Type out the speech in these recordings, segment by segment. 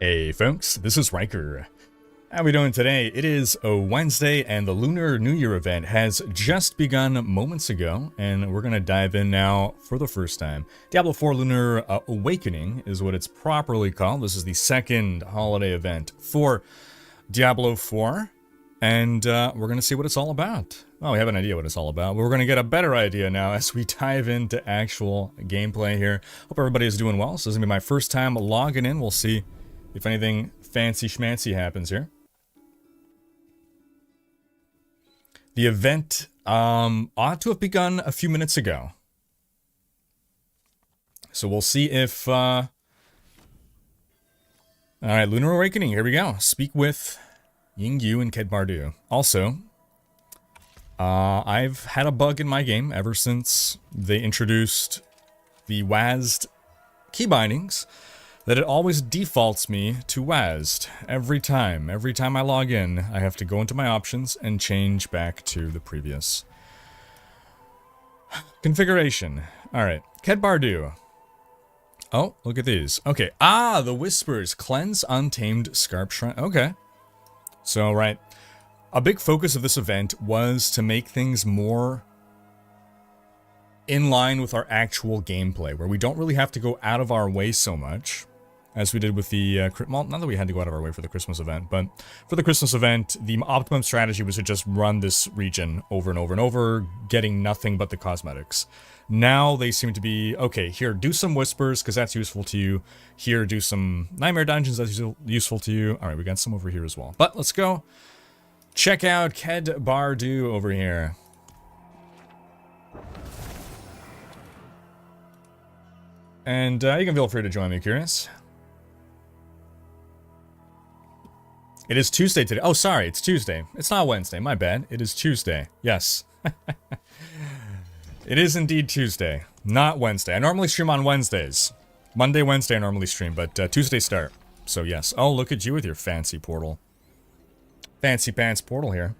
Hey folks, this is Rhykker. How we doing today? It is a Wednesday and the Lunar New Year event has just begun moments ago, and we're going to dive in now for the first time. Diablo 4 Lunar Awakening is what it's properly called. This is the second holiday event for Diablo 4, and we're going to see what it's all about. Well, we have an idea what it's all about, but we're going to get a better idea now as we dive into actual gameplay here. Hope everybody is doing well. So this is going to be my first time logging in. We'll see if anything fancy schmancy happens here. The event ought to have begun a few minutes ago. So we'll see if... Alright, Lunar Awakening, here we go. Speak with Yingyu and Kedbardu. Also, I've had a bug in my game ever since they introduced the WASD key bindings, that it always defaults me to WASD every time. Every time I log in, I have to go into my options and change back to the previous configuration. Alright, Kedbardu. Oh, look at these. Okay, the Whispers. Cleanse Untamed Scarp Shrine. Okay. So, right. A big focus of this event was to make things more in line with our actual gameplay, where we don't really have to go out of our way so much as we did with the, well, not that we had to go out of our way for the Christmas event, but for the Christmas event, the optimum strategy was to just run this region over and over and over, getting nothing but the cosmetics. Now they seem to be, okay, here, do some Whispers, because that's useful to you. Here, do some Nightmare Dungeons, that's useful to you. Alright, we got some over here as well. But let's go check out Kedbardu over here. And you can feel free to join me, Curious. It is Tuesday today. Oh, sorry, it's Tuesday. It's not Wednesday, my bad. It is Tuesday. Yes. It is indeed Tuesday, not Wednesday. I normally stream on Wednesdays. Monday, Wednesday I normally stream, but Tuesday start. So yes. Oh, look at you with your fancy portal. Fancy pants portal here.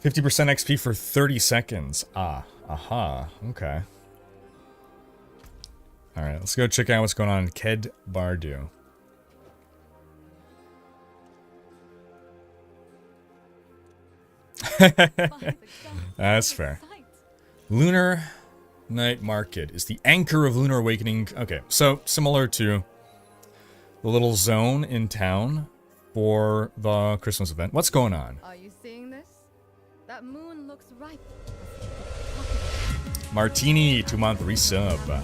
%, 50% XP for 30 seconds. Aha. Okay. Alright, let's go check out what's going on in Kedbardu. That's fair. Lunar Night Market is the anchor of Lunar Awakening. Okay, so similar to the little zone in town for the Christmas event. What's going on? Are you seeing this? That moon looks ripe. Martini, 2-month resub.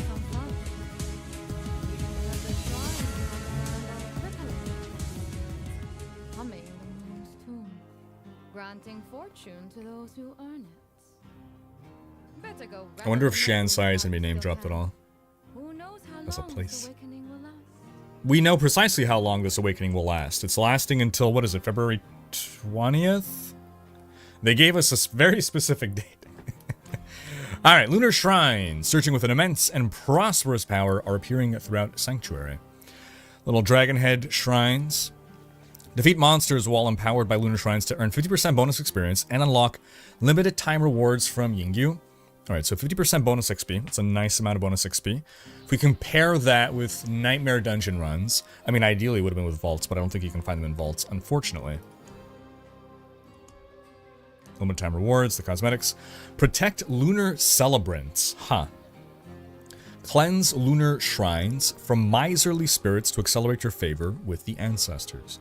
Humming the moon's tune, granting fortune to those who earn it. Better go. I wonder if Shansai is going to be name dropped at all. Who knows how As a long place. this awakening will last? We know precisely how long this awakening will last. It's lasting until, what is it, February 20th? They gave us a very specific date. Alright, Lunar Shrines, searching with an immense and prosperous power, are appearing throughout Sanctuary. Little dragon head shrines. Defeat monsters while empowered by Lunar Shrines to earn 50% bonus experience and unlock limited time rewards from Yingyu. Alright, so 50% bonus XP. It's a nice amount of bonus XP. If we compare that with Nightmare Dungeon runs, I mean, ideally it would have been with vaults, but I don't think you can find them in vaults, unfortunately. Limited time rewards, the cosmetics. Protect Lunar Celebrants. Cleanse Lunar Shrines from miserly spirits to accelerate your favor with the ancestors.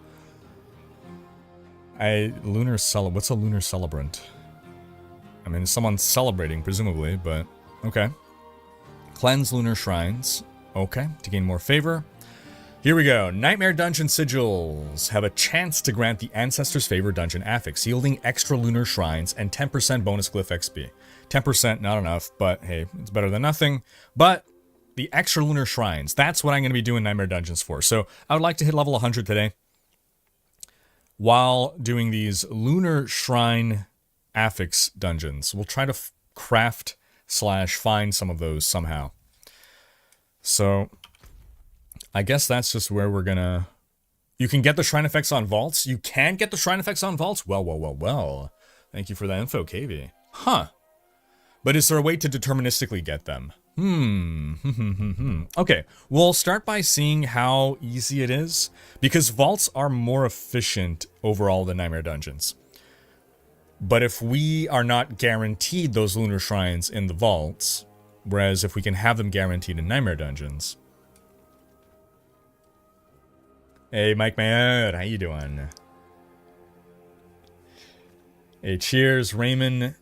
What's a Lunar Celebrant? I mean, someone's celebrating, presumably, but okay. Cleanse Lunar Shrines. Okay, to gain more favor. Here we go. Nightmare Dungeon Sigils have a chance to grant the Ancestors' Favor Dungeon affix, yielding extra Lunar Shrines and 10% bonus Glyph XP. 10%, not enough, but hey, it's better than nothing. But the extra Lunar Shrines, that's what I'm going to be doing Nightmare Dungeons for. So I would like to hit level 100 today while doing these Lunar Shrine affix dungeons. We'll try to craft / find some of those somehow. So I guess that's just where we're gonna... You can get the shrine effects on vaults? You can get the shrine effects on vaults? Well. Thank you for that info, KV. Huh. But is there a way to deterministically get them? Okay, we'll start by seeing how easy it is, because vaults are more efficient overall than Nightmare Dungeons. But if we are not guaranteed those lunar shrines in the vaults, whereas if we can have them guaranteed in Nightmare Dungeons... Hey, Mike Mayer, how you doing? Hey, cheers, Raymond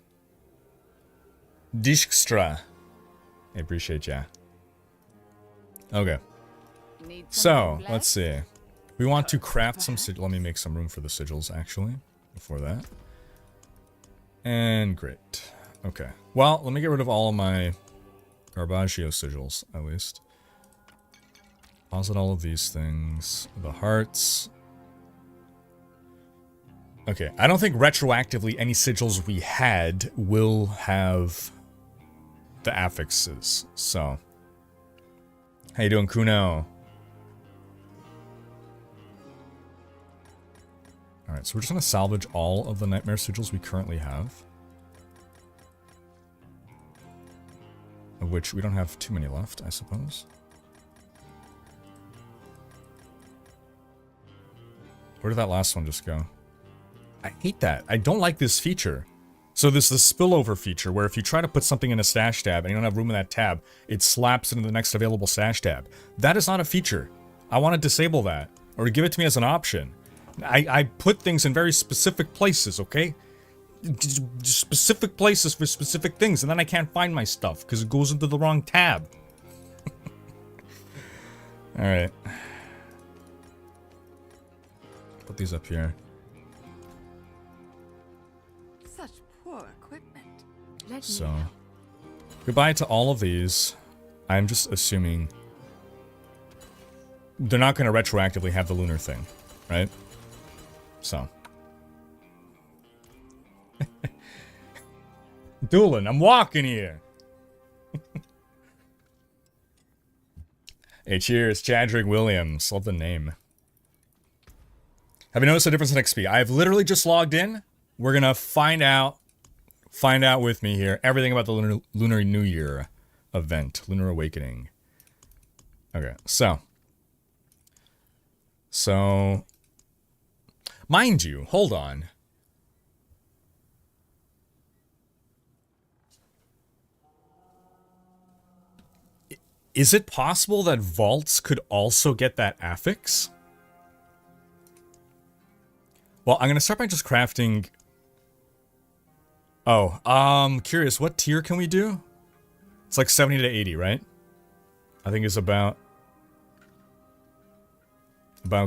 Dijkstra. I appreciate ya. Okay. So, let's see. We want to craft some sigils. Let me make some room for the sigils, actually, before that. And great. Okay. Well, let me get rid of all of my Garbaggio sigils, at least. Deposit all of these things. The hearts. Okay, I don't think retroactively any sigils we had will have the affixes, so. How you doing, Kuno? Alright, so we're just gonna salvage all of the Nightmare sigils we currently have. Of which we don't have too many left, I suppose. Where did that last one just go? I hate that. I don't like this feature. So there's the spillover feature where if you try to put something in a stash tab and you don't have room in that tab, it slaps into the next available stash tab. That is not a feature. I want to disable that. Or give it to me as an option. I put things in very specific places, okay? Specific places for specific things, and then I can't find my stuff because it goes into the wrong tab. Alright. Put these up here. Such poor equipment. So, goodbye to all of these. I'm just assuming they're not going to retroactively have the lunar thing, right? So. Doolin, I'm walking here. Hey, cheers, Chadrick Williams. Love the name. Have you noticed a difference in XP? I've literally just logged in. We're gonna find out with me here everything about the Lunar New Year event, Lunar Awakening. Okay, so, mind you, hold on. Is it possible that vaults could also get that affix? Well, I'm gonna start by just crafting. Oh, curious, what tier can we do? It's like 70 to 80, right? I think it's about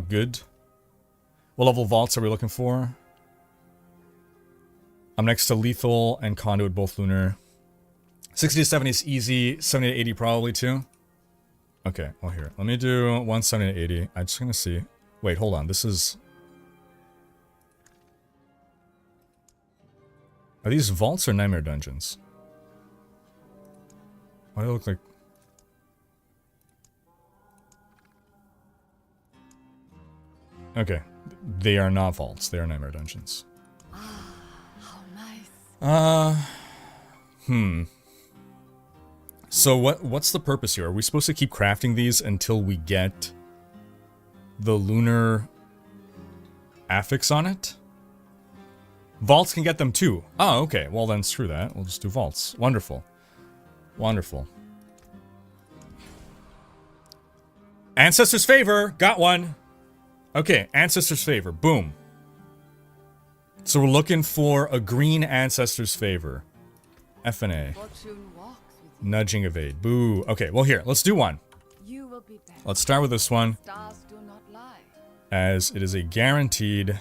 good. What level vaults are we looking for? I'm next to Lethal and Conduit, both lunar. 60 to 70 is easy, 70 to 80 probably too. Okay, well here, let me do 170 to 80. I'm just gonna see. Wait, hold on, this is... Are these vaults or nightmare dungeons? Why do they look like... Okay, they are not vaults, they are nightmare dungeons. Ah, how nice. So what's the purpose here? Are we supposed to keep crafting these until we get the lunar affix on it? Vaults can get them too. Oh, okay. Well then screw that. We'll just do vaults. Wonderful. Wonderful. Ancestor's Favor! Got one! Okay, Ancestor's Favor. Boom. So we're looking for a green Ancestor's Favor. FNA. Nudging evade. Boo. Okay, well here, let's do one. You will be better. Let's start with this one. Stars do not lie. As it is a guaranteed.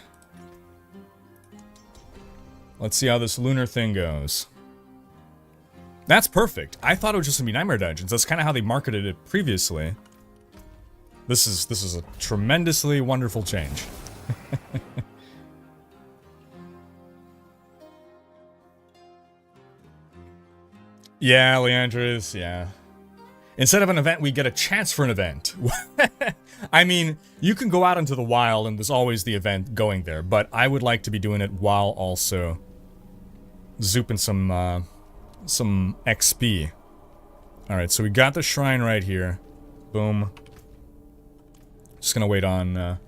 Let's see how this lunar thing goes. That's perfect. I thought it was just gonna be Nightmare Dungeons. That's kind of how they marketed it previously. This is a tremendously wonderful change. Yeah, Leandris, yeah. Instead of an event, we get a chance for an event. I mean, you can go out into the wild and there's always the event going there, but I would like to be doing it while also zooping some some XP. Alright, so we got the shrine right here. Boom. Just gonna wait on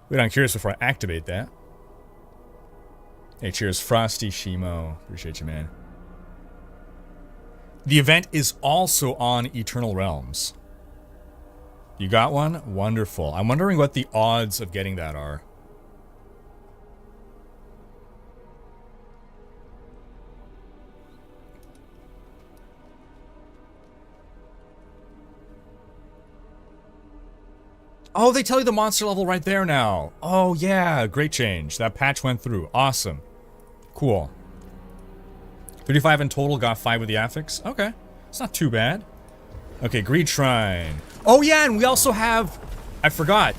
Curious before I activate that. Hey, cheers, Frosty Shimo. Appreciate you, man. The event is also on Eternal Realms. You got one? Wonderful. I'm wondering what the odds of getting that are. Oh, they tell you the monster level right there now. Oh, yeah. Great change. That patch went through. Awesome. Cool. 35 in total. Got 5 with the affix. Okay. It's not too bad. Okay, Greed Shrine. Oh, yeah, and we also have... I forgot.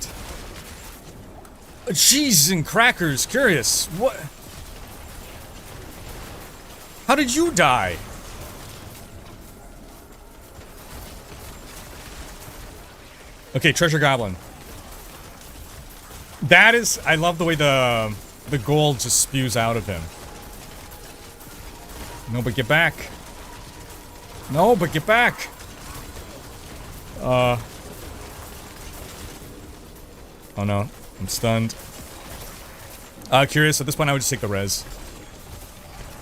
Cheese and crackers. Curious. What? How did you die? Okay, Treasure Goblin. That is... I love the way the gold just spews out of him. No, but get back. No, but get back. Oh no. I'm stunned. Curious, at this point I would just take the res.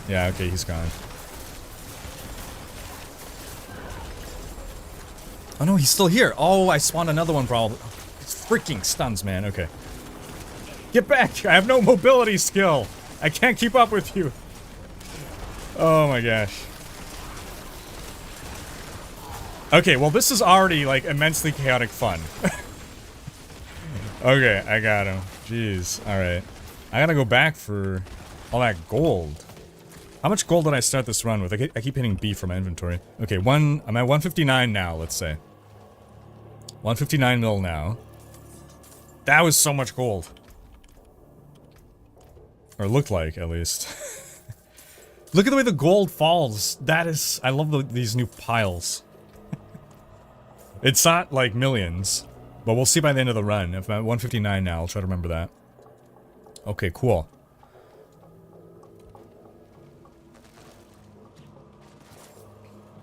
Yeah, okay, he's gone. Oh no, he's still here. Oh, I spawned another one probably. It's freaking stuns, man. Okay. Get back! I have no mobility skill! I can't keep up with you! Oh my gosh. Okay, well this is already, like, immensely chaotic fun. Okay, I got him. Jeez. Alright. I gotta go back for all that gold. How much gold did I start this run with? I keep hitting B for my inventory. Okay, I'm at 159 now, let's say. 159 mil now. That was so much gold. Or looked like, at least. Look at the way the gold falls. That is... I love these new piles. It's not, like, millions. But we'll see by the end of the run. If I'm at 159 now, I'll try to remember that. Okay, cool.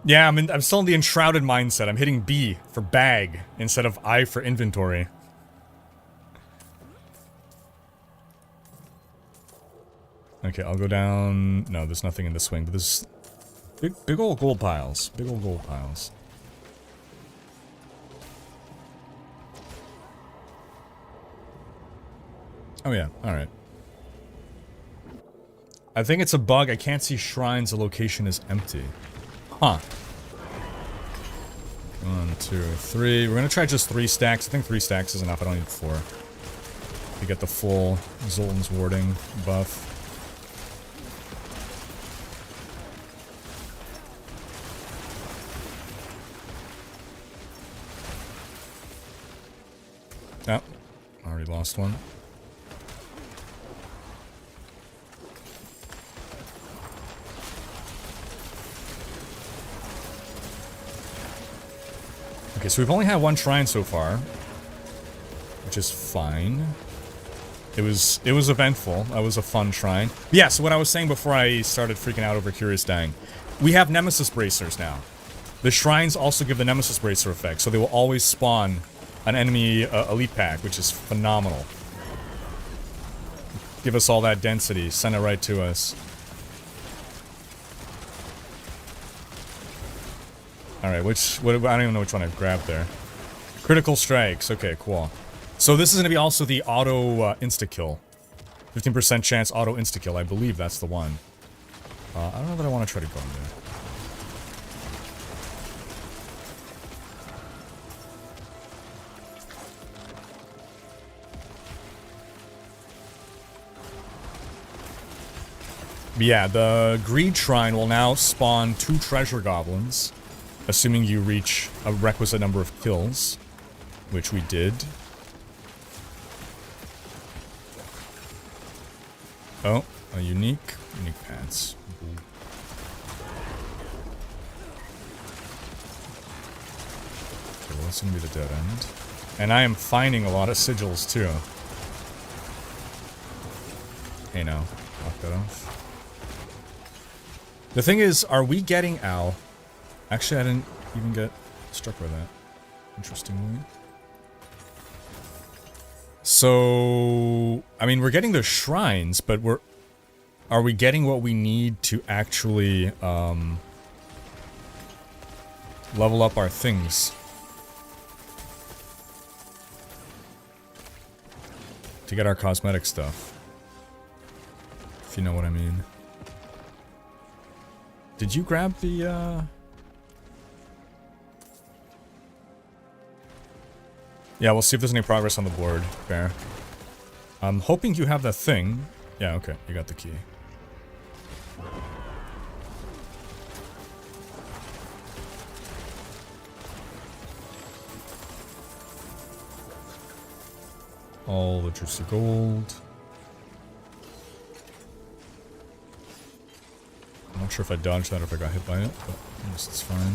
Yeah, I'm still in the enshrouded mindset. I'm hitting B for bag instead of I for inventory. Okay, I'll go down... No, there's nothing in the swing, but there's... Big old gold piles. Big old gold piles. Oh yeah, alright. I think it's a bug. I can't see shrines. The location is empty. Huh. 1, 2, 3. We're gonna try just 3 stacks. I think 3 stacks is enough. I don't need 4. To get the full Zoltan's warding buff. Oh, already lost one. Okay, so we've only had 1 shrine so far, which is fine. It was eventful. That was a fun shrine. But yeah, so what I was saying before I started freaking out over Curious dying, we have Nemesis Bracers now. The shrines also give the Nemesis Bracer effect, so they will always spawn an enemy elite pack, which is phenomenal. Give us all that density, send it right to us. Alright, I don't even know which one I grabbed there. Critical strikes, okay, cool. So this is going to be also the auto insta-kill. 15% chance auto insta-kill, I believe that's the one. I don't know that I want to try to go in there. But yeah, the Greed Shrine will now spawn 2 Treasure Goblins. Assuming you reach a requisite number of kills, which we did. Oh, a unique pants. Okay, well, that's gonna be the dead end. And I am finding a lot of sigils too. Hey now, knock that off. The thing is, are we getting... Ow. Actually, I didn't even get struck by that. Interestingly. So... I mean, we're getting the shrines, but we're... Are we getting what we need to actually, level up our things? To get our cosmetic stuff. If you know what I mean. Did you grab the, Yeah, we'll see if there's any progress on the board, Bear. I'm hoping you have that thing. Yeah, okay, you got the key. All the juicy gold. I'm not sure if I dodged that or if I got hit by it, but I guess it's fine.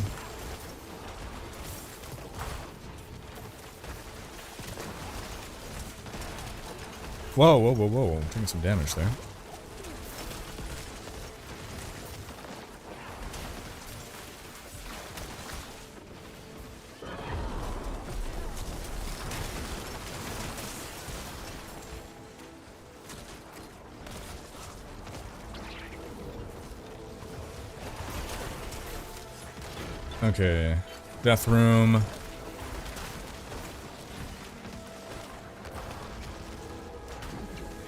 Whoa, whoa, whoa, whoa. I'm taking some damage there. Okay, death room.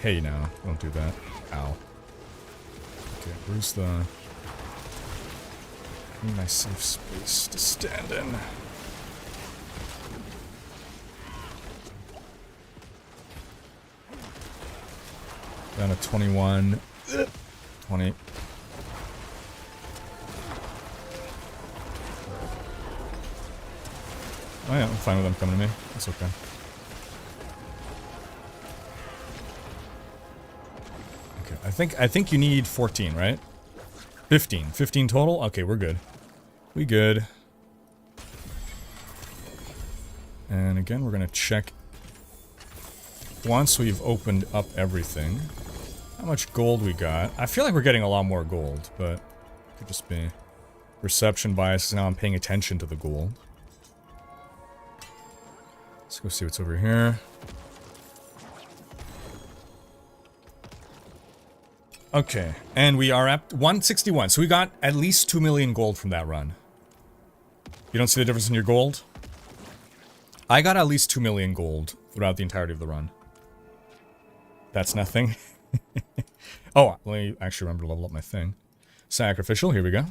Hey now, don't do that. Ow. Okay, where's the... I need my safe space to stand in. Down to 21. 20. Oh yeah, I'm fine with them coming to me. That's okay. Okay, I think you need 14, right? 15. 15 total? Okay, we're good. We good. And again, we're gonna check once we've opened up everything. How much gold we got. I feel like we're getting a lot more gold, but it could just be perception bias. Now I'm paying attention to the gold. Let's go see what's over here. Okay, and we are at 161. So we got at least 2 million gold from that run. You don't see the difference in your gold? I got at least 2 million gold throughout the entirety of the run. That's nothing. Oh, let me actually remember to level up my thing. Sacrificial, here we go.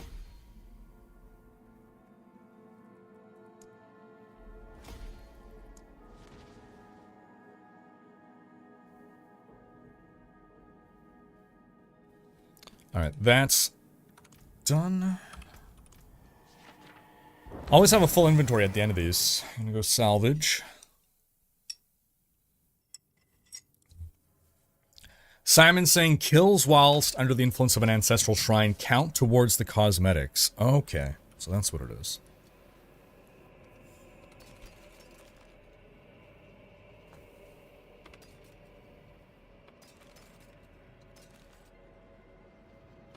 Alright, that's done. Always have a full inventory at the end of these. I'm gonna go salvage. Simon saying kills whilst under the influence of an ancestral shrine count towards the cosmetics. Okay, so that's what it is.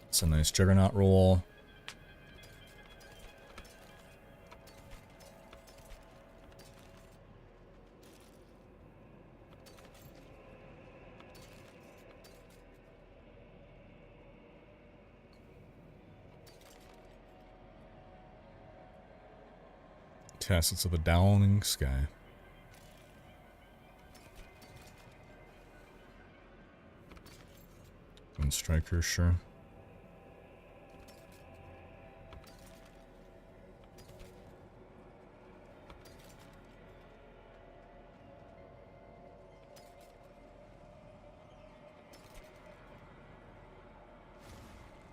It's a nice juggernaut roll. Tassets of the downing sky. And striker, sure.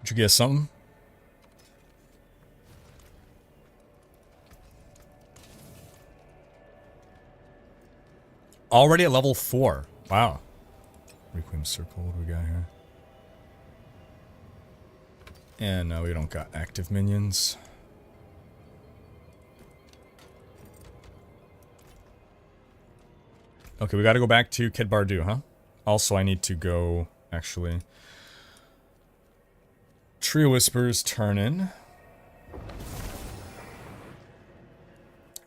Did you get something? Already at level 4. Wow. Requiem Circle, what do we got here? And no, we don't got active minions. Okay, we gotta go back to Kid Bardu, huh? Also, I need to go, actually... Trio Whispers turn-in.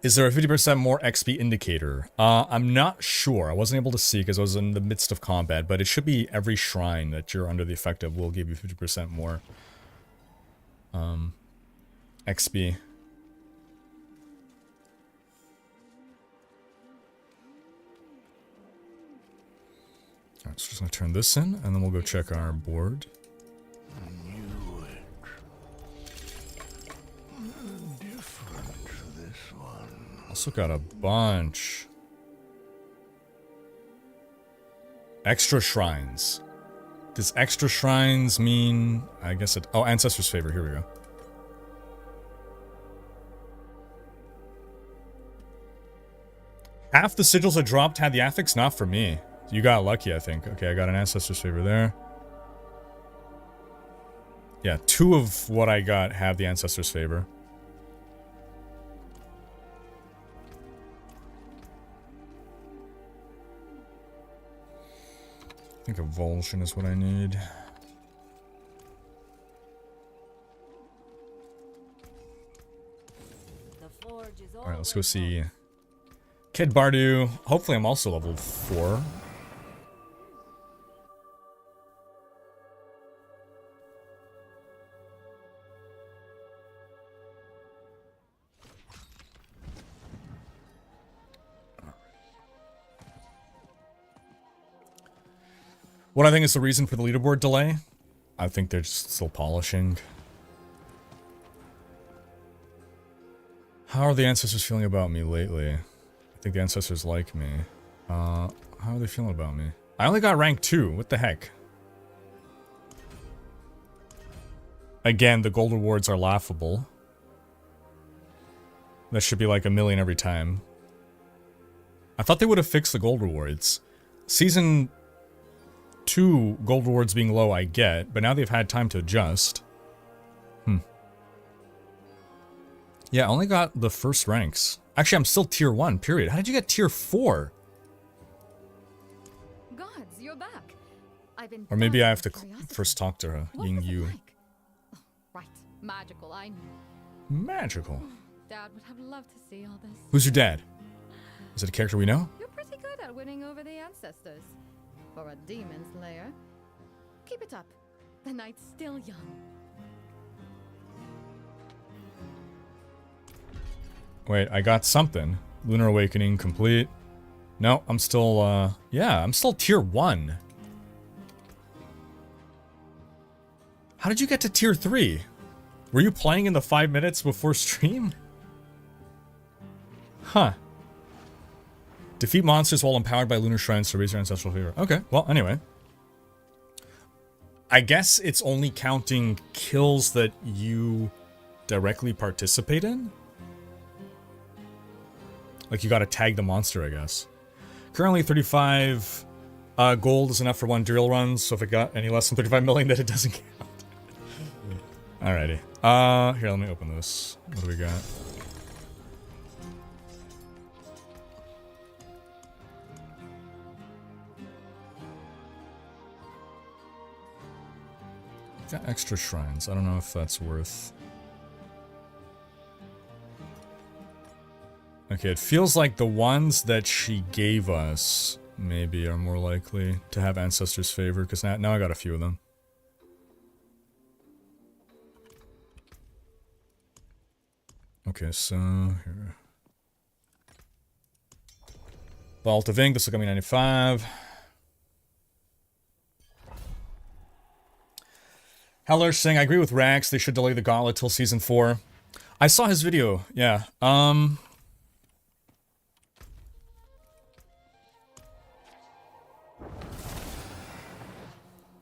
Is there a 50% more XP indicator? I'm not sure. I wasn't able to see because I was in the midst of combat, but it should be every shrine that you're under the effect of will give you 50% more XP. Alright, so just gonna turn this in, and then we'll go check our board. Also got a bunch. Extra shrines. Does extra shrines mean... I guess it... Oh, Ancestor's Favor. Here we go. Half the sigils that dropped had the affix? Not for me. You got lucky, I think. Okay, I got an Ancestor's Favor there. Yeah, 2 of what I got have the Ancestor's Favor. I think Avulsion is what I need. Alright, let's go see Kid Bardu. Hopefully I'm also level 4. What I think is the reason for the leaderboard delay? I think they're just still polishing. How are the ancestors feeling about me lately? I think the ancestors like me. How are they feeling about me? I only got rank 2. What the heck? Again, the gold rewards are laughable. That should be like 1,000,000 every time. I thought they would have fixed the gold rewards. Season 2 gold rewards being low, I get, but now they've had time to adjust. Yeah, I only got the first ranks. Actually, I'm still tier 1, period. How did you get tier 4? Gods, you're back. I've been Or maybe I have to curiosity. first talk to her, What Ying was it Yu. like? Oh, right, magical, I knew. Magical. Dad would have loved to see all this. Who's your dad? Is it a character we know? You're pretty good at winning over the ancestors. For a demon slayer. Keep it up. The night's still young. Wait, I got something. Lunar Awakening complete. No, I'm still, yeah, I'm still tier 1. How did you get to tier 3? Were you playing in the 5 minutes before stream? Huh. Defeat monsters while empowered by lunar shrines to raise your ancestral favor. Okay, well, anyway. I guess it's only counting kills that you directly participate in? Like, you gotta tag the monster, I guess. Currently, 35 gold is enough for 1 drill run, so if it got any less than 35 million, then it doesn't count. Alrighty. Here, let me open this. What do we got? Got extra shrines. I don't know if that's worth... Okay, it feels like the ones that she gave us maybe are more likely to have Ancestor's Favor, because now I got a few of them. Okay, so here. Vault of Ink, this will give me 95. Heller saying, I agree with Rax, they should delay the gauntlet till season 4. I saw his video, yeah.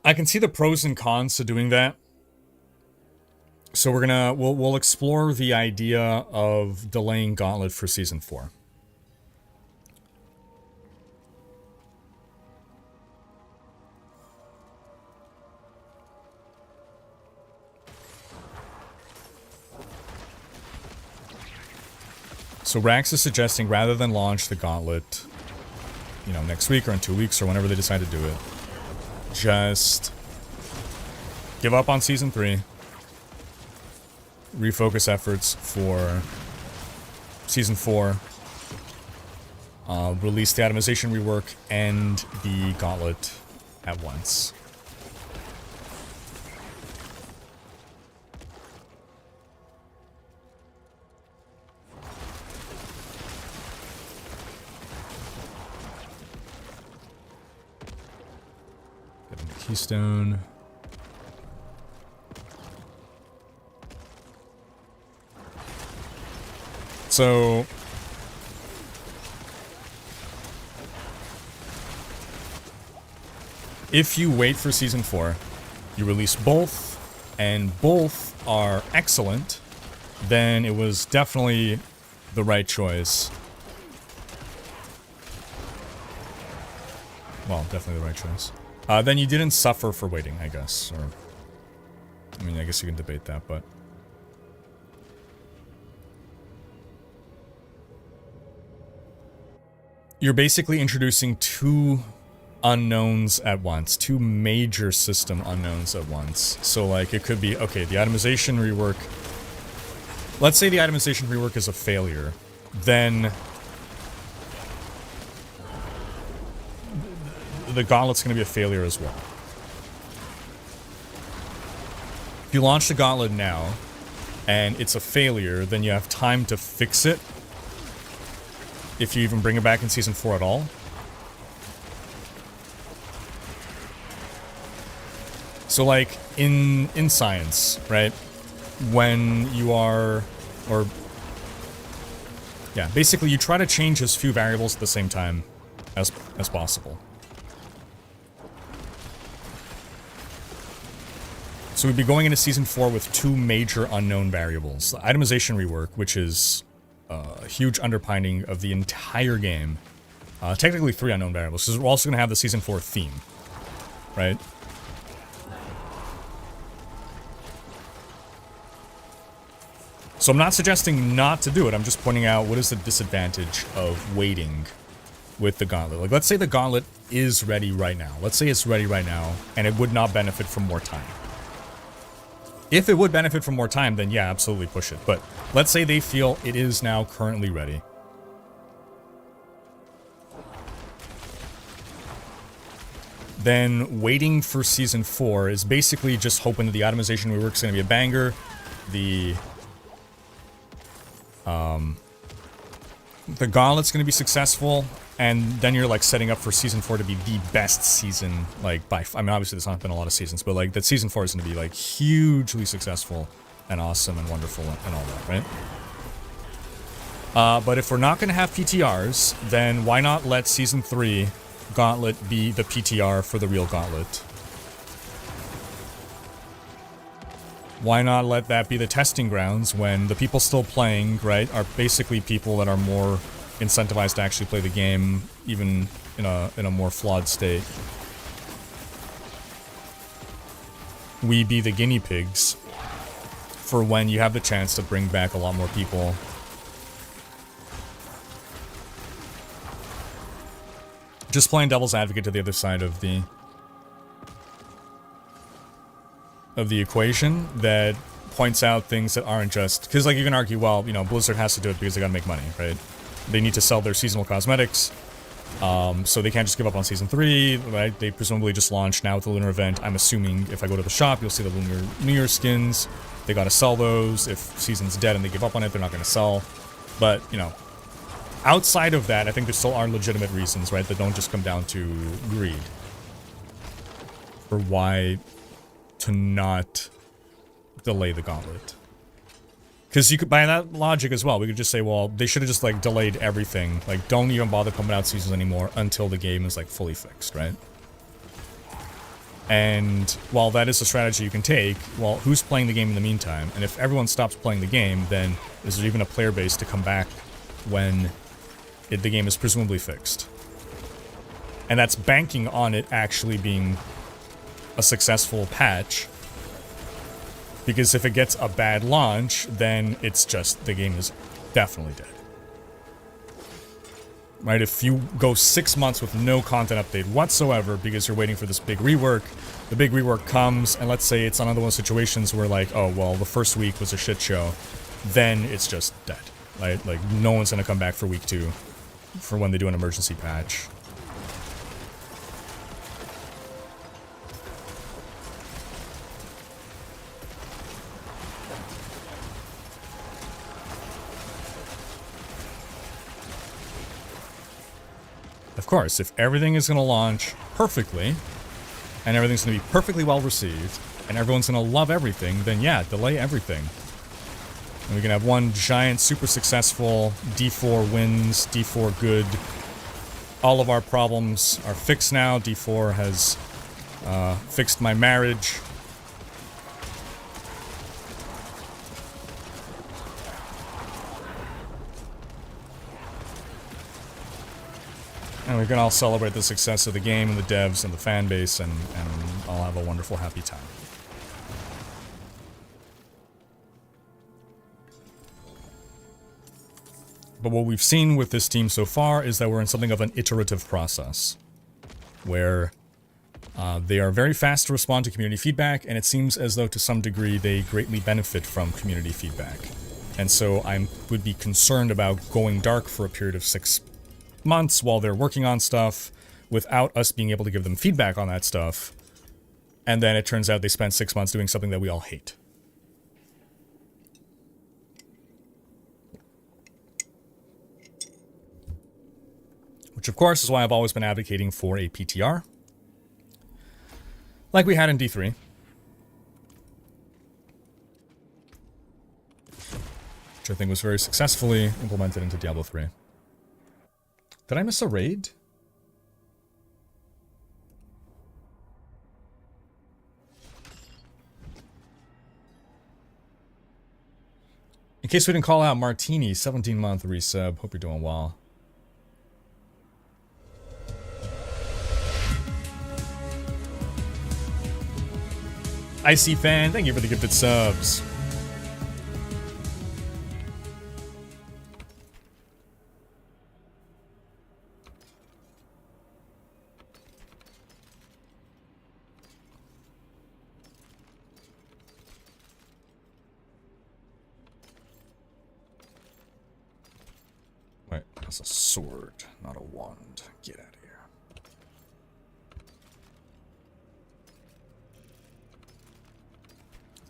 I can see the pros and cons to doing that. So we'll explore the idea of delaying Gauntlet for season 4. So Rax is suggesting rather than launch the Gauntlet, you know, next week or in 2 weeks or whenever they decide to do it, just give up on season 3, refocus efforts for Season 4. Release the itemization rework and the gauntlet at once. Getting the keystone. So if you wait for Season 4, you release both, and both are excellent, then it was definitely the right choice. Well, definitely the right choice. Then you didn't suffer for waiting, I guess. Or, I mean, I guess you can debate that, but... You're basically introducing two unknowns at once, two major system unknowns at once. So, like, it could be, okay, the itemization rework... Let's say the itemization rework is a failure. Then... the gauntlet's going to be a failure as well. If you launch the gauntlet now, and it's a failure, then you have time to fix it. If you even bring it back in Season 4 at all. So, like, in science, right? When you are... or... yeah, basically you try to change as few variables at the same time as possible. So we'd be going into Season 4 with two major unknown variables. The itemization rework, which is a huge underpinning of the entire game. Technically 3 unknown variables, because we're also going to have the Season 4 theme, right? So I'm not suggesting not to do it, I'm just pointing out what is the disadvantage of waiting with the gauntlet. Like, let's say the gauntlet is ready right now. Let's say it's ready right now, and it would not benefit from more time. If it would benefit from more time, then yeah, absolutely push it. But let's say they feel it is now currently ready. Then waiting for Season 4 is basically just hoping that the itemization rework is going to be a banger. The gauntlet's going to be successful, and then you're like setting up for Season 4 to be the best season, like I mean, obviously there's not been a lot of seasons, but like that Season 4 is going to be like hugely successful and awesome and wonderful and all that, right? But if we're not going to have PTRs, then why not let Season 3 Gauntlet be the PTR for the real Gauntlet? Why not let that be the testing grounds when the people still playing, right, are basically people that are more incentivized to actually play the game, even in a more flawed state. We be the guinea pigs for when you have the chance to bring back a lot more people. Just playing devil's advocate to the other side of the equation that points out things that aren't just... Because, like, you can argue, well, you know, Blizzard has to do it because they gotta make money, right? They need to sell their seasonal cosmetics, so they can't just give up on Season 3, right? They presumably just launched now with the Lunar event. I'm assuming if I go to the shop, you'll see the Lunar New Year skins. They gotta sell those. If Season's dead and they give up on it, they're not gonna sell. But, you know, outside of that, I think there still are legitimate reasons, right, that don't just come down to greed. For why to not delay the Gauntlet. Because you could, by that logic as well, we could just say, well, they should have just, like, delayed everything. Like, don't even bother pumping out seasons anymore until the game is, like, fully fixed, right? And while that is a strategy you can take, well, who's playing the game in the meantime? And if everyone stops playing the game, then is there even a player base to come back when the game is presumably fixed? And that's banking on it actually being a successful patch. Because if it gets a bad launch, then it's just, the game is definitely dead. right? If you go 6 months with no content update whatsoever because you're waiting for this big rework, the big rework comes, and let's say it's another one of those situations where like, oh, well, the first week was a shit show, then it's just dead, right? Like, no one's gonna come back for week 2 for when they do an emergency patch. Of course, if everything is going to launch perfectly, and everything's going to be perfectly well received, and everyone's going to love everything, then yeah, delay everything. And we can have one giant, super successful D4 wins, D4 good. All of our problems are fixed now. D4 has fixed my marriage. And we can all celebrate the success of the game and the devs and the fan base and all have a wonderful, happy time. But what we've seen with this team so far is that we're in something of an iterative process, where they are very fast to respond to community feedback, and it seems as though to some degree they greatly benefit from community feedback. And so I would be concerned about going dark for a period of 6 months while they're working on stuff without us being able to give them feedback on that stuff, and then it turns out they spent 6 months doing something that we all hate. Which of course is why I've always been advocating for a PTR, like we had in D3. Which I think was very successfully implemented into Diablo 3. Did I miss a raid? In case we didn't call out Martini, 17-month resub. Hope you're doing well. Icy Fan, thank you for the gifted subs. Wait, that's a sword, not a wand. Get out of here.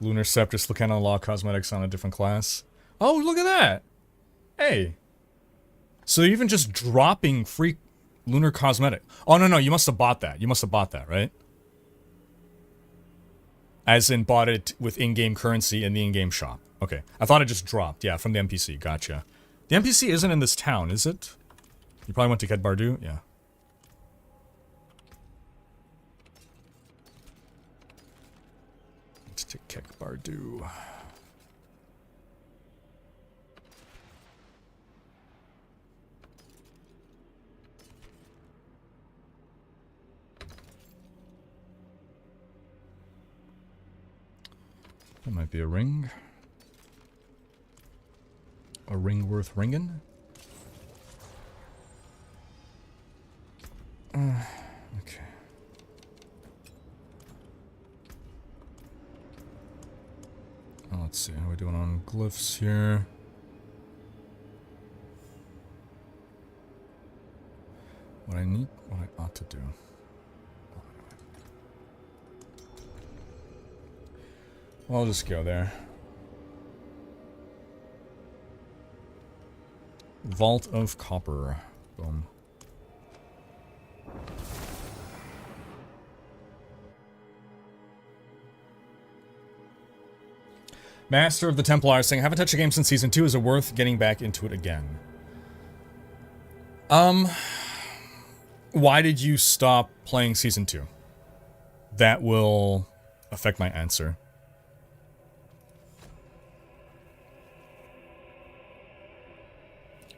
Lunar Scepter still can unlock cosmetics on a different class. Oh, look at that! Hey. So even just dropping free Lunar cosmetic. Oh, no, you must have bought that. You must have bought that, right? As in bought it with in-game currency in the in-game shop. Okay. I thought it just dropped. Yeah, from the NPC. Gotcha. The NPC isn't in this town, is it? You probably went to Ked Bardu? Yeah. To Kek Bardu. That might be a ring. A ring worth ringing? Okay. Let's see, how are we doing on glyphs here? What I need, what I ought to do. Well, I'll just go there. Vault of Copper. Boom. Master of the Templars saying, haven't touched a game since Season 2. Is it worth getting back into it again? Why did you stop playing Season 2? That will affect my answer.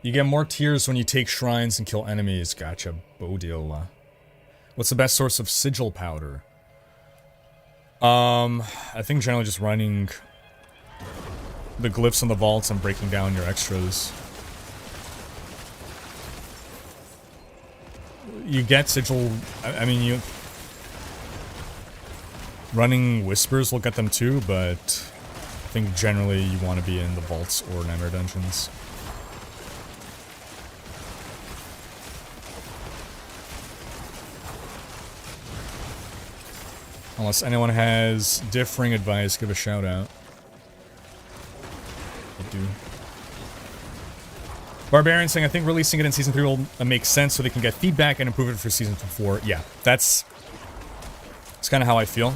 You get more tears when you take shrines and kill enemies. Gotcha, Bodil. What's the best source of sigil powder? I think generally just running the glyphs in the vaults and breaking down your extras. you get sigil. I mean, you running whispers will get them too, but I think generally you want to be in the vaults or nightmare dungeons. Unless anyone has differing advice, give a shout out. I do. Barbarian saying, I think releasing it in Season 3 will make sense so they can get feedback and improve it for Season 4. Yeah, that's kind of how I feel.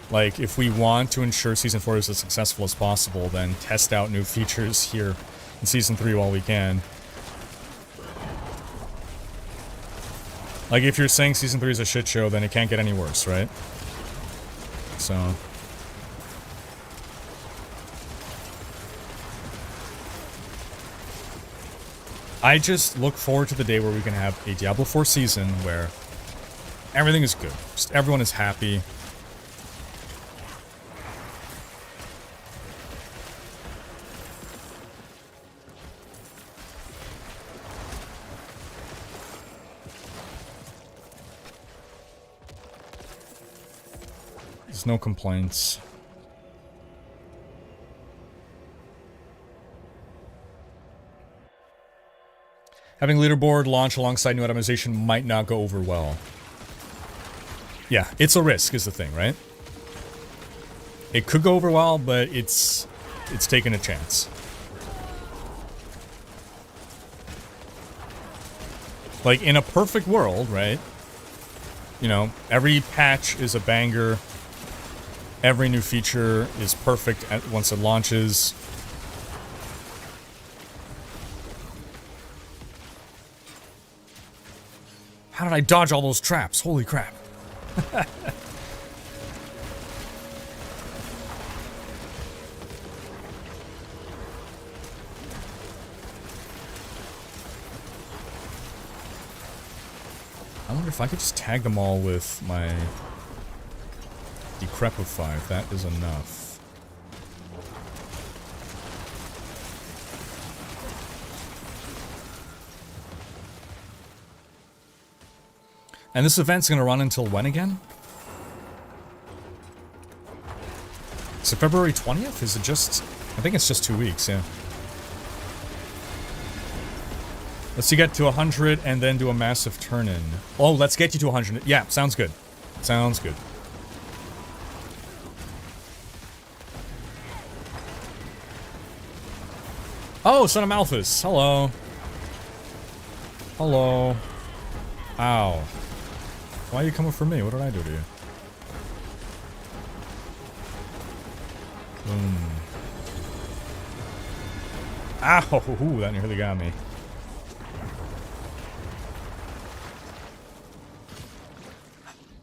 Like, if we want to ensure Season 4 is as successful as possible, then test out new features here in Season 3 while we can. Like, if you're saying Season 3 is a shit show, then it can't get any worse, right? So... I just look forward to the day where we can have a Diablo 4 season where everything is good. Just everyone is happy. There's no complaints. Having leaderboard launch alongside new itemization might not go over well. Yeah, it's a risk is the thing, right? It could go over well, but it's taking a chance. Like, in a perfect world, right? You know, every patch is a banger. Every new feature is perfect once it launches. How did I dodge all those traps? Holy crap. I wonder if I could just tag them all with my Decrepify, if that is enough. And this event's gonna run until when again? So February 20th? Is it just... I think it's just 2 weeks, yeah. Let's get to 100 and then do a massive turn-in. Oh, let's get you to 100. Yeah, sounds good. Sounds good. Oh, Son of Malthus. Hello. Hello. Ow. Why are you coming for me? What did I do to you? Boom. Ow! Ooh, that nearly got me.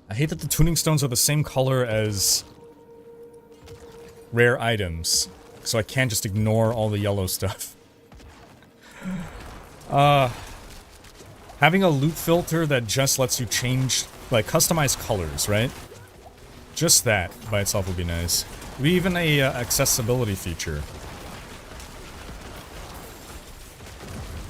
I hate that the tuning stones are the same color as rare items, so I can't just ignore all the yellow stuff. Having a loot filter that just lets you change, like, customize colors, right? Just that by itself would be nice. Maybe even a accessibility feature.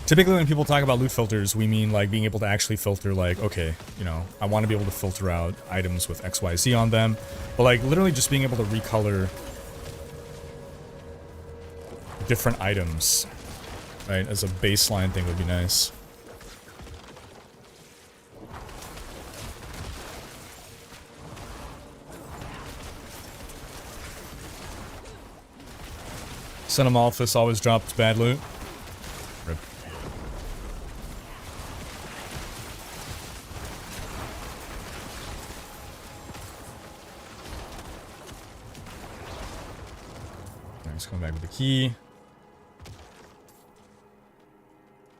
Typically when people talk about loot filters, we mean, like, being able to actually filter, like, okay, you know, I want to be able to filter out items with XYZ on them. But, like, literally just being able to recolor different items, right, as a baseline thing would be nice. Son of Malthus always dropped bad loot. Rip. Alright, he's coming back with the key.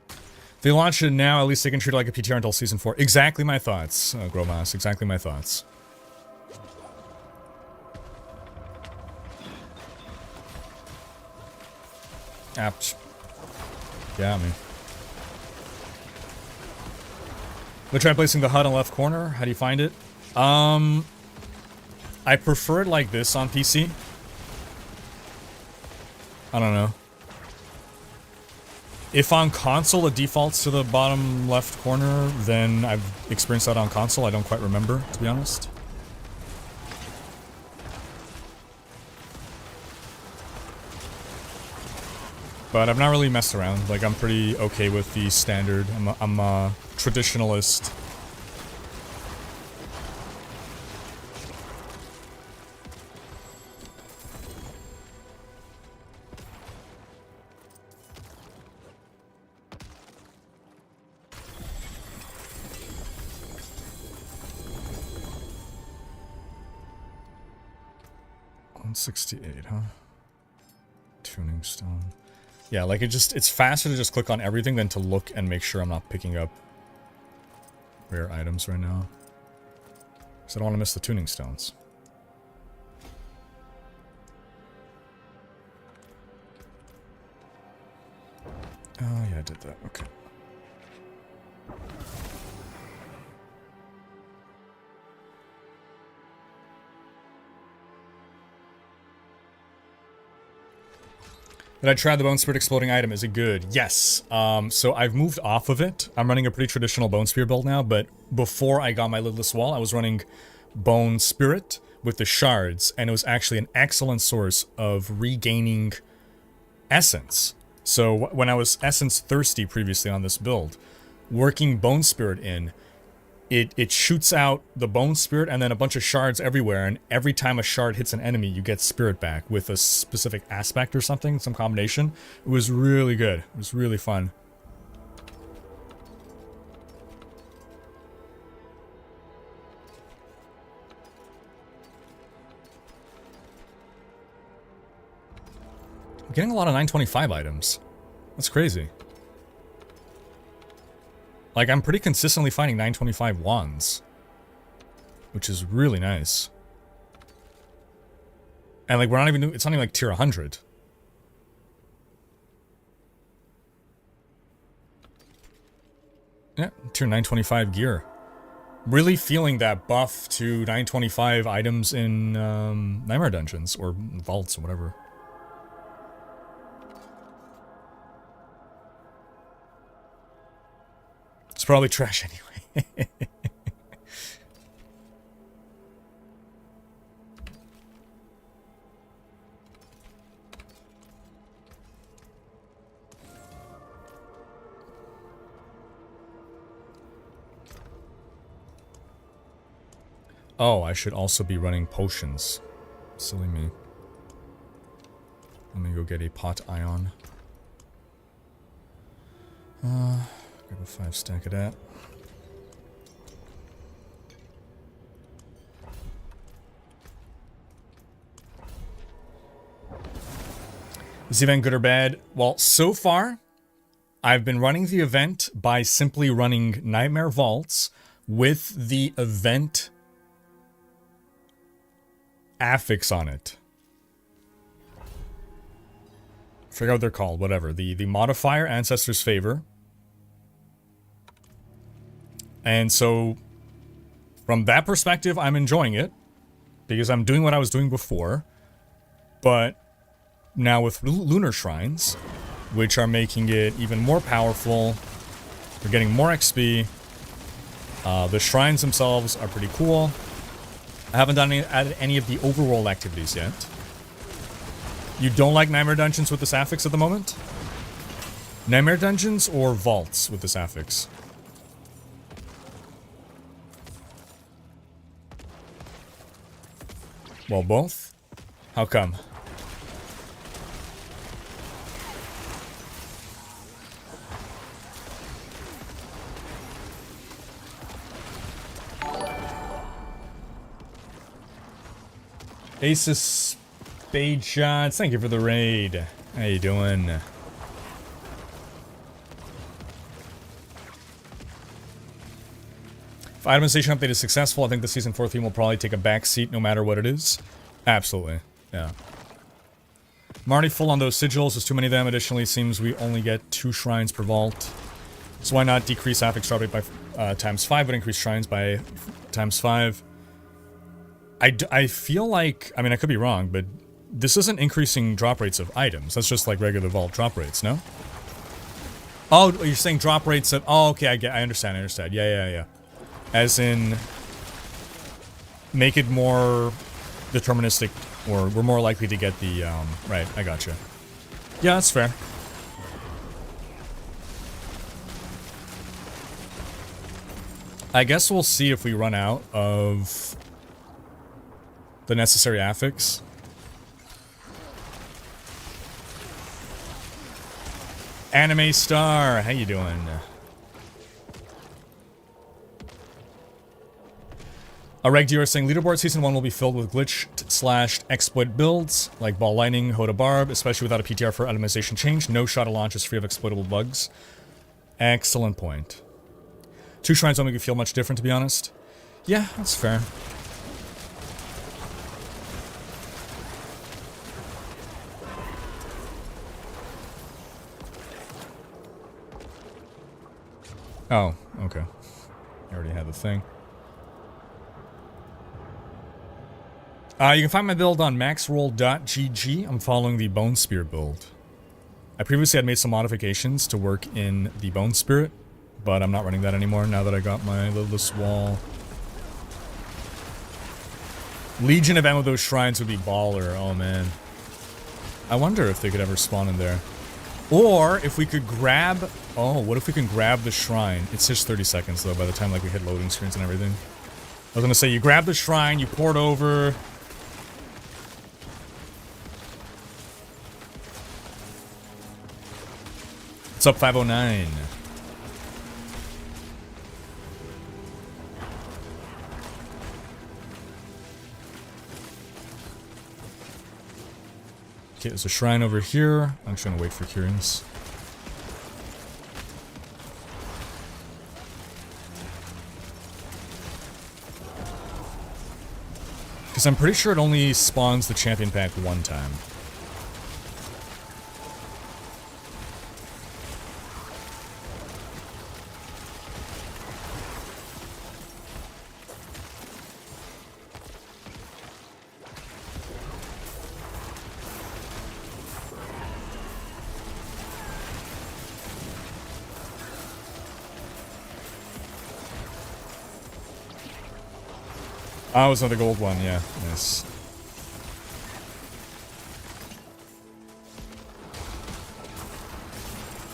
If they launch it now, at least they can treat it like a PTR until Season 4. Exactly my thoughts, Gromas. Exactly my thoughts. Apt. Got me. We'll try placing the HUD in the left corner. How do you find it? I prefer it like this on PC. I don't know. If on console it defaults to the bottom left corner, then I've experienced that on console. I don't quite remember, to be honest. But I've not really messed around. Like, I'm pretty okay with the standard. I'm a traditionalist. $168, huh? Tuning stone. Yeah, like it's faster to just click on everything than to look and make sure I'm not picking up rare items right now. Because I don't want to miss the tuning stones. Oh yeah, I did that. Okay. Did I try the Bone Spirit exploding item? Is it good? Yes. So I've moved off of it. I'm running a pretty traditional Bone Spear build now, but before I got my Lidless Wall, I was running Bone Spirit with the shards, and it was actually an excellent source of regaining essence. So when I was essence thirsty previously on this build, working Bone Spirit in, it shoots out the Bone Spirit and then a bunch of shards everywhere, and every time a shard hits an enemy, you get Spirit back with a specific aspect or something, some combination. It was really good. It was really fun. I'm getting a lot of 925 items. That's crazy. Like, I'm pretty consistently finding 925 wands, which is really nice. And, like, we're not even, it's not even, like, tier 100. Yeah, tier 925 gear. Really feeling that buff to 925 items in Nightmare Dungeons, or vaults, or whatever. It's probably trash anyway. Oh, I should also be running potions. Silly me. Let me go get a pot ion. Grab a 5 stack of that. Is the event good or bad? Well, so far, I've been running the event by simply running Nightmare Vaults with the event affix on it. Forget what they're called, whatever. The modifier, Ancestor's Favor. And so, from that perspective, I'm enjoying it, because I'm doing what I was doing before, but now with Lunar Shrines, which are making it even more powerful, we're getting more XP, the shrines themselves are pretty cool. I haven't added any of the overworld activities yet. You don't like Nightmare Dungeons with this affix at the moment? Nightmare Dungeons or Vaults with this affix? Well, both? How come? Aces Spade Shots, thank you for the raid. How you doing? If itemization update is successful, I think the Season 4 theme will probably take a back seat no matter what it is. Absolutely, yeah. I'm already full on those sigils, there's too many of them. Additionally, it seems we only get 2 shrines per vault. So why not decrease affix drop rate by ×5, but increase shrines by ×5? I feel like, I mean, I could be wrong, but this isn't increasing drop rates of items. That's just like regular vault drop rates, no? Oh, you're saying drop rates of... Oh, okay, I understand, Yeah. As in... Make it more deterministic, or we're more likely to get the, right, I gotcha. Yeah, that's fair. I guess we'll see if we run out of the necessary affix. Anime Star, how you doing? Regdior saying leaderboard season 1 will be filled with glitch/exploit builds like Ball Lightning, Hoda Barb, especially without a PTR for itemization change. No shot of launch is free of exploitable bugs. Excellent point. 2 shrines don't make you feel much different, to be honest. Yeah, that's fair. Oh, okay. I already had the thing. You can find my build on maxroll.gg. I'm following the Bone Spear build. I previously had made some modifications to work in the Bone Spirit, but I'm not running that anymore now that I got my Lilith's Wall. Legion of Ammo, those shrines would be baller. Oh man. I wonder if they could ever spawn in there. Or if we could grab... Oh, what if we can grab the shrine? It's just 30 seconds though by the time like we hit loading screens and everything. I was gonna say, you grab the shrine, you port over... What's up, 509? Okay, there's a shrine over here. I'm just gonna wait for Kieran's. Because I'm pretty sure it only spawns the champion pack one time. Oh, it was another gold one, yeah. Nice.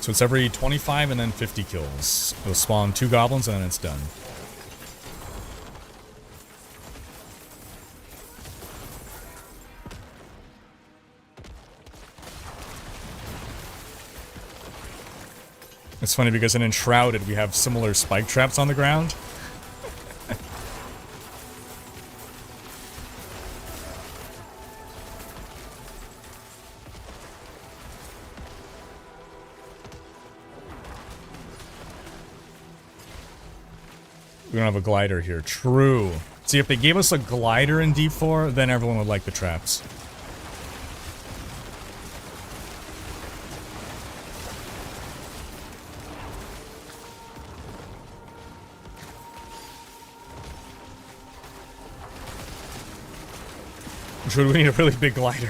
So it's every 25 and then 50 kills. It'll spawn 2 goblins and then it's done. It's funny because in Enshrouded we have similar spike traps on the ground. We don't have a glider here. True. See, if they gave us a glider in D4, then everyone would like the traps. Which would we need a really big glider.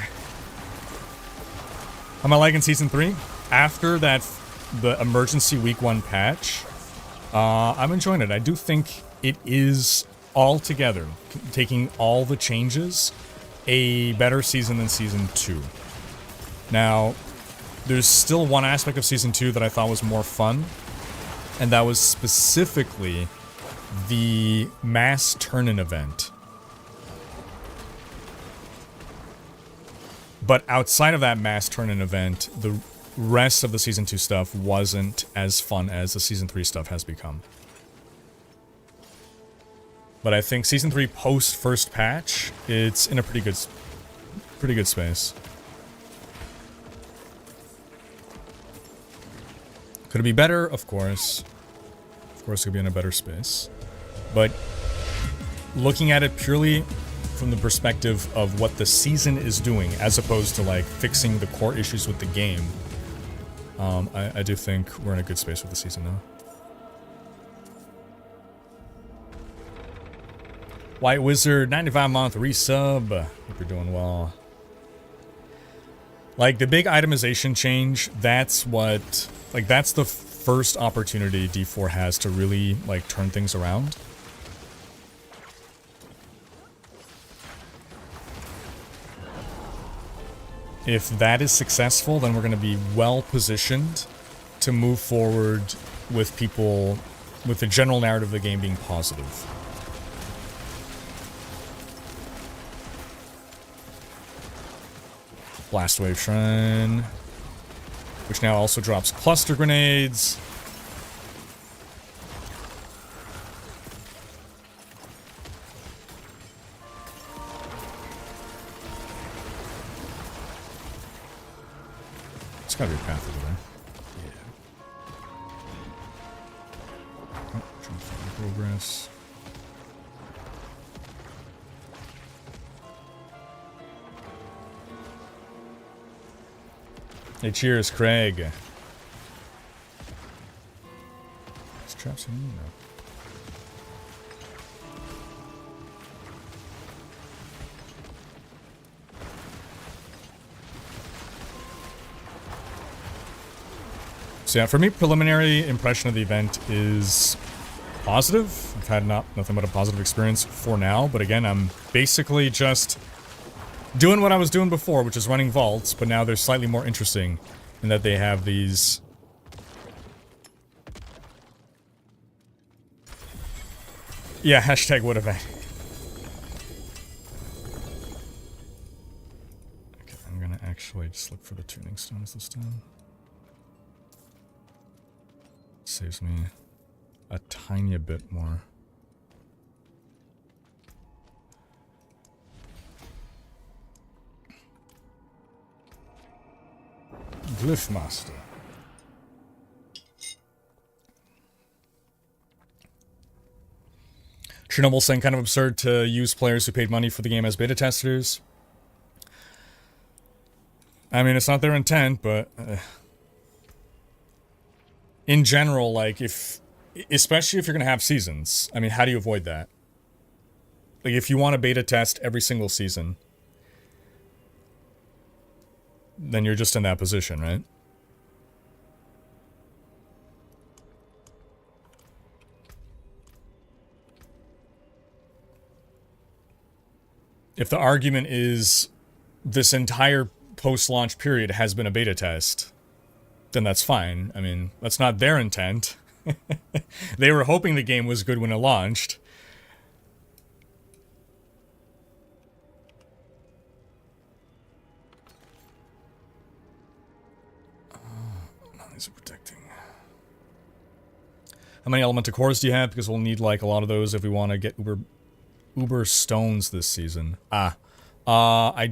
How am I liking Season 3? After that, the emergency week 1 patch, I'm enjoying it. I do think it is altogether, taking all the changes, a better season than Season 2. Now, there's still one aspect of Season 2 that I thought was more fun, and that was specifically the mass turn-in event. But outside of that mass turn-in event, the rest of the Season 2 stuff wasn't as fun as the Season 3 stuff has become. But I think Season 3 post first patch, it's in a pretty good space. Could it be better? Of course. Of course it could be in a better space. But looking at it purely from the perspective of what the season is doing, as opposed to like fixing the core issues with the game, I do think we're in a good space with the season now. White Wizard, 95-month resub. Hope you're doing well. Like, the big itemization change, that's what... Like, that's the first opportunity D4 has to really, like, turn things around. If that is successful, then we're going to be well positioned to move forward with people, with the general narrative of the game being positive. Blast Wave Shrine, which now also drops cluster grenades. It's gotta be a path over there. Yeah. Oh, jump forward progress. Hey, cheers, Craig. These traps are in there. So yeah, for me, preliminary impression of the event is positive. I've had nothing but a positive experience for now, but again, I'm basically just doing what I was doing before, which is running vaults, but now they're slightly more interesting in that they have these... Yeah, hashtag what event. Okay, I'm gonna actually just look for the tuning stones this time. Saves me a tiny bit more. Glyph Master. Chernobyl saying kind of absurd to use players who paid money for the game as beta testers. I mean, it's not their intent, but in general, like, especially if you're gonna have seasons, I mean, how do you avoid that? Like, if you want to beta test every single season, then you're just in that position, right? If the argument is this entire post-launch period has been a beta test, then that's fine. I mean, that's not their intent. They were hoping the game was good when it launched. These are protecting. How many elemental cores do you have? Because we'll need like a lot of those if we want to get uber stones this season. I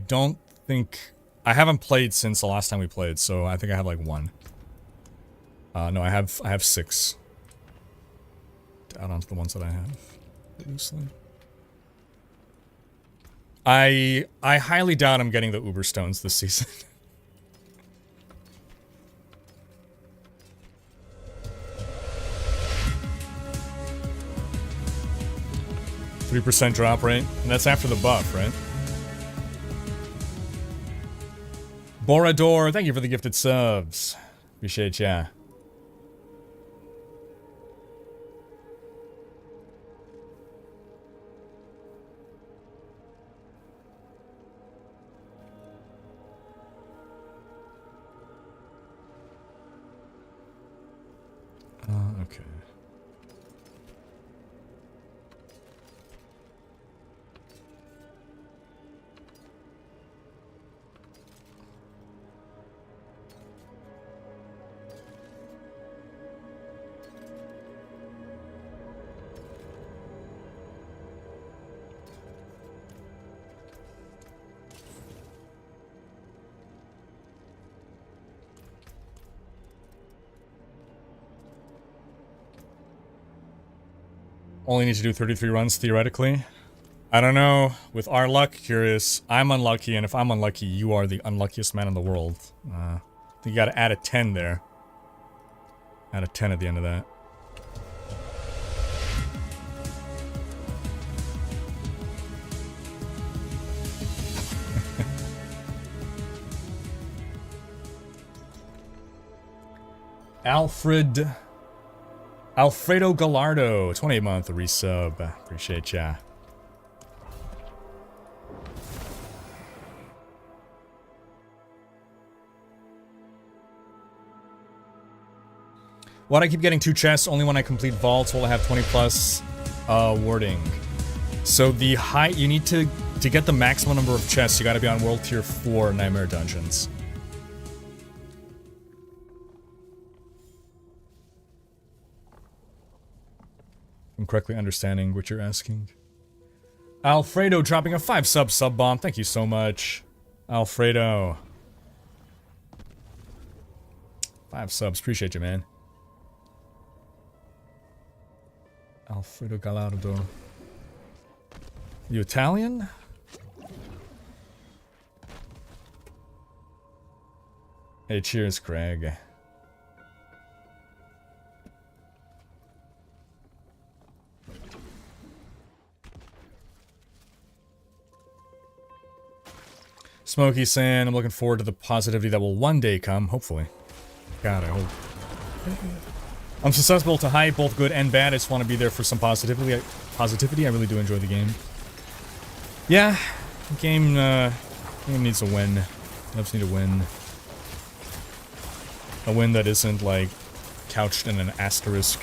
don't think I haven't played since the last time we played, so I think I have like one. No, I have 6. To add on to the ones that I have loosely. I highly doubt I'm getting the uber stones this season. 3% drop rate, and that's after the buff, right? Borador, thank you for the gifted subs. Appreciate ya. Okay. Only need to do 33 runs, theoretically. I don't know. With our luck, curious. I'm unlucky, and if I'm unlucky, you are the unluckiest man in the world. I think you gotta add a 10 there. Add a 10 at the end of that. Alfred Alfredo Gallardo, 28-month resub. Appreciate ya. Why'd I keep getting 2 chests? Only when I complete vaults will I have 20 plus warding. So the high, you need to get the maximum number of chests, you gotta be on World Tier 4 Nightmare Dungeons. I'm correctly understanding what you're asking. Alfredo dropping a 5 sub bomb. Thank you so much, Alfredo. 5 subs, appreciate you, man. Alfredo Gallardo. You Italian? Hey, cheers, Craig. Smokey saying, I'm looking forward to the positivity that will one day come, hopefully. God, I hope. I'm susceptible to hype, both good and bad. I just want to be there for some positivity. I really do enjoy the game. Yeah, the game needs a win. Loves need a win. A win that isn't, like, couched in an asterisk.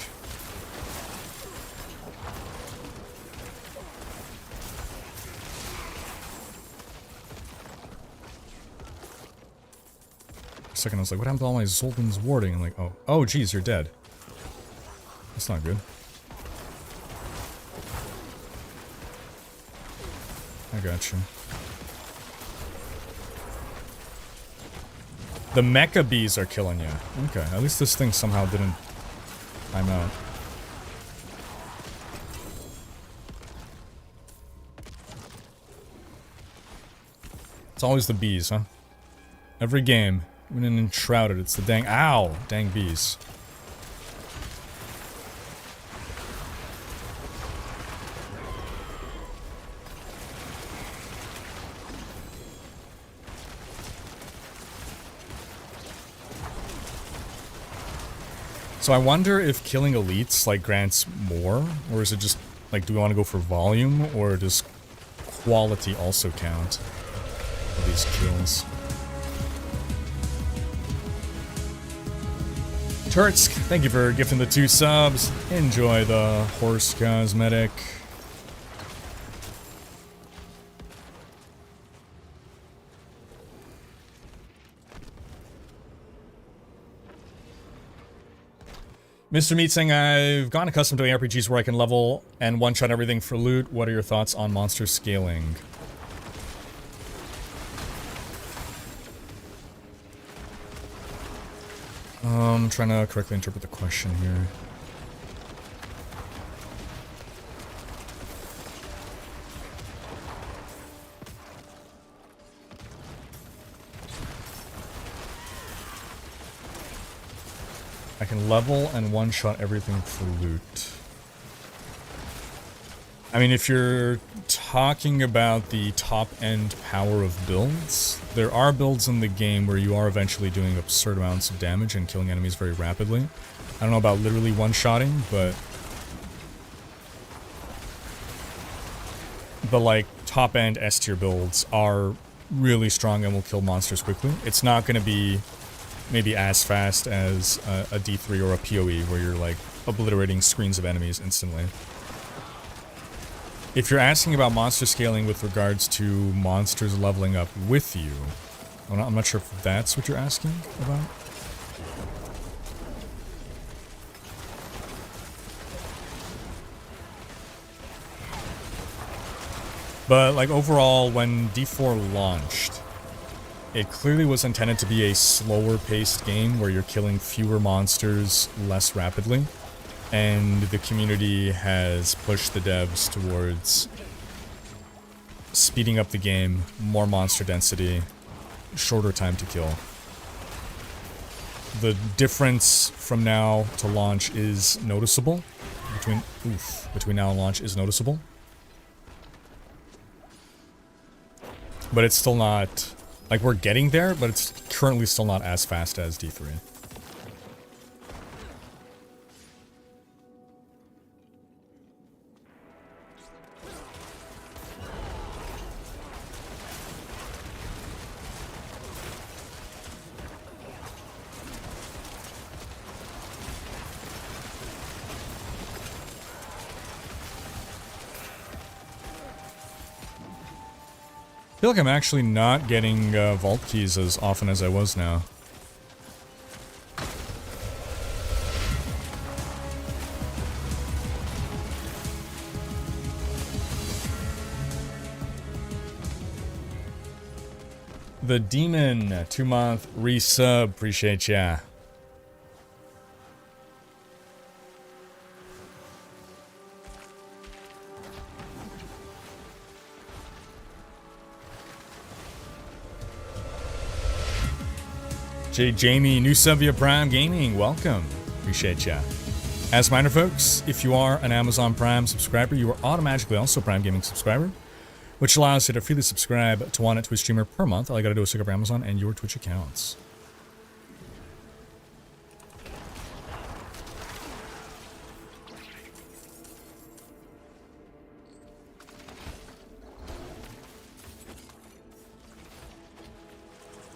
For a second, I was like, what happened to all my Zoltan's warding? I'm like, oh, geez, you're dead. That's not good. I got you. The mecha bees are killing you. Okay, at least this thing somehow didn't time out. It's always the bees, huh? Every game, even in Enshrouded, it's the dang bees. So I wonder if killing elites, like, grants more, or is it just, like, do we want to go for volume, or does quality also count for these kills? Turtsk, thank you for gifting the 2 subs. Enjoy the horse cosmetic. Mr. Meat saying, I've gotten accustomed to RPGs where I can level and one-shot everything for loot. What are your thoughts on monster scaling? I'm trying to correctly interpret the question here. I can level and one-shot everything for loot. I mean, if you're talking about the top-end power of builds, there are builds in the game where you are eventually doing absurd amounts of damage and killing enemies very rapidly. I don't know about literally one-shotting, but the, like, top-end S-tier builds are really strong and will kill monsters quickly. It's not going to be maybe as fast as a D3 or a PoE where you're, like, obliterating screens of enemies instantly. If you're asking about monster scaling with regards to monsters leveling up with you, I'm not sure if that's what you're asking about. But, like, overall, when D4 launched, it clearly was intended to be a slower-paced game where you're killing fewer monsters less rapidly. And the community has pushed the devs towards speeding up the game, more monster density, shorter time to kill. The difference from now to launch is noticeable. Between now and launch is noticeable. But it's still not, like, we're getting there, but it's currently still not as fast as D3. feel like I'm actually not getting vault keys as often as I was now. The Demon, 2-month resub. Appreciate ya. Jamie, new sub via Prime Gaming. Welcome. Appreciate ya. As minor folks, if you are an Amazon Prime subscriber, you are automatically also a Prime Gaming subscriber, which allows you to freely subscribe to one Twitch streamer per month. All you gotta do is look up Amazon and your Twitch accounts.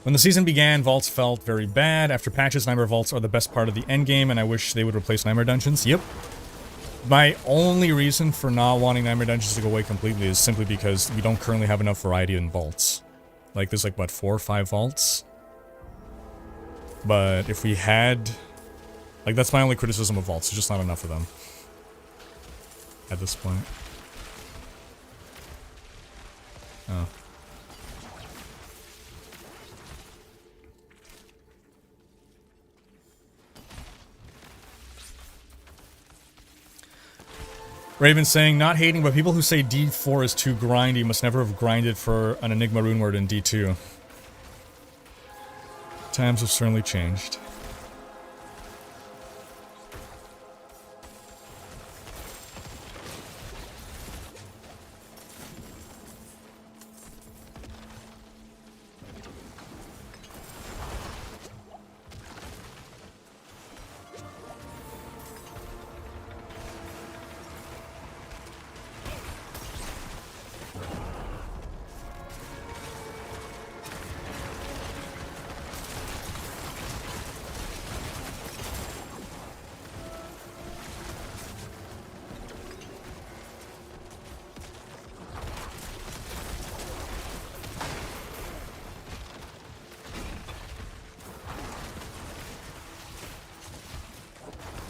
When the season began, vaults felt very bad. After patches, Nightmare vaults are the best part of the endgame, and I wish they would replace Nightmare dungeons. Yep. My only reason for not wanting Nightmare dungeons to go away completely is simply because we don't currently have enough variety in vaults. Like, there's like, what, 4 or 5 vaults? But if we had... Like, that's my only criticism of vaults. There's just not enough of them. At this point. Oh. Raven saying, not hating, but people who say D4 is too grindy must never have grinded for an Enigma rune word in D2. Times have certainly changed.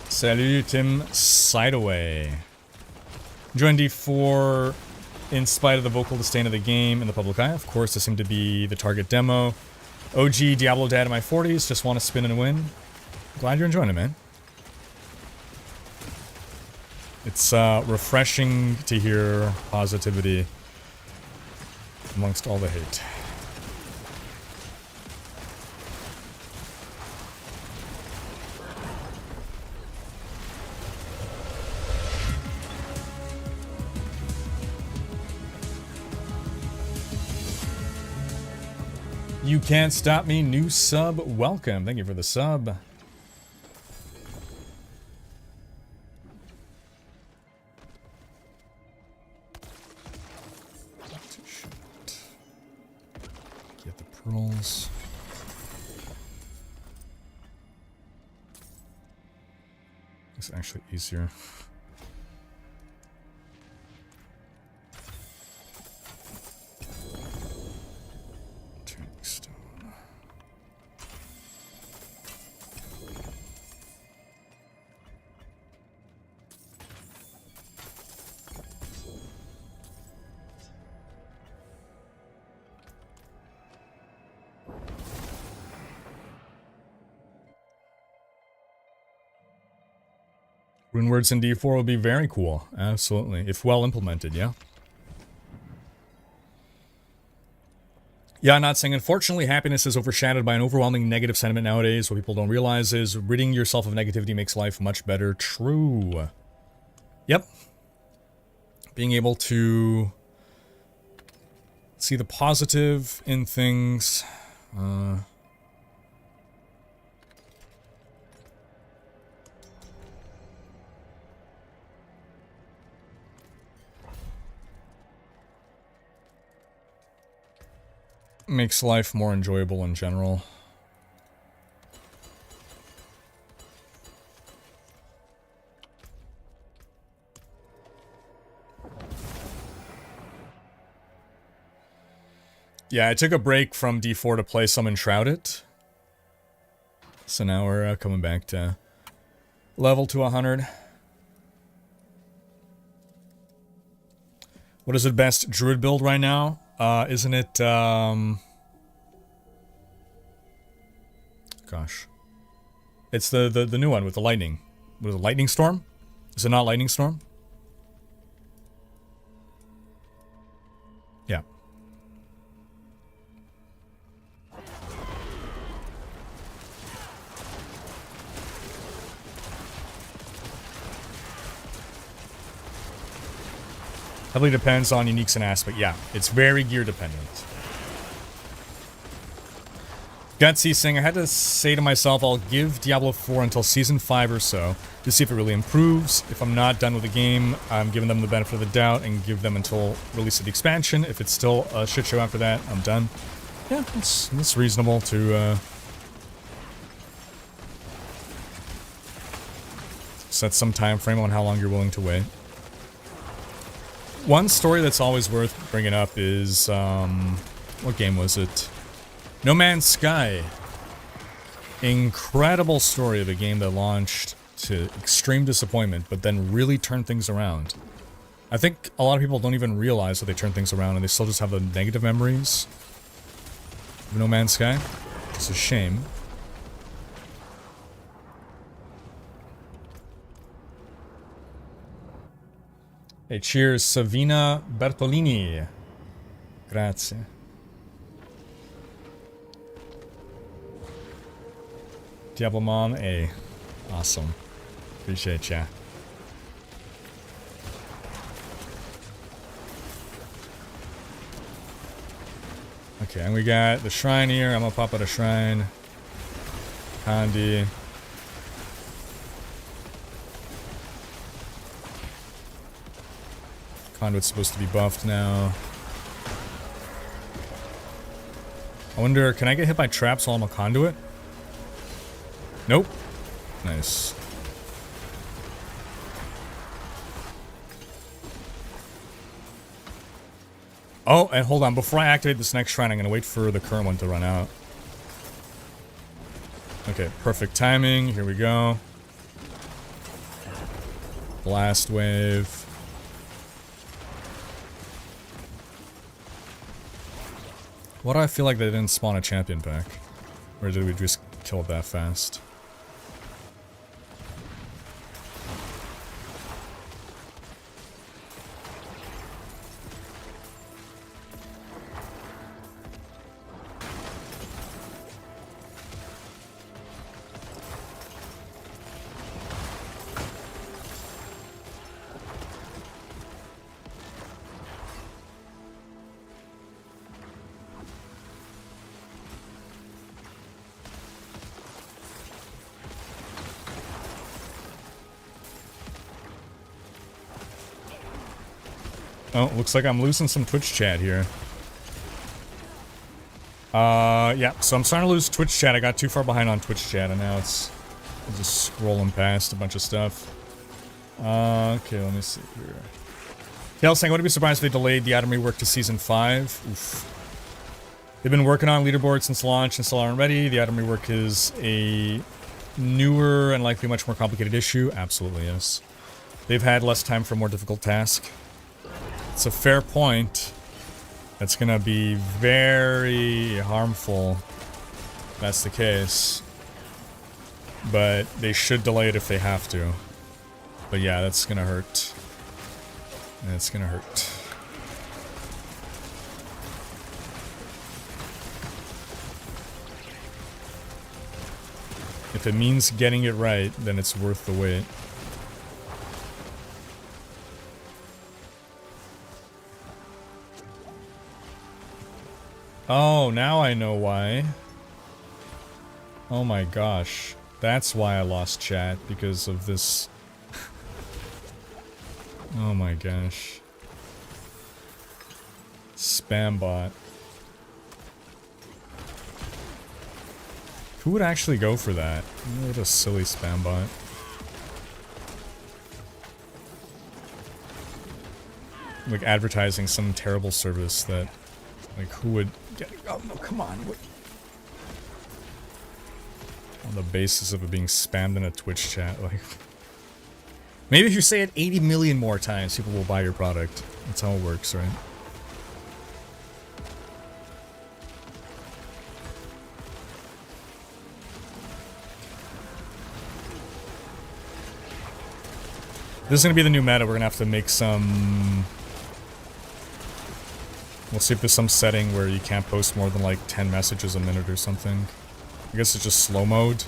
Salut, Tim Sideaway. Joined D4 in spite of the vocal disdain of the game in the public eye. Of course, this seemed to be the target demo. OG Diablo dad in my 40s, just want to spin and win. Glad you're enjoying it, man. It's refreshing to hear positivity amongst all the hate. You can't stop me, new sub, welcome. Thank you for the sub. Get the pearls. It's actually easier. Rune words in D4 would be very cool. Absolutely. If well implemented, yeah? Yeah, I'm not saying, unfortunately, happiness is overshadowed by an overwhelming negative sentiment nowadays. What people don't realize is ridding yourself of negativity makes life much better. True. Yep. Being able to see the positive in things. Makes life more enjoyable in general. Yeah, I took a break from D4 to play some Enshrouded. So now we're coming back to level to 100. What is the best druid build right now? Isn't it, gosh. It's the new one with the lightning. What is it, Lightning Storm? Is it not Lightning Storm? Yeah. Heavily depends on uniques and aspect. Yeah, it's very gear dependent. Gutsy saying, I had to say to myself, I'll give Diablo 4 until Season 5 or so to see if it really improves. If I'm not done with the game, I'm giving them the benefit of the doubt and give them until release of the expansion. If it's still a shit show after that, I'm done. Yeah, it's reasonable to set some time frame on how long you're willing to wait. One story that's always worth bringing up is, what game was it? No Man's Sky. Incredible story of a game that launched to extreme disappointment, but then really turned things around. I think a lot of people don't even realize that they turned things around and they still just have the negative memories of No Man's Sky. It's a shame. Hey, cheers, Savina Bertolini. Grazie. Diablo Mom, hey. Awesome. Appreciate ya. Okay, and we got the shrine here. I'm gonna pop out a shrine. Kandi. Conduit's supposed to be buffed now. I wonder, can I get hit by traps while I'm a conduit? Nope. Nice. Oh, and hold on. Before I activate this next shrine, I'm going to wait for the current one to run out. Okay, perfect timing. Here we go. Blast wave. Why do I feel like they didn't spawn a champion pack? Or did we just kill it that fast? Oh, looks like I'm losing some Twitch chat here. Yeah, so I'm starting to lose Twitch chat. I got too far behind on Twitch chat, and now it's just scrolling past a bunch of stuff. Okay, let me see here. Kale saying, I wouldn't be surprised if they delayed the item rework to Season 5. Oof. They've been working on leaderboard since launch and still aren't ready. The item rework is a newer and likely much more complicated issue. Absolutely, yes. They've had less time for a more difficult task. It's a fair point. That's gonna be very harmful if that's the case. But they should delay it if they have to. But yeah, that's gonna hurt. That's gonna hurt. If it means getting it right, then it's worth the wait. Oh, now I know why. Oh my gosh. That's why I lost chat, because of this. Oh my gosh. Spam bot. Who would actually go for that? What a silly spam bot. Like advertising some terrible service that, like, who would Oh, no, come on. What? On the basis of it being spammed in a Twitch chat, like... Maybe if you say it 80 million more times, people will buy your product. That's how it works, right? This is going to be the new meta. We're going to have to make some... We'll see if there's some setting where you can't post more than like 10 messages a minute or something. I guess it's just slow mode.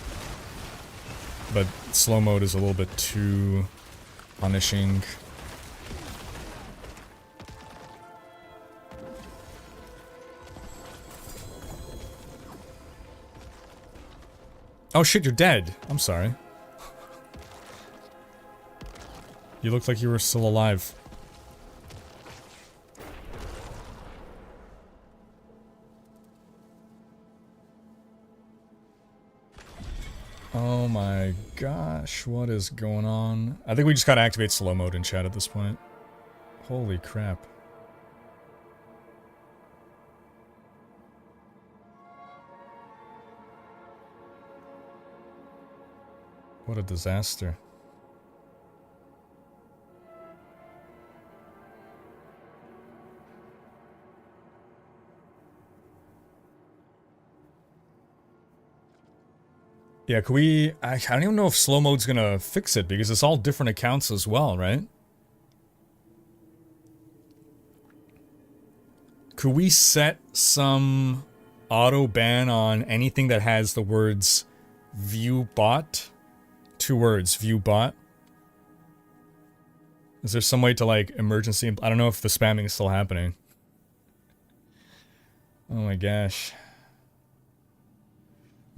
But slow mode is a little bit too punishing. Oh shit, you're dead. I'm sorry. You looked like you were still alive. Oh my gosh, what is going on? I think we just gotta activate slow mode in chat at this point. Holy crap. What a disaster. Yeah, can we... I don't even know if slow mode's gonna fix it, because it's all different accounts as well, right? Could we set some auto ban on anything that has the words view bot? 2 words, view bot. Is there some way to like emergency... I don't know if the spamming is still happening. Oh my gosh.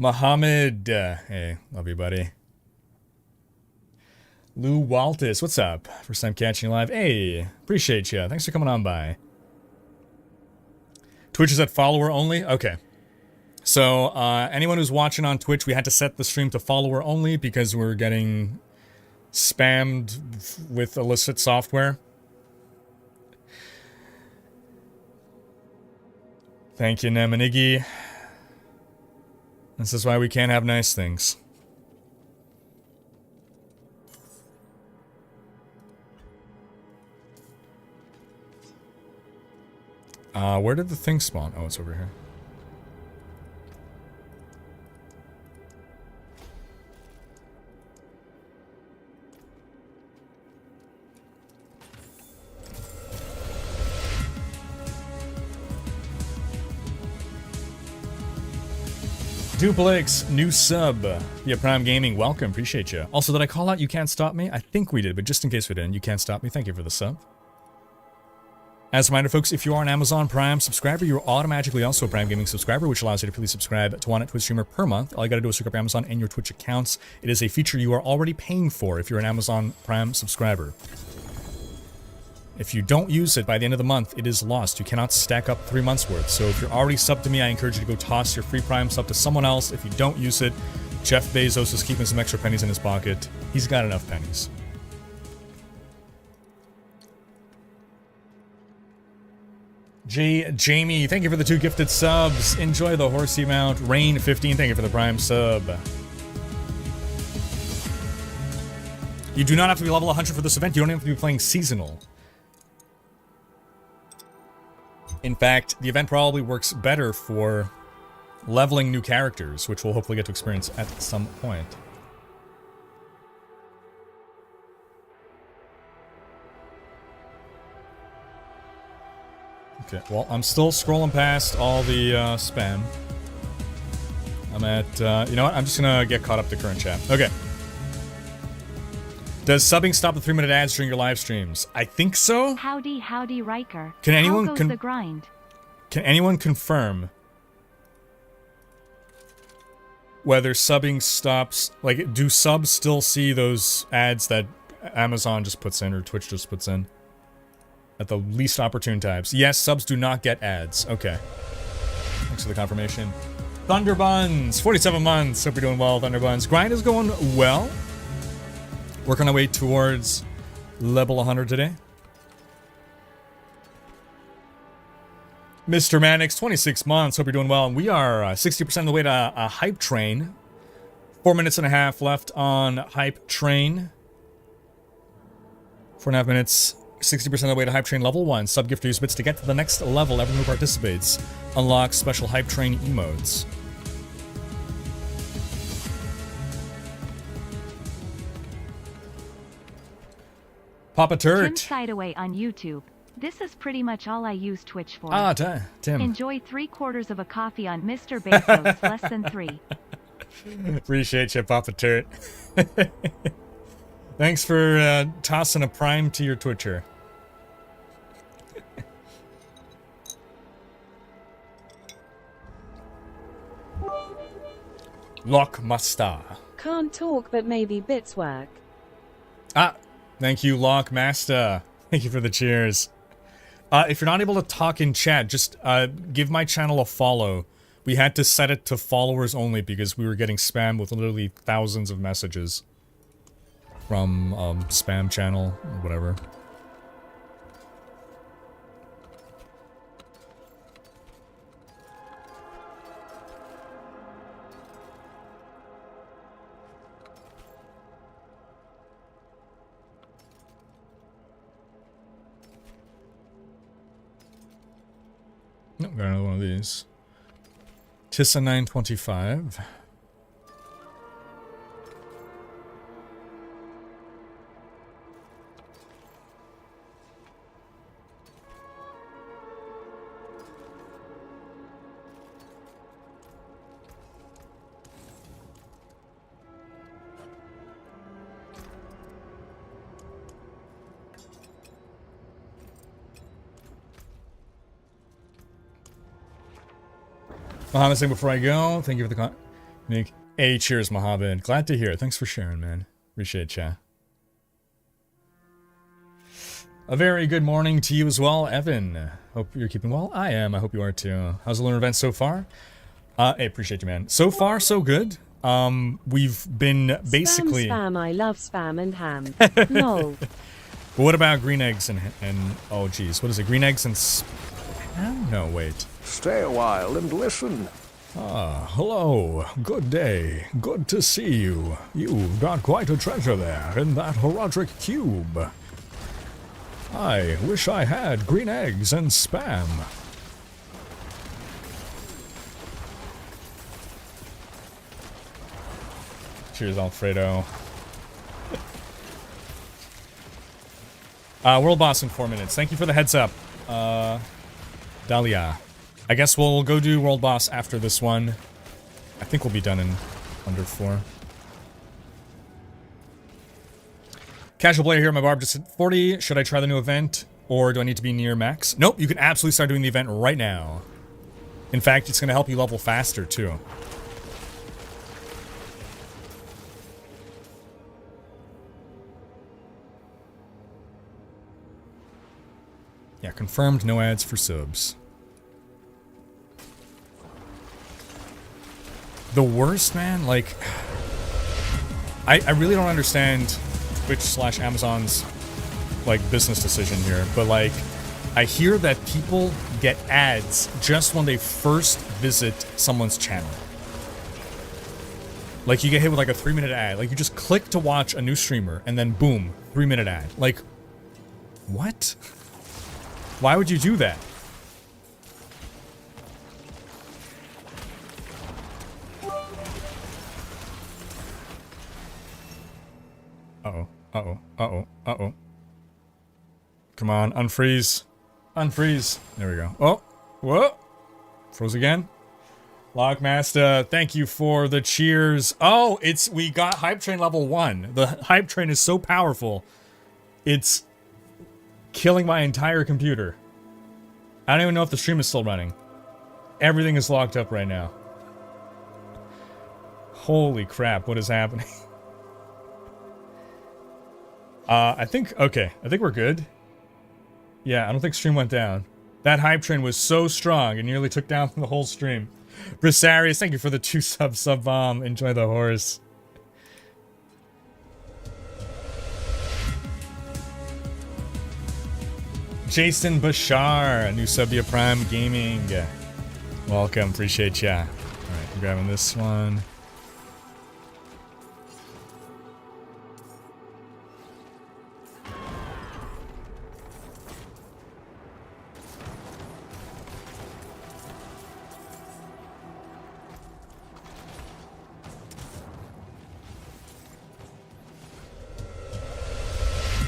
Mohammed, hey, love you, buddy. Lou Waltis, what's up? First time catching you live. Hey, appreciate you. Thanks for coming on by. Twitch is at follower only? Okay. So, anyone who's watching on Twitch, we had to set the stream to follower only because we're getting spammed with illicit software. Thank you, Nemanigi. This is why we can't have nice things. Where did the thing spawn? Oh, it's over here. Duplex, new sub. Yeah, Prime Gaming, welcome, appreciate you. Also, did I call out You Can't Stop Me? I think we did, but just in case we didn't, You Can't Stop Me, thank you for the sub. As a reminder, folks, if you are an Amazon Prime subscriber, you're automatically also a Prime Gaming subscriber, which allows you to please subscribe to one Twitch streamer per month. All you gotta do is hook up Amazon and your Twitch accounts. It is a feature you are already paying for if you're an Amazon Prime subscriber. If you don't use it by the end of the month, it is lost. You cannot stack up 3 months worth. So if you're already subbed to me, I encourage you to go toss your free Prime sub to someone else. If you don't use it, Jeff Bezos is keeping some extra pennies in his pocket. He's got enough pennies. Jamie, thank you for the 2 gifted subs. Enjoy the horsey mount. Rain15, thank you for the Prime sub. You do not have to be level 100 for this event. You don't have to be playing seasonal. In fact, the event probably works better for leveling new characters, which we'll hopefully get to experience at some point. Okay, well, I'm still scrolling past all the spam. I'm at, you know what? I'm just gonna get caught up to current chat. Okay. Does subbing stop the 3-minute ads during your live streams? I think so. Howdy, Rhykker. Can anyone How goes the grind? Can anyone confirm whether subbing stops? Like, do subs still see those ads that Amazon just puts in or Twitch just puts in at the least opportune times? Yes, subs do not get ads. Okay. Thanks for the confirmation. Thunderbuns, 47 months. Hope you're doing well, Thunderbuns. Grind is going well. Working our way towards level 100 today. Mr. Mannix, 26 months. Hope you're doing well. And we are 60% of the way to a hype train. 4 minutes and a half left on hype train. 4.5 minutes. 60% of the way to hype train level 1. Sub-gift use bits to get to the next level. Everyone who participates unlocks special hype train emotes. Papa Turt. Tim Sideaway on YouTube. This is pretty much all I use Twitch for. Ah, Tim. Enjoy 3/4 of a coffee on Mr. Bezos, less than 3. Appreciate you, Papa Turt. Thanks for tossing a prime to your Twitcher. Lockmaster. Can't talk, but maybe bits work. Ah, thank you, Lockmaster. Thank you for the cheers. If you're not able to talk in chat, just give my channel a follow. We had to set it to followers only because we were getting spammed with literally thousands of messages from spam channel or whatever. Nope, got another one of these. Tissa 925. Mohammed saying before I go, thank you for the Nick. Hey, cheers, Mohammed. Glad to hear it. Thanks for sharing, man. Appreciate ya. A very good morning to you as well, Evan. Hope you're keeping well. I am. I hope you are too. How's the Lunar event so far? Hey, appreciate you, man. So far, so good. We've been basically... Spam, I love spam and ham. No. But what about green eggs and oh, geez. What is it? Green eggs and spam? No, wait. Stay a while and listen. Ah, hello. Good day. Good to see you. You've got quite a treasure there in that Roderick cube. I wish I had green eggs and spam. Cheers, Alfredo. World boss in 4 minutes. Thank you for the heads up, Dahlia. I guess we'll go do world boss after this one. I think we'll be done in under 4. Casual player here, my barb just hit 40. Should I try the new event, or do I need to be near max? Nope, you can absolutely start doing the event right now. In fact, it's going to help you level faster, too. Yeah, confirmed, no ads for subs. The worst, man, like... I really don't understand Twitch/Amazon's, like, business decision here, but, like, I hear that people get ads just when they first visit someone's channel. Like, you get hit with, like, a 3-minute ad. Like, you just click to watch a new streamer, and then, boom, 3-minute ad. Like, what? Why would you do that? Uh-oh, uh-oh, uh-oh, uh-oh. Come on, unfreeze. Unfreeze. There we go. Oh, whoa. Froze again. Lockmaster, thank you for the cheers. Oh, we got Hype Train level 1. The Hype Train is so powerful. It's killing my entire computer. I don't even know if the stream is still running. Everything is locked up right now. Holy crap, what is happening? I think we're good. Yeah, I don't think stream went down. That Hype Train was so strong, it nearly took down the whole stream. Brisarius, thank you for the 2 sub bomb. Enjoy the horse. Jason Bashar, a new sub to Prime Gaming. Welcome, appreciate ya. Alright, I'm grabbing this one.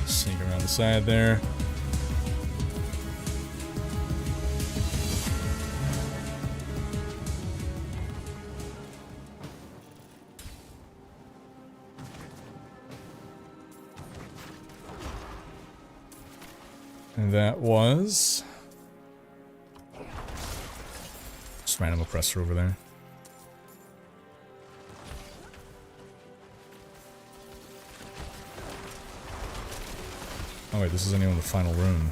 Sneak around the side there. And that was just random oppressor over there. Oh wait, this isn't even the final room.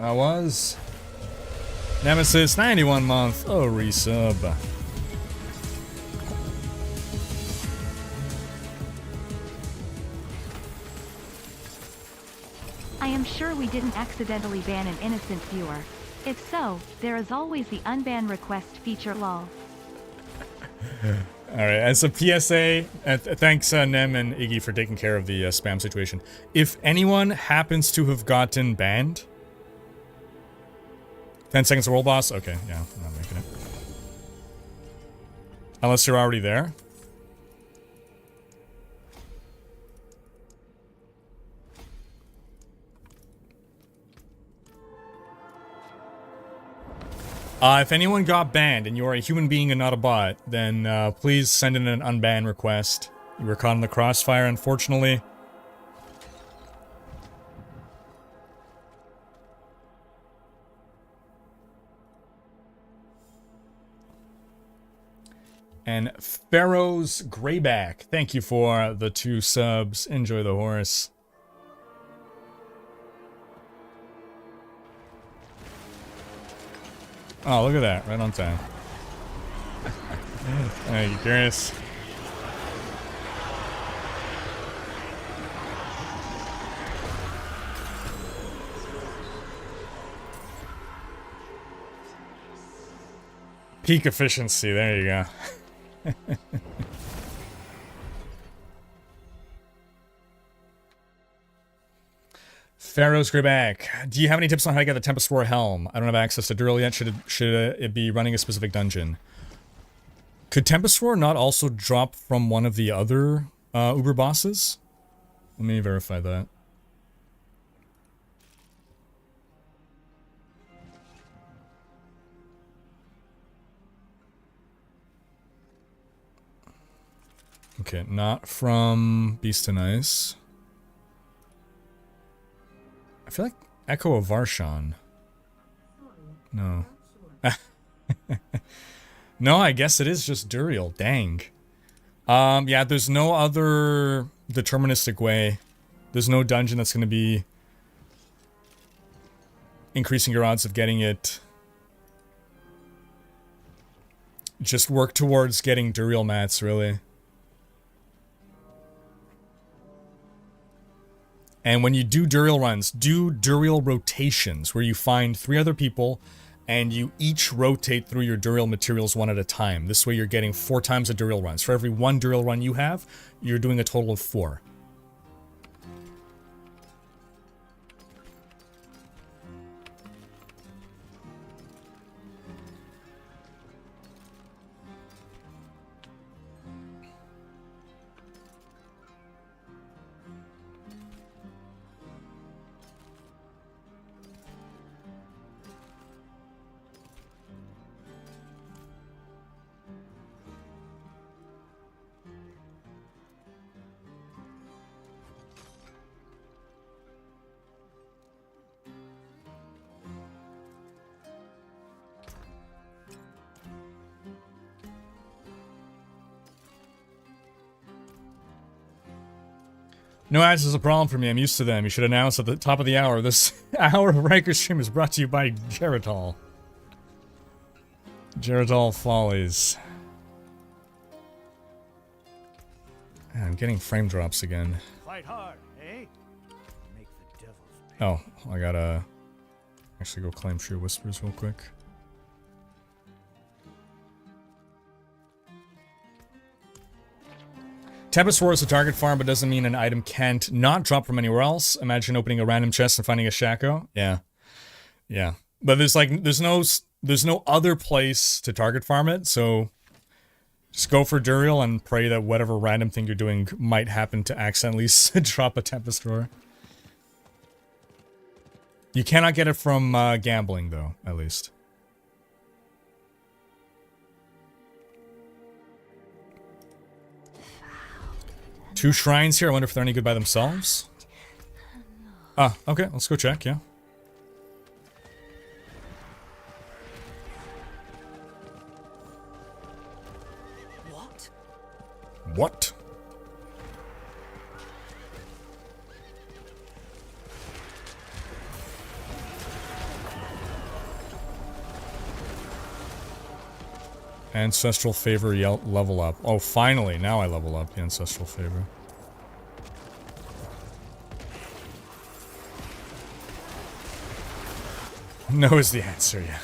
That was Nemesis 91 month. Oh, resub. I am sure we didn't accidentally ban an innocent viewer. If so, there is always the unban request feature lol. Alright, as a PSA, thanks Nem and Iggy for taking care of the spam situation. If anyone happens to have gotten banned, 10 seconds to world boss? Okay, yeah, I'm not making it. Unless you're already there. If anyone got banned and you're a human being and not a bot, then please send in an unban request. You were caught in the crossfire, unfortunately. And Pharaoh's Greyback, thank you for the 2 subs. Enjoy the horse. Oh, look at that. Right on time. Thank you, Curious. Peak efficiency. There you go. Pharaoh's Greyback. Do you have any tips on how to get the Tempest Roar Helm? I don't have access to Dural yet. Should it be running a specific dungeon? Could Tempest Roar not also drop from one of the other Uber bosses? Let me verify that. Okay, not from Beast and Ice. I feel like Echo of Varshan. No. No, I guess it is just Duriel. Dang. Yeah, there's no other deterministic way. There's no dungeon that's going to be increasing your odds of getting it. Just work towards getting Duriel mats, really. And when you do Duriel runs, do Duriel rotations, where you find 3 other people, and you each rotate through your Duriel materials 1 at a time. This way you're getting 4 times the Duriel runs. For every 1 Duriel run you have, you're doing a total of 4. No ads is a problem for me. I'm used to them. You should announce at the top of the hour. This hour of Rhykker stream is brought to you by Geritol. Geritol Follies. Man, I'm getting frame drops again. Fight hard, eh? Make the devils pay. Oh, I gotta actually go claim True Whispers real quick. Tempest War is a target farm, but doesn't mean an item can't not drop from anywhere else. Imagine opening a random chest and finding a Shaco. Yeah. Yeah. But there's no other place to target farm it, so just go for Duriel and pray that whatever random thing you're doing might happen to accidentally drop a Tempest Roar. You cannot get it from gambling, though, at least. Two shrines here. I wonder if they're any good by themselves. Ah, okay. Let's go check, yeah. What? What? Ancestral Favor level up. Oh, finally. Now I level up the Ancestral Favor. No is the answer, yeah.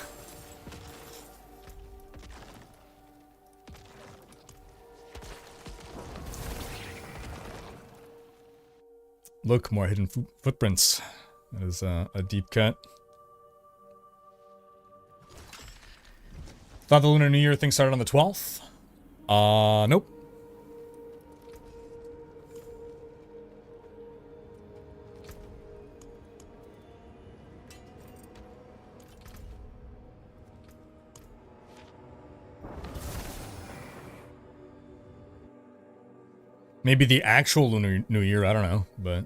Look, more hidden footprints. That is a deep cut. Thought the Lunar New Year thing started on the 12th? Nope. Maybe the actual Lunar New Year, I don't know, but...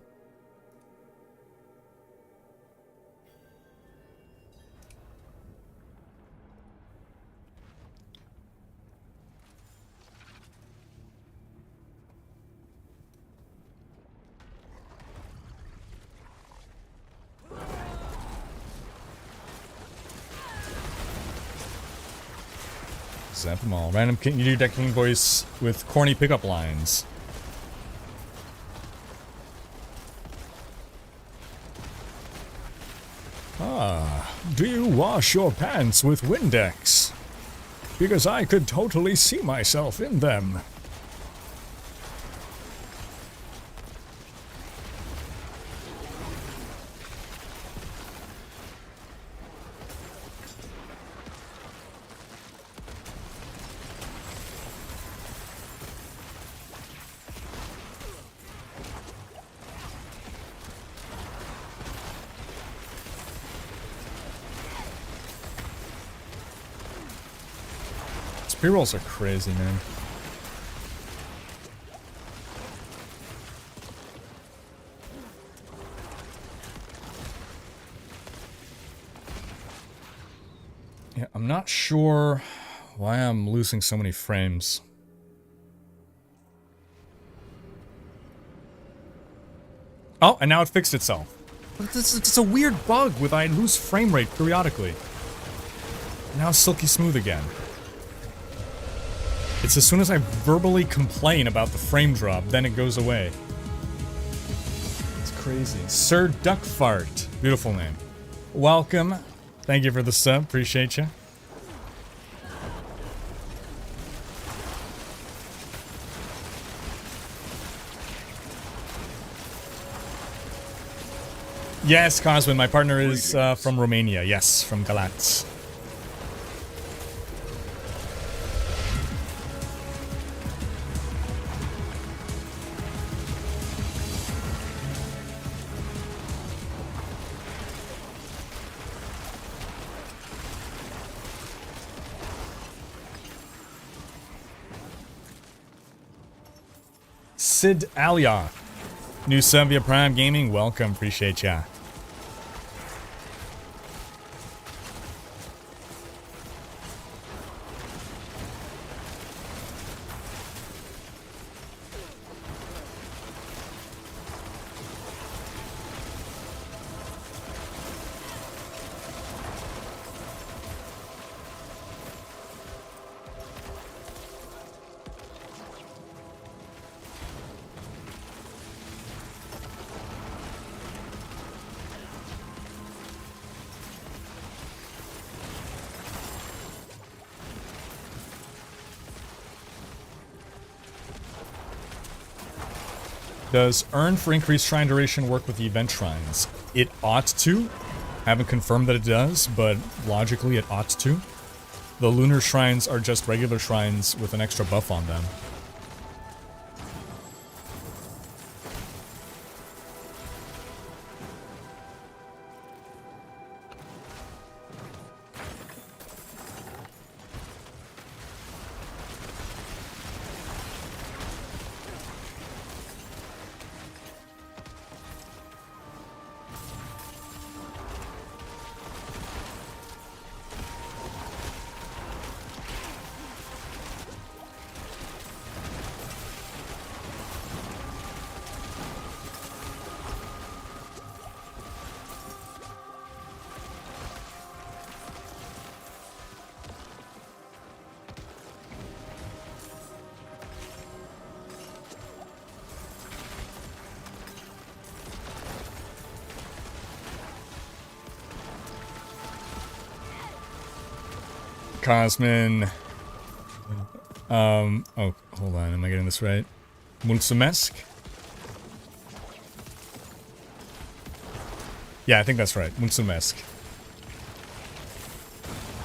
Zap them all. Random King, you do deck King voice with corny pickup lines. Ah, do you wash your pants with Windex? Because I could totally see myself in them. Spear rolls are crazy, man. Yeah, I'm not sure why I'm losing so many frames. Oh, and now it fixed itself. It's a weird bug with I lose frame rate periodically. Now it's silky smooth again. It's as soon as I verbally complain about the frame drop, then it goes away. It's crazy. Sir Duckfart. Beautiful name. Welcome. Thank you for the sub. Appreciate you. Yes, Coswin. My partner is from Romania. Yes, from Galați. Sid Alia. New sub via Prime Gaming. Welcome. Appreciate ya. Does earn for increased shrine duration work with the event shrines? It ought to. Haven't confirmed that it does, but logically it ought to. The lunar shrines are just regular shrines with an extra buff on them. Cosmin. Oh, hold on. Am I getting this right? Mulțumesc? Yeah, I think that's right. Mulțumesc.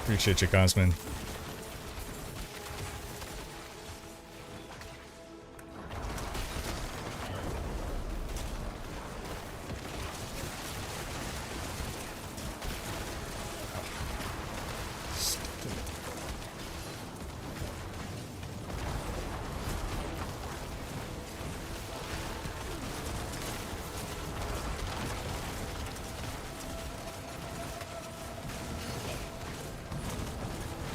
Appreciate you, Cosmin.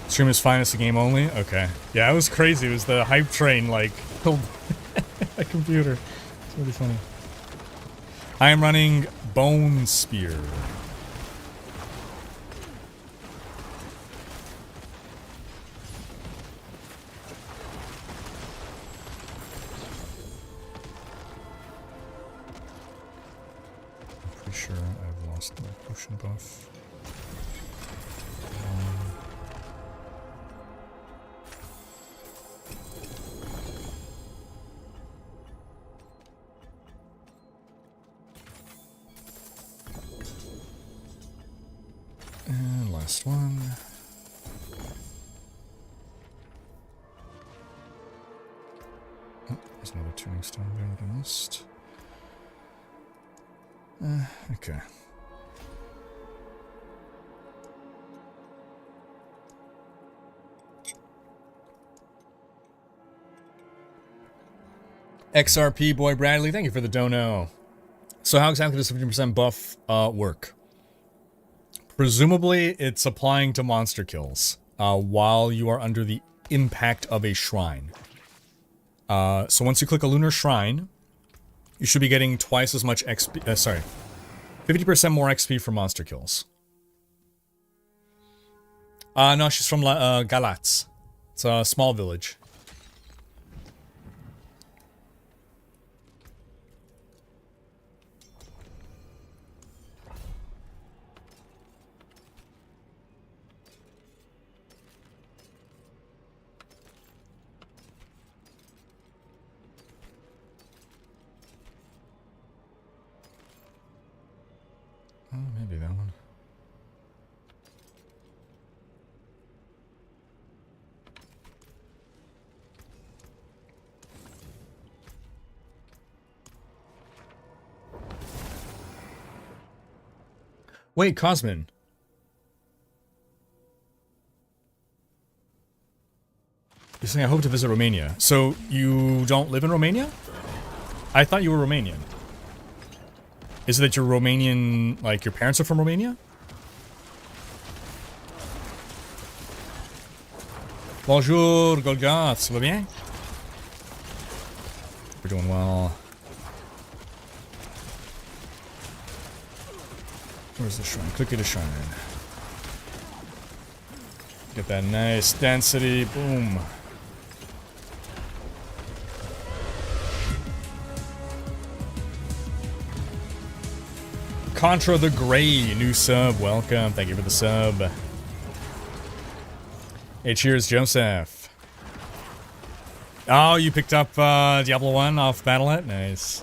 Stream is fine, it's a game only? Okay. Yeah, it was crazy. It was the hype train, like, killed my computer. It's really funny. I am running Bone Spear. I'm pretty sure I've lost my potion buff. Last one. Oh, there's another tuning stone there that I missed. Okay. XRP Boy Bradley, thank you for the dono. So how exactly does 50% buff work? Presumably, it's applying to monster kills while you are under the impact of a shrine. So once you click a lunar shrine, you should be getting twice as much XP. Sorry, 50% more XP for monster kills. No, she's from Galatz. It's a small village. Oh, maybe that one. Wait, Cosmin. You're saying I hope to visit Romania. So you don't live in Romania? I thought you were Romanian. Is it that you're Romanian, like your parents are from Romania? Bonjour, Golgoth, ça va bien? We're doing well. Where's the shrine? Click at the shrine. Get that nice density, boom. Contra the Grey, new sub, welcome, thank you for the sub. Hey, cheers, Joseph. Oh, you picked up Diablo 1 off Battle.net? Nice.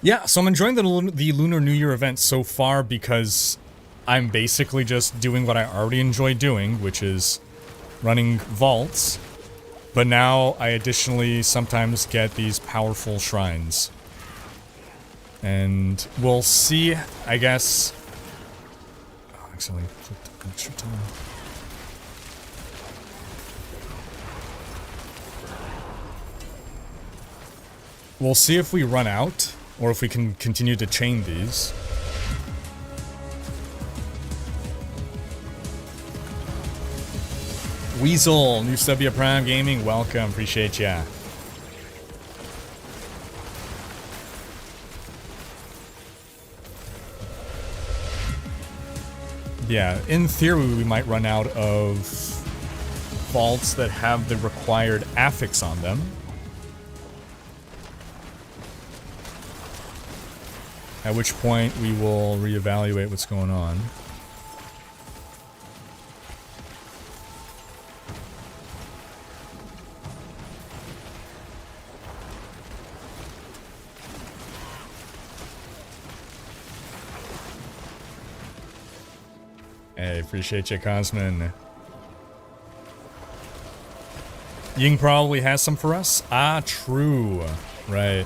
Yeah, so I'm enjoying the Lunar New Year event so far because I'm basically just doing what I already enjoy doing, which is running vaults. But now I additionally sometimes get these powerful shrines. And we'll see, I guess. Oh, actually, clicked extra time. We'll see if we run out, or if we can continue to chain these. Weasel, new sub via Prime Gaming, welcome, appreciate ya. Yeah, in theory we might run out of vaults that have the required affix on them. At which point we will reevaluate what's going on. Hey, appreciate you, Cosmin. Ying probably has some for us. Ah, true. Right.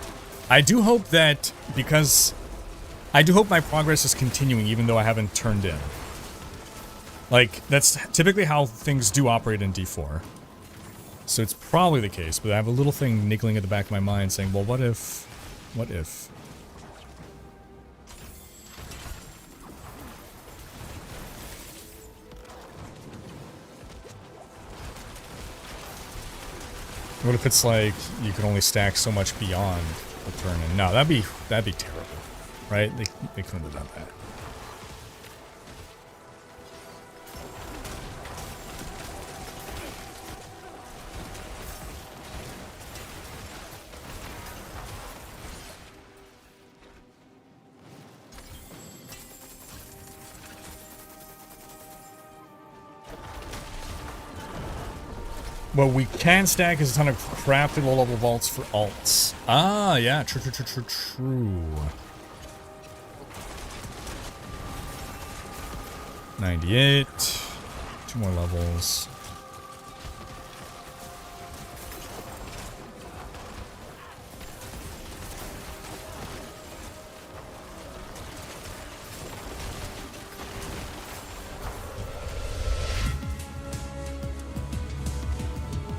I do hope that, because I do hope my progress is continuing even though I haven't turned in. Like, that's typically how things do operate in D4. So it's probably the case, but I have a little thing niggling at the back of my mind saying, well, what if? What if? What if it's like you can only stack so much beyond the turn? And no, that'd be terrible, right? They couldn't have done that. What we can stack is a ton of crafted low-level vaults for alts. Ah, yeah, true. 98. 2 more levels.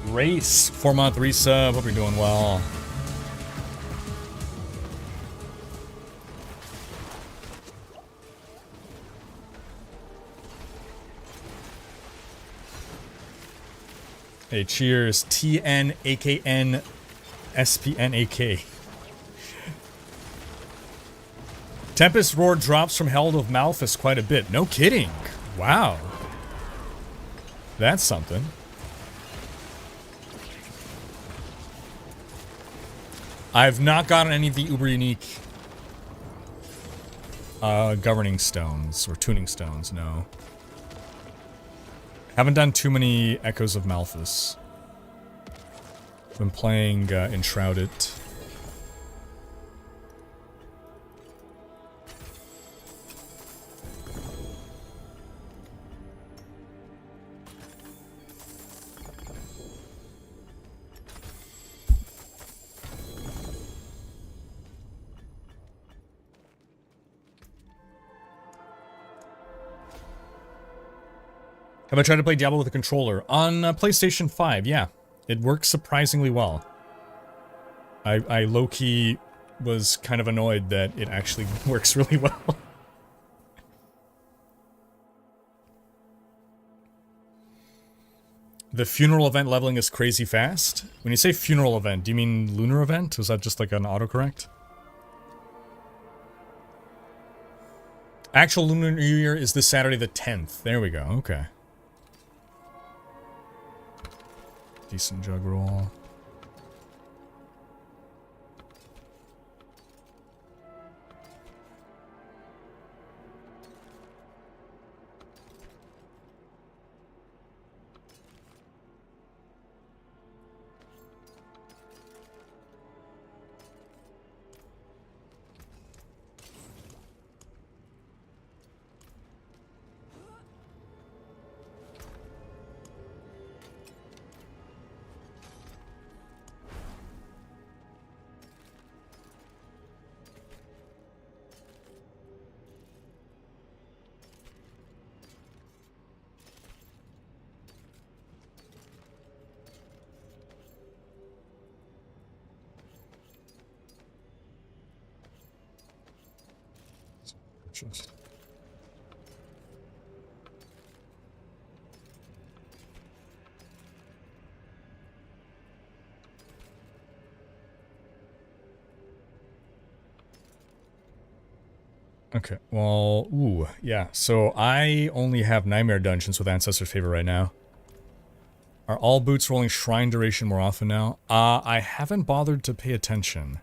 Race, 4-month resub. Hope you're doing well. Hey, cheers. TNAKN SPNAK. Tempest Roar drops from Herald of Malphus quite a bit. No kidding. Wow. That's something. I've not gotten any of the uber unique governing stones or tuning stones, no. Haven't done too many Echoes of Malphus. Been playing Enshrouded. Have I tried to play Diablo with a controller? On PlayStation 5, yeah. It works surprisingly well. I low-key was kind of annoyed that it actually works really well. The funeral event leveling is crazy fast. When you say funeral event, do you mean lunar event? Was that just like an autocorrect? Actual Lunar New Year is this Saturday the 10th. There we go, okay. Decent jug roll. chest. Okay, well, ooh, yeah. So I only have Nightmare Dungeons with Ancestor's Favor right now. Are all boots rolling Shrine duration more often now? I haven't bothered to pay attention.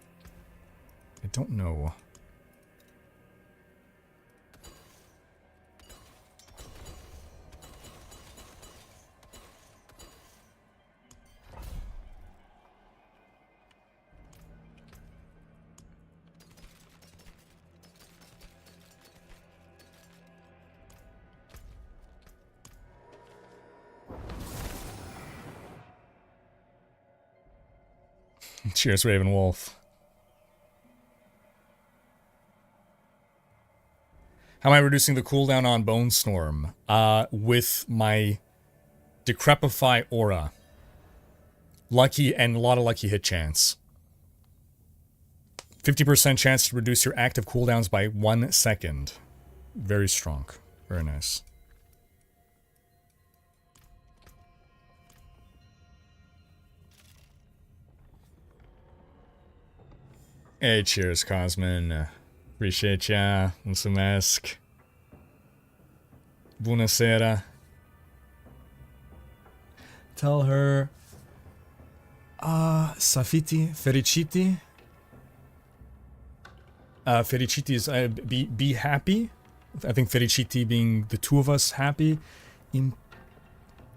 I don't know. Cheers, Raven Wolf. How am I reducing the cooldown on Bone Storm? With my Decrepify Aura. Lucky and a lot of lucky hit chance. 50% chance to reduce your active cooldowns by 1 second. Very strong. Very nice. Hey, cheers, Cosmin. Appreciate ya. Mulțumesc. Bună seara. Tell her... Safiti, Fericiti. Fericiti is be happy. I think Fericiti being the two of us happy.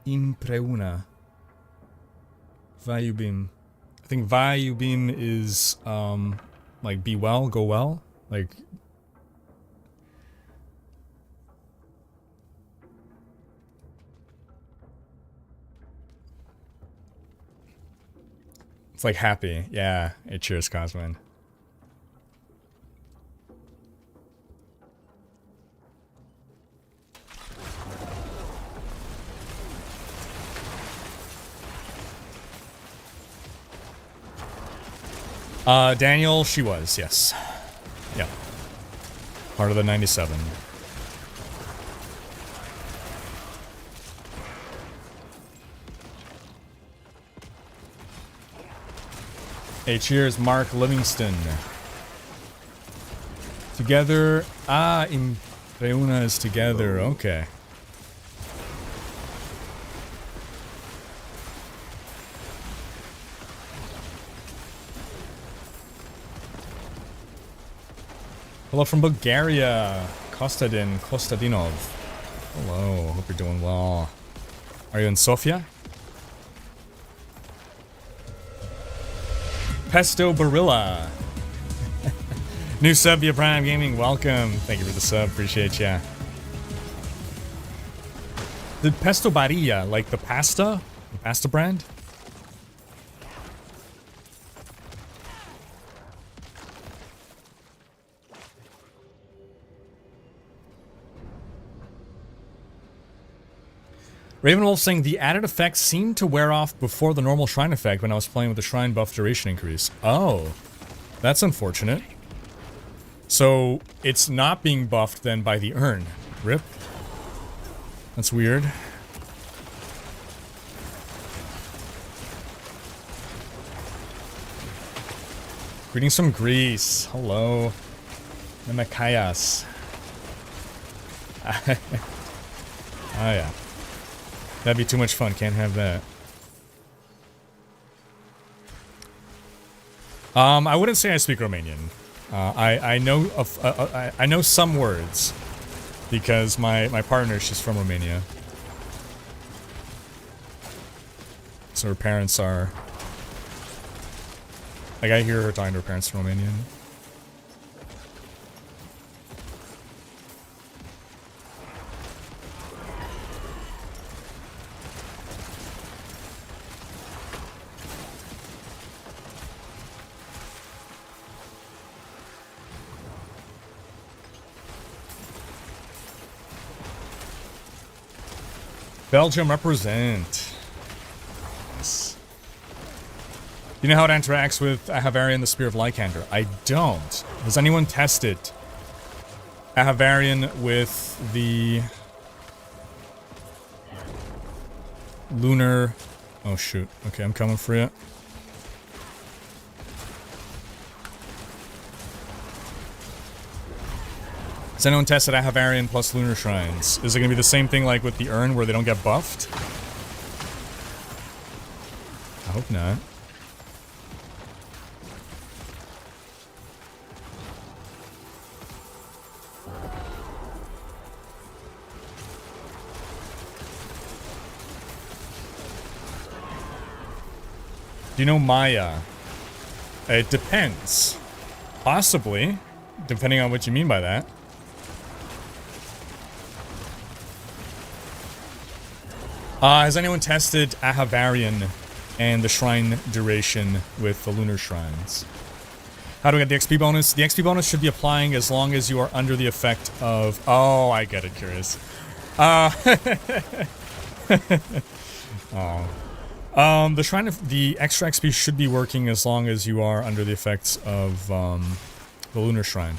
Impreuna. Vaiubim. I think Vaiubim is like be well, go well. Like it's like happy. Yeah. Hey, cheers, Cosmin. Daniel, she was, yes. Yeah. Part of the 97. Hey, cheers, Mark Livingston. Together. Impreuna is together. Okay. Hello from Bulgaria, Kostadinov. Hello, hope you're doing well. Are you in Sofia? Pesto Barilla. New sub via Prime Gaming, welcome. Thank you for the sub, appreciate ya. The Pesto Barilla, like the pasta? The pasta brand? Ravenwolf saying the added effects seemed to wear off before the normal shrine effect when I was playing with the shrine buff duration increase. Oh, that's unfortunate. So it's not being buffed then by the urn. Rip. That's weird. Greetings from Greece. Hello. Nemakayas. Oh yeah. That'd be too much fun. Can't have that. I wouldn't say I speak Romanian. I know some words because my partner, she's from Romania. So her parents are like, I hear her talking to her parents in Romanian. Belgium represent. Yes. You know how it interacts with Havarian the Spear of Lycander? I don't. Has anyone tested Ahavarian with the Lunar. Oh shoot. Okay, I'm coming for you. Has anyone tested Ahavarian plus Lunar Shrines? Is it going to be the same thing like with the Urn where they don't get buffed? I hope not. Do you know Maya? It depends. Possibly. Depending on what you mean by that. Has anyone tested Ahavarian and the shrine duration with the Lunar Shrines? How do we get the XP bonus? The XP bonus should be applying as long as you are under the effect of... Oh, I get it, curious. Oh. The shrine of the extra XP should be working as long as you are under the effects of the Lunar Shrine.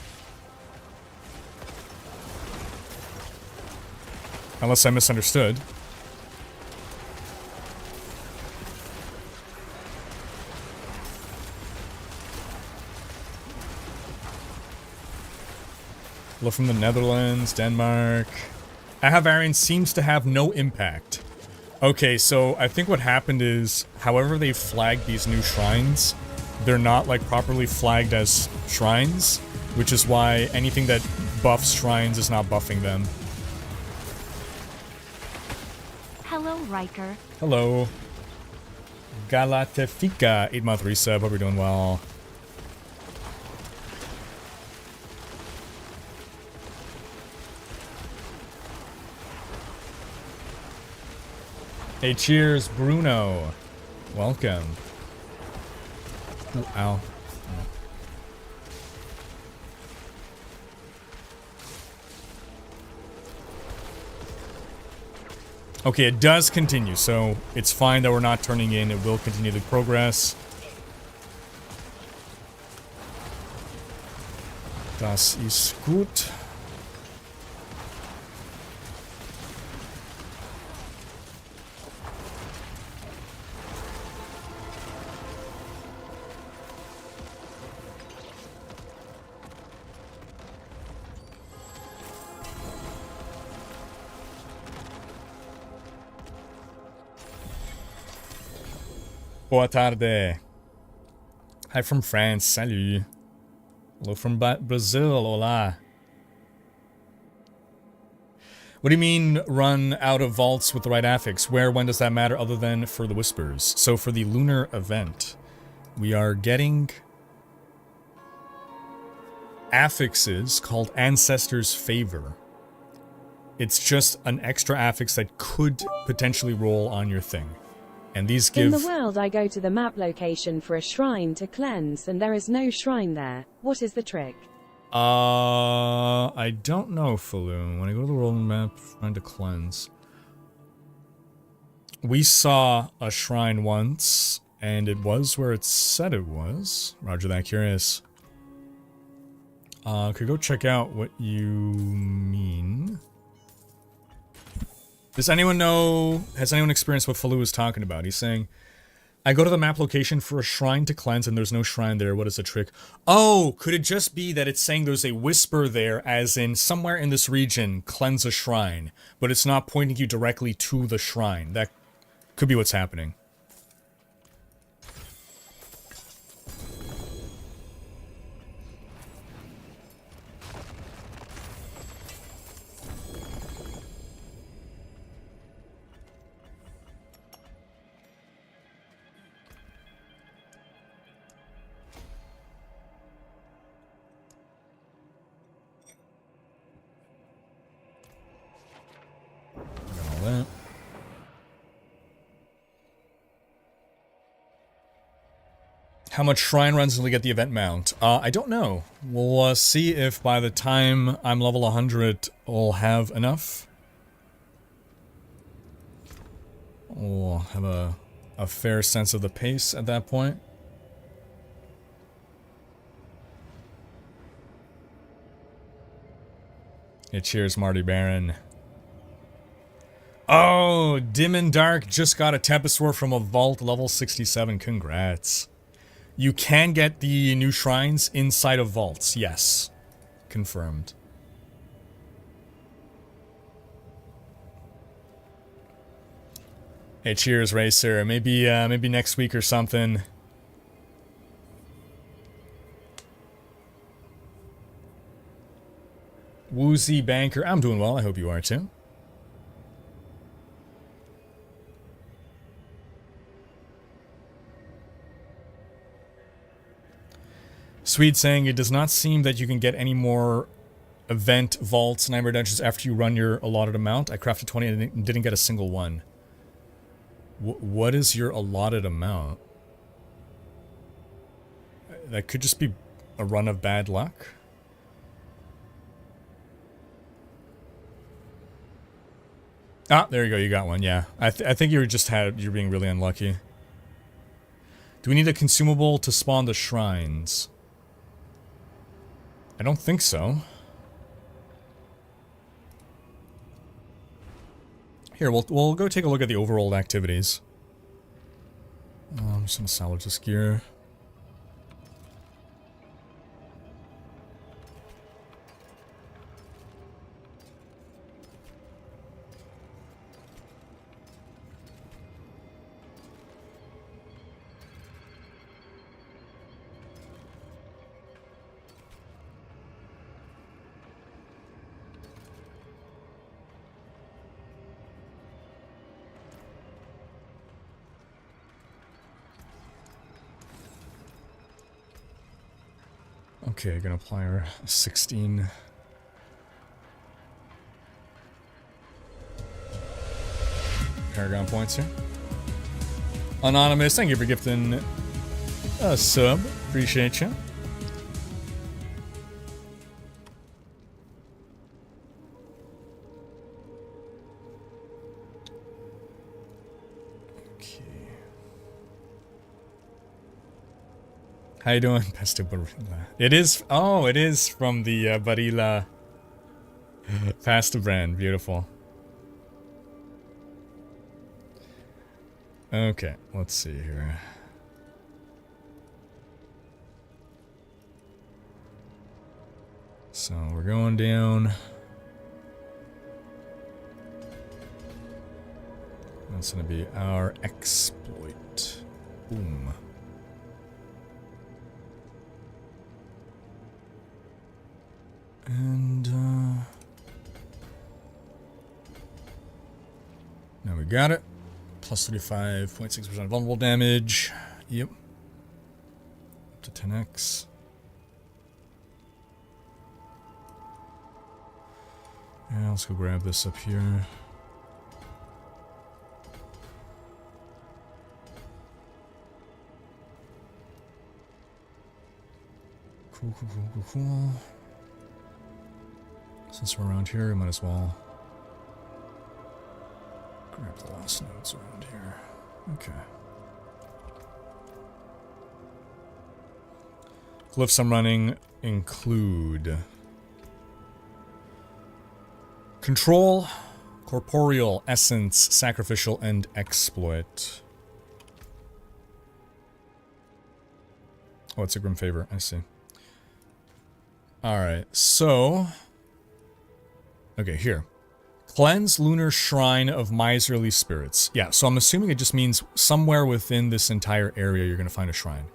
Unless I misunderstood. Hello from the Netherlands, Denmark. Ahavarian seems to have no impact. Okay, so I think what happened is, however they flagged these new shrines, they're not like properly flagged as shrines, which is why anything that buffs shrines is not buffing them. Hello, Rhykker. Hello. Galatefika, 8-month resub, hope you're doing well. Hey, cheers, Bruno. Welcome. Oh, ow. Okay, it does continue, so it's fine that we're not turning in. It will continue the progress. Das ist gut. Boa tarde. Hi from France. Salut. Hello from Brazil. Hola. What do you mean run out of vaults with the right affix? Where, when does that matter other than for the whispers? So for the lunar event, we are getting affixes called Ancestor's Favor. It's just an extra affix that could potentially roll on your thing. And these give... In the world I go to the map location for a shrine to cleanse and there is no shrine there. What is the trick? I don't know, Falloon. When I go to the world map, trying to cleanse. We saw a shrine once, and it was where it said it was. Roger that, curious. Could go check out what you mean. Does anyone know, has anyone experienced what Faloo is talking about? He's saying, I go to the map location for a shrine to cleanse and there's no shrine there. What is the trick? Oh, could it just be that it's saying there's a whisper there, as in somewhere in this region, cleanse a shrine, but it's not pointing you directly to the shrine? That could be what's happening. That. How much shrine runs until we get the event mount? I don't know. We'll see if by the time I'm level 100, I'll have enough. We'll have a fair sense of the pace at that point. Yeah, cheers, Marty Baron. Oh, Dim and Dark just got a Tempest Sword from a vault level 67. Congrats. You can get the new shrines inside of vaults. Yes. Confirmed. Hey, cheers, Racer. Maybe next week or something. Woozy Banker. I'm doing well. I hope you are too. Swede saying it does not seem that you can get any more event vaults, Nightmare Dungeons after you run your allotted amount. I crafted 20 and didn't get a single one. What is your allotted amount? That could just be a run of bad luck. Ah, there you go. You got one. Yeah, I think you're being really unlucky. Do we need a consumable to spawn the shrines? I don't think so. Here, we'll go take a look at the overall activities. I'm just gonna salvage this gear. Okay, gonna apply our 16. Paragon points here. Anonymous, thank you for gifting a sub. Appreciate you. How you doing, Pesto Barilla? It is. Oh, it is from the Barilla pasta brand. Beautiful. Okay, let's see here. So we're going down. That's gonna be our exploit. Boom. And, now we got it. Plus 35.6% vulnerable damage. Yep. Up to 10x. Yeah, let's go grab this up here. Cool. Since we're around here, we might as well grab the last nodes around here. Okay. Glyphs I'm running include Control, Corporeal, Essence, Sacrificial, and Exploit. Oh, it's a Grim Favor. I see. Alright, so... Okay, here. Cleanse Lunar Shrine of Miserly Spirits. Yeah, so I'm assuming it just means somewhere within this entire area you're going to find a shrine.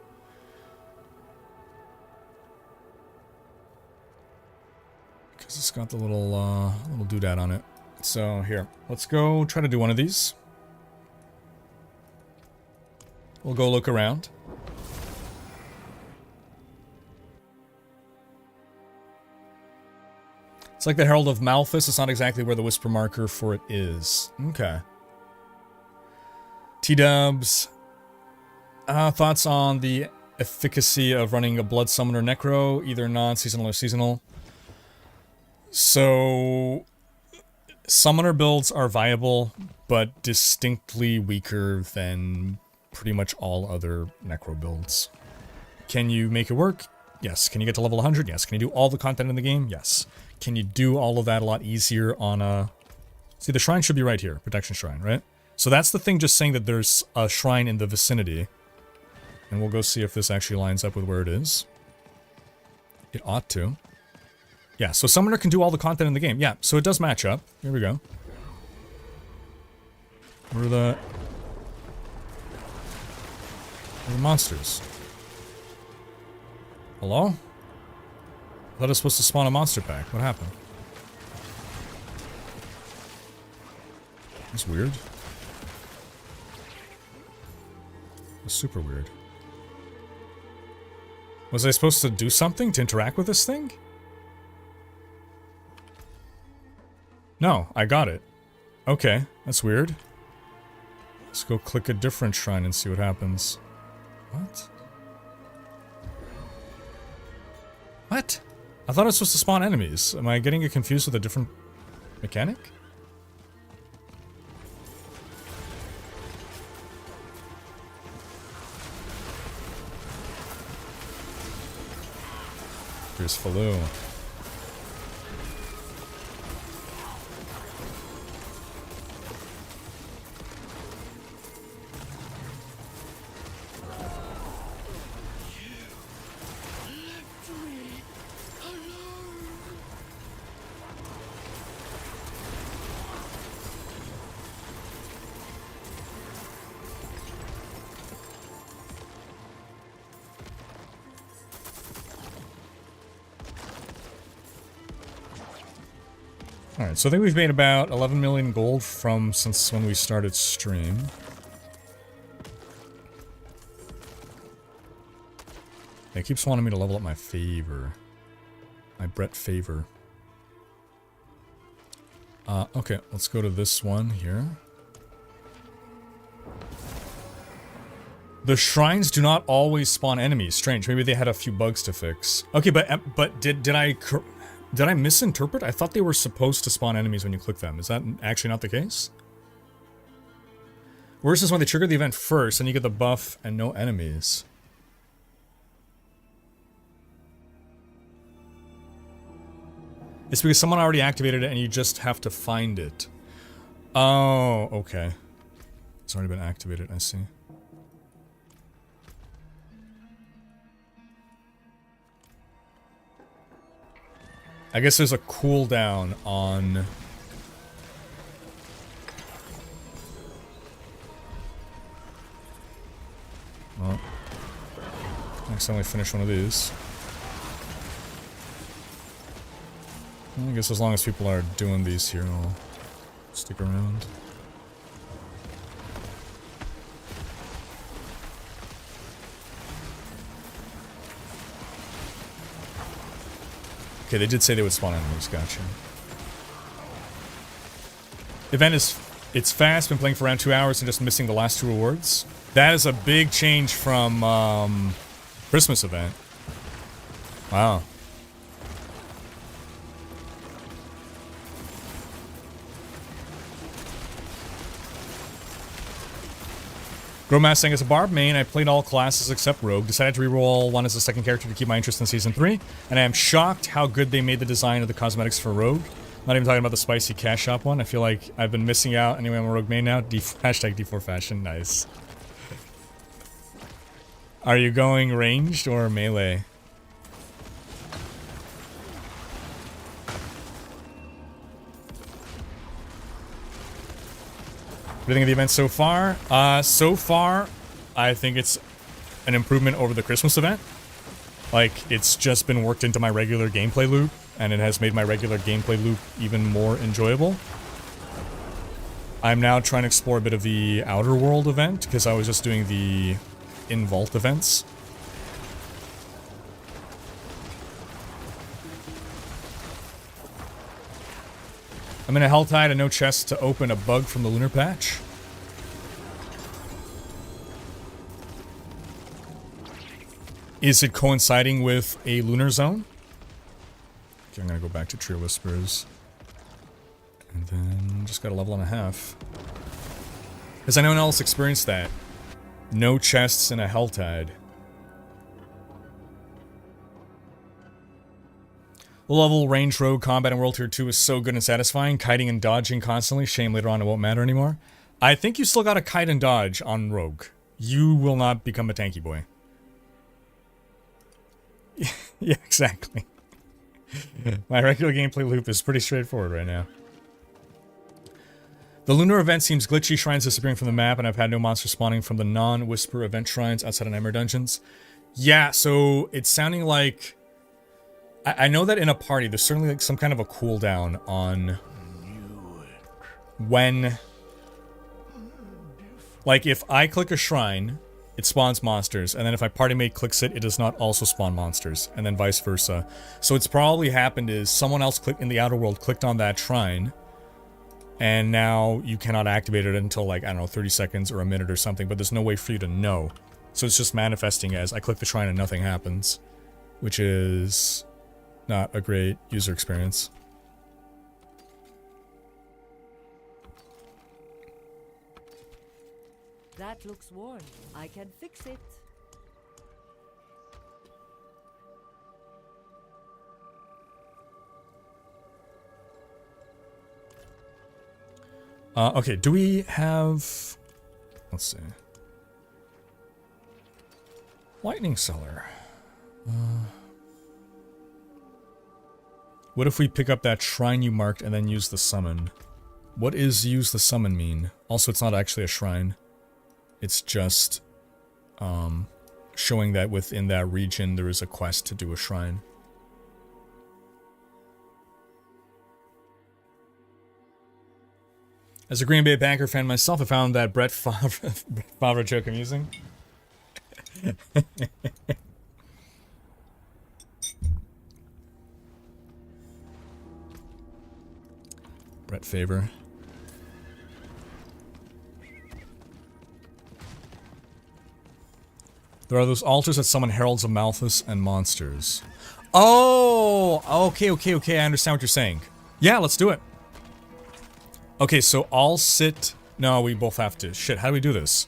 Because it's got the little doodad on it. So, here. Let's go try to do one of these. We'll go look around. It's like the Herald of Malthus. It's not exactly where the whisper marker for it is. Okay. T-dubs. Thoughts on the efficacy of running a Blood Summoner Necro, either non-seasonal or seasonal. So, Summoner builds are viable, but distinctly weaker than pretty much all other Necro builds. Can you make it work? Yes. Can you get to level 100? Yes. Can you do all the content in the game? Yes. Can you do all of that a lot easier on a... See, the shrine should be right here. Protection shrine, right? So that's the thing, just saying that there's a shrine in the vicinity. And we'll go see if this actually lines up with where it is. It ought to. Yeah, so Summoner can do all the content in the game. Yeah, so it does match up. Here we go. Where are the monsters? Hello? I thought I was supposed to spawn a monster pack. What happened? That's weird. That's super weird. Was I supposed to do something to interact with this thing? No, I got it. Okay, that's weird. Let's go click a different shrine and see what happens. What? What? I thought I was supposed to spawn enemies. Am I getting it confused with a different mechanic? Here's Faloo. Alright, so I think we've made about 11 million gold since when we started stream. It keeps wanting me to level up my favor. My Brett favor. Okay, let's go to this one here. The shrines do not always spawn enemies. Strange. Maybe they had a few bugs to fix. Okay, but did I misinterpret? I thought they were supposed to spawn enemies when you click them. Is that actually not the case? Worse is when they trigger the event first and you get the buff and no enemies. It's because someone already activated it and you just have to find it. Oh, okay. It's already been activated, I see. I guess there's a cooldown on... Well, next time we finish one of these. I guess as long as people are doing these here, I'll stick around. Okay, they did say they would spawn enemies, gotcha. Event it's fast, been playing for around 2 hours and just missing the last 2 rewards. That is a big change from Christmas event. Wow. Growmass saying, as a Barb main, I played all classes except Rogue. Decided to reroll one as a second character to keep my interest in Season 3. And I am shocked how good they made the design of the cosmetics for Rogue. Not even talking about the spicy cash shop one. I feel like I've been missing out. Anyway, I'm a Rogue main now. Hashtag D4 fashion. Nice. Are you going ranged or melee? What do you think of the event so far? So far, I think it's an improvement over the Christmas event. Like, it's just been worked into my regular gameplay loop, and it has made my regular gameplay loop even more enjoyable. I'm now trying to explore a bit of the Outer World event, because I was just doing the in-vault events. I'm in a Helltide and no chest to open a bug from the Lunar patch. Is it coinciding with a Lunar zone? Okay, I'm gonna go back to Trio Whispers. And then just got a level and a half. Has anyone else experienced that? No chests in a Helltide. Low-level range rogue combat in World Tier 2 is so good and satisfying. Kiting and dodging constantly. Shame later on it won't matter anymore. I think you still gotta kite and dodge on rogue. You will not become a tanky boy. Yeah, exactly. My regular gameplay loop is pretty straightforward right now. The Lunar event seems glitchy, shrines disappearing from the map, and I've had no monsters spawning from the non-Whisper event shrines outside of Nightmare Dungeons. Yeah, so it's sounding like... I know that in a party, there's certainly like some kind of a cooldown on when... Like, if I click a shrine, it spawns monsters, and then if my party mate clicks it, it does not also spawn monsters, and then vice versa. So what's probably happened is someone else clicked in the outer world, clicked on that shrine, and now you cannot activate it until, like, I don't know, 30 seconds or a minute or something, but there's no way for you to know. So it's just manifesting as I click the shrine and nothing happens, which is not a great user experience. That looks worn. I can fix it. Okay, do we have... Let's see. Lightning Cellar. What if we pick up that shrine you marked and then use the summon? What is use the summon mean? Also, it's not actually a shrine. It's just showing that within that region there is a quest to do a shrine. As a Green Bay Packer fan myself, I found that Brett Favre joke amusing. Brett Favre. There are those altars that summon heralds of Malthus and monsters. Oh! Okay, I understand what you're saying. Yeah, let's do it. Okay, so I'll sit... No, we both have to. Shit, how do we do this?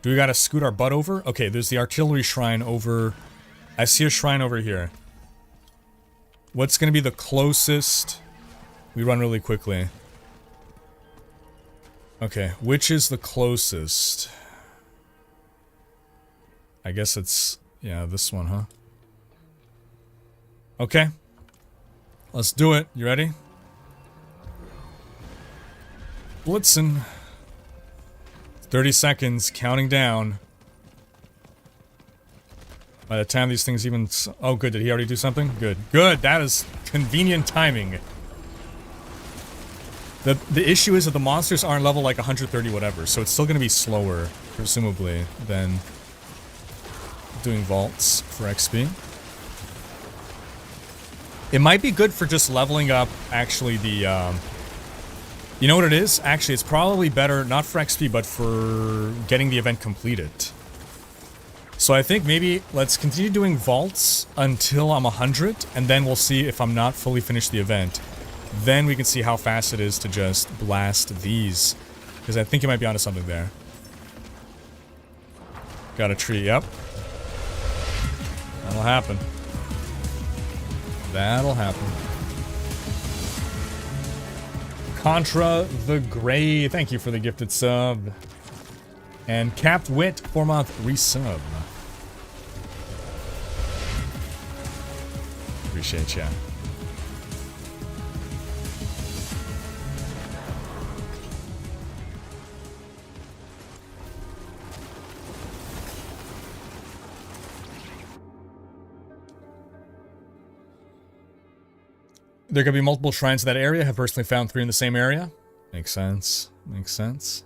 Do we gotta scoot our butt over? Okay, there's the artillery shrine over... I see a shrine over here. What's gonna be the closest... We run really quickly. Okay, which is the closest? I guess it's... Yeah, this one, huh? Okay. Let's do it. You ready? Blitzen. 30 seconds, counting down. By the time these things even... Oh, good. Did he already do something? Good. Good. That is convenient timing. The issue is that the monsters aren't level like 130 whatever, so it's still going to be slower, presumably, than doing vaults for XP. It might be good for just leveling up, actually, the... You know what it is? Actually, it's probably better, not for XP, but for getting the event completed. So I think maybe let's continue doing vaults until I'm 100, and then we'll see if I'm not fully finished the event. Then we can see how fast it is to just blast these. Because I think you might be onto something there. Got a tree, yep. That'll happen. That'll happen. Contra the Grey, thank you for the gifted sub. And Capped Wit, 4-month resub. Appreciate ya. There could be multiple shrines in that area. Have personally found 3 in the same area. Makes sense. Makes sense.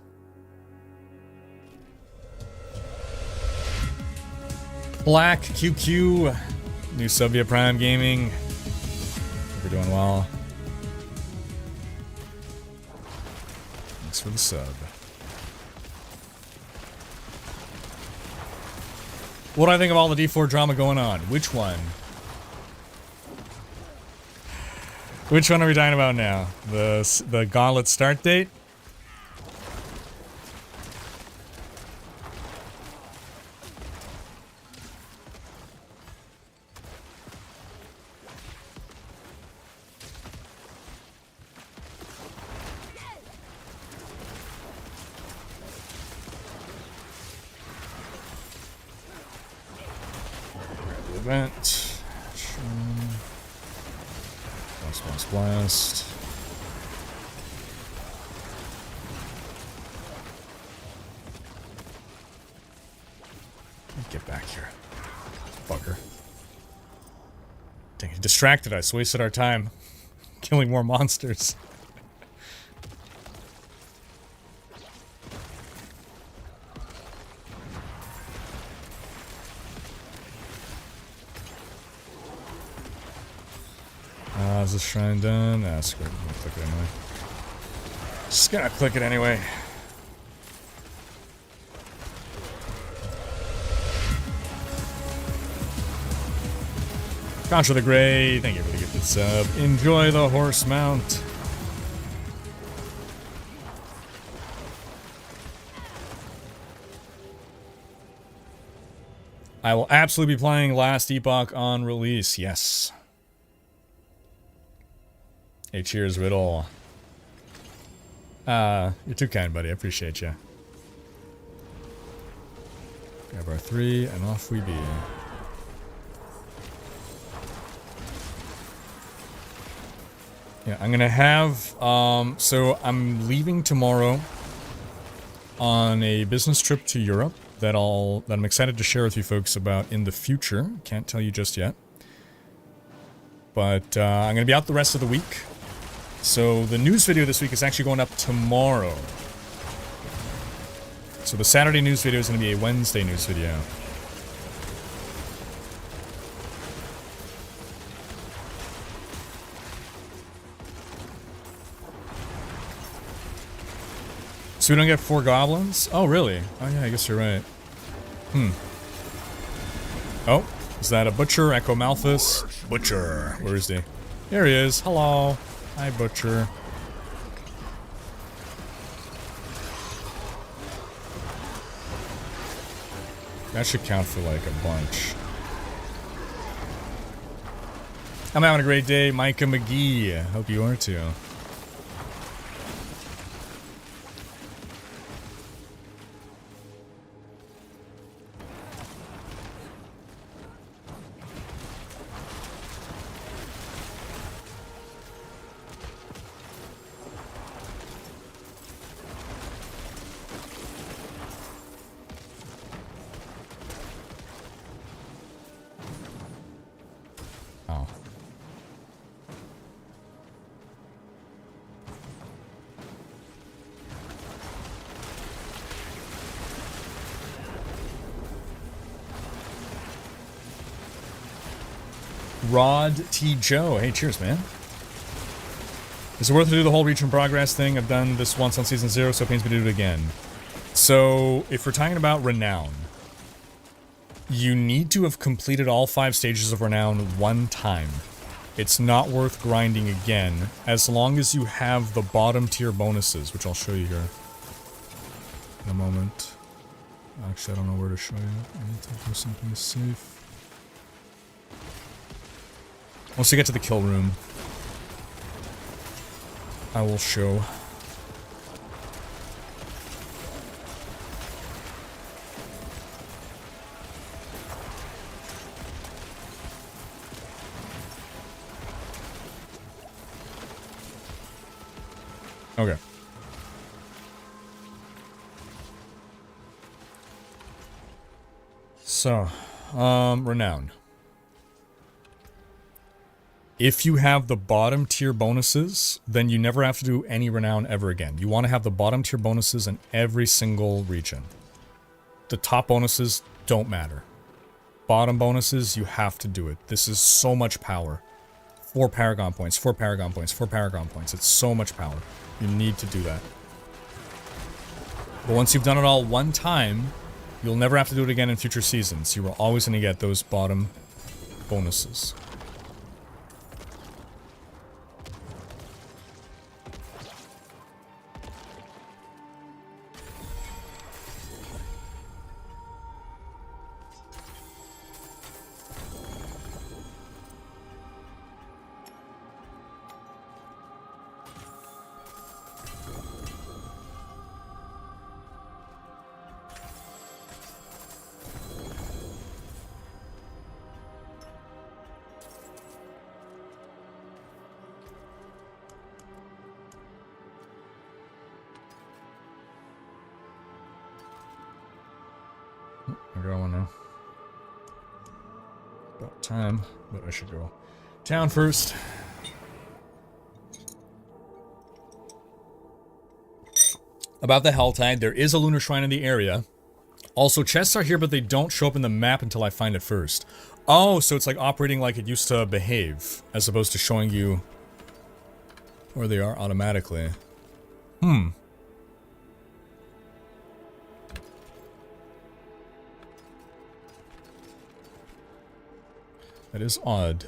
Black QQ. New sub via Prime Gaming. Hope you're doing well. Thanks for the sub. What do I think of all the D4 drama going on? Which one? Which one are we talking about now? The Gauntlet start date? event. Blast. Get back here. Fucker. Dang, he distracted us. Wasted our time. Killing more monsters. Is this shrine done? Nah, screw it. I'm gonna click it anyway. Just gonna click it anyway. Contra the Grey, thank you for the gifted sub. Enjoy the horse mount. I will absolutely be playing Last Epoch on release, yes. Hey, cheers, Riddle. You're too kind, buddy. I appreciate you. Grab our 3, and off we be. Yeah, I'm gonna have, so I'm leaving tomorrow on a business trip to Europe that I'm excited to share with you folks about in the future. Can't tell you just yet. But, I'm gonna be out the rest of the week. So the news video this week is actually going up tomorrow. So the Saturday news video is gonna be a Wednesday news video. So we don't get 4 goblins? Oh, really? Oh, yeah, I guess you're right. Oh, is that a Butcher? Echo Malthus? Butcher. Where is he? There he is. Hello. Hi, Butcher. That should count for, like, a bunch. I'm having a great day. Micah McGee. Hope you are, too. Rod T. Joe. Hey, cheers, man. Is it worth it to do the whole reach and progress thing? I've done this once on Season 0, so it pains me to do it again. So, if we're talking about Renown, you need to have completed all 5 stages of Renown one time. It's not worth grinding again, as long as you have the bottom tier bonuses, which I'll show you here in a moment. Actually, I don't know where to show you. I need to do something safe. Once you get to the kill room, I will show. Okay. So, Renown. If you have the bottom tier bonuses, then you never have to do any Renown ever again. You want to have the bottom tier bonuses in every single region. The top bonuses don't matter. Bottom bonuses, you have to do it. This is so much power. 4 Paragon points, 4 Paragon points, 4 Paragon points. It's so much power. You need to do that. But once you've done it all one time, you'll never have to do it again in future seasons. You are always going to get those bottom bonuses. I'm going now. About time, but I should go town first. About the Helltide, there is a lunar shrine in the area. Also, chests are here, but they don't show up in the map until I find it first. Oh, so it's like operating like it used to behave, as opposed to showing you where they are automatically. Hmm. That is odd.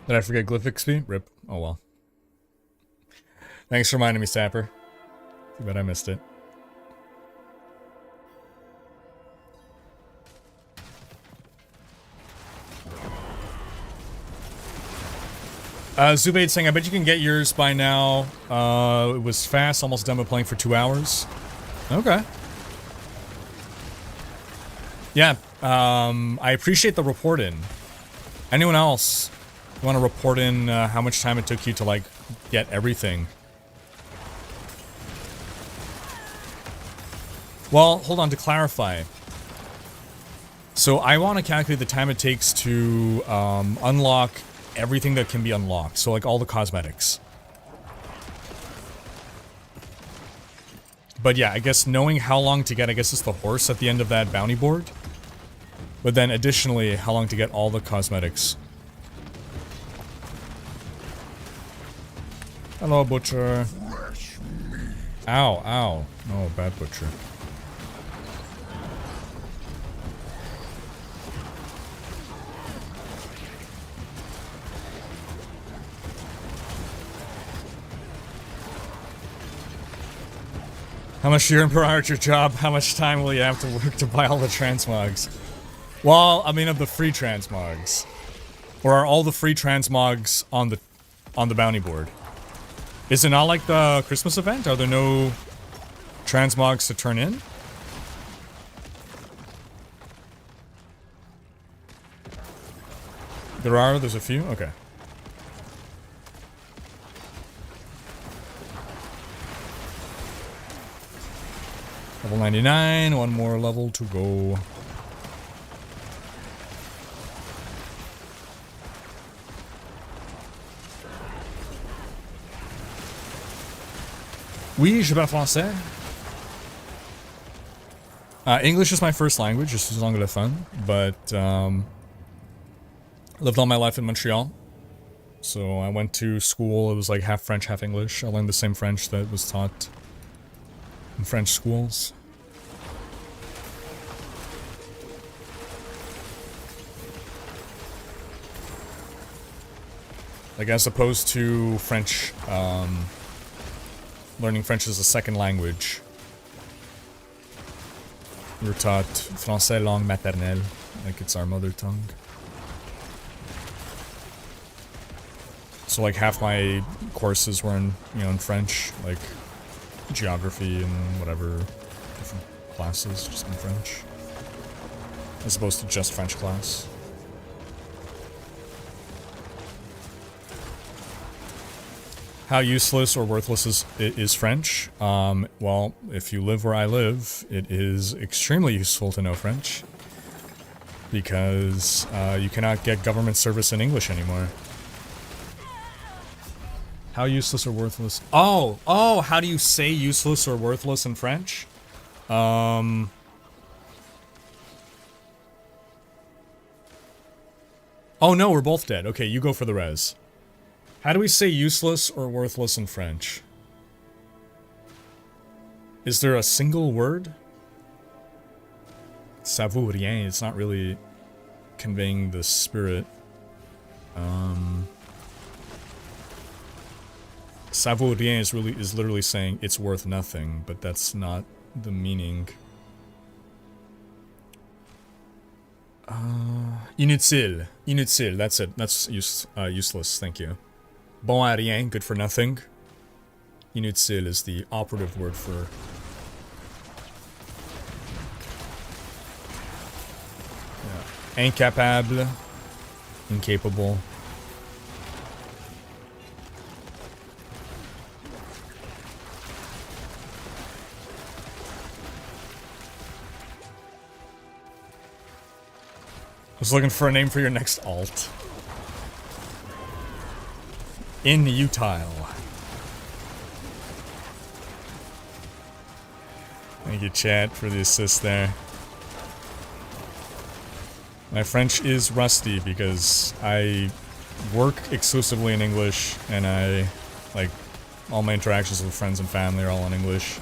Did I forget Glyph XP? Rip. Oh well. Thanks for reminding me, Sapper. Too bad I missed it. Zubaid saying, I bet you can get yours by now. It was fast, almost done with playing for 2 hours. Okay. Yeah, I appreciate the report in. Anyone else want to report in how much time it took you to, like, get everything? Well, hold on, to clarify. So I want to calculate the time it takes to unlock everything that can be unlocked. So, like, all the cosmetics. But yeah, I guess knowing how long to get, I guess it's the horse at the end of that bounty board. But then additionally, how long to get all the cosmetics. Hello, butcher. Ow, ow. No, bad butcher. How much year per hour at your job? How much time will you have to work to buy all the transmogs? Well, I mean, of the free transmogs. Or are all the free transmogs on the bounty board? Is it not like the Christmas event? Are there no transmogs to turn in? There are? There's a few? Okay. Level 99, one more level to go. Oui, je parle français. English is my first language, je suis anglophone, but lived all my life in Montreal. So I went to school, it was like half French, half English. I learned the same French that was taught in French schools. Like, as opposed to French, learning French as a second language. We were taught français langue maternelle, like it's our mother tongue. So like half my courses were in, you know, in French, like geography and whatever, different classes just in French. As opposed to just French class. How useless or worthless is French? Well, if you live where I live, it is extremely useful to know French. Because you cannot get government service in English anymore. How useless or worthless? Oh, how do you say useless or worthless in French? Oh no, we're both dead. Okay, you go for the res. How do we say useless or worthless in French? Is there a single word? Ça vaut rien, it's not really conveying the spirit. Ça vaut rien is literally saying it's worth nothing, but that's not the meaning. Inutile. Inutile, that's it. That's useless, thank you. Bon à rien, good for nothing. Inutile is the operative word for... Yeah. Incapable. Incapable. I was looking for a name for your next alt. Inutile. Thank you, chat, for the assist there. My French is rusty because I work exclusively in English and I, like, all my interactions with friends and family are all in English.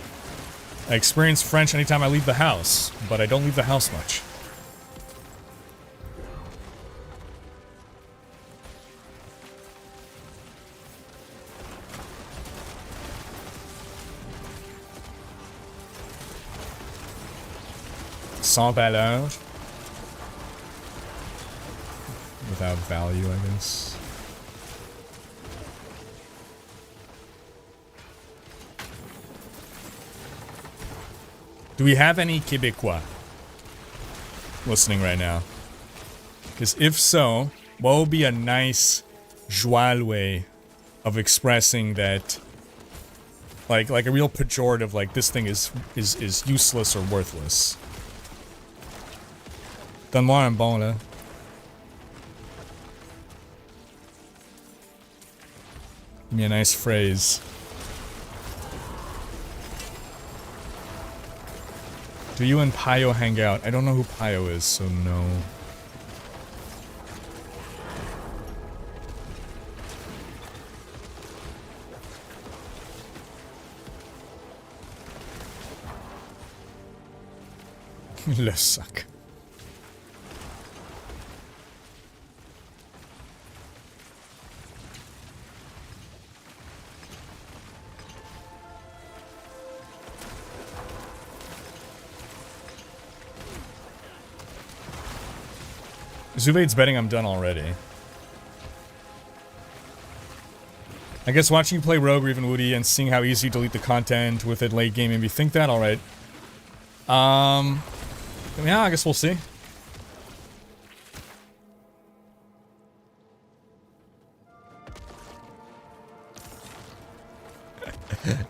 I experience French anytime I leave the house, but I don't leave the house much. Sans valeur. Without value, I guess. Do we have any Québécois listening right now? Because if so, what would be a nice joie way of expressing that, like a real pejorative, like this thing is useless or worthless? Donne-moi un bon, là. Give me a nice phrase. Do you and Pio hang out? I don't know who Pio is, so no. Le sac. Zuvade's betting I'm done already. I guess watching you play Rogue or even Woody and seeing how easy you delete the content with it late game made me think that. Alright. Yeah, I guess we'll see.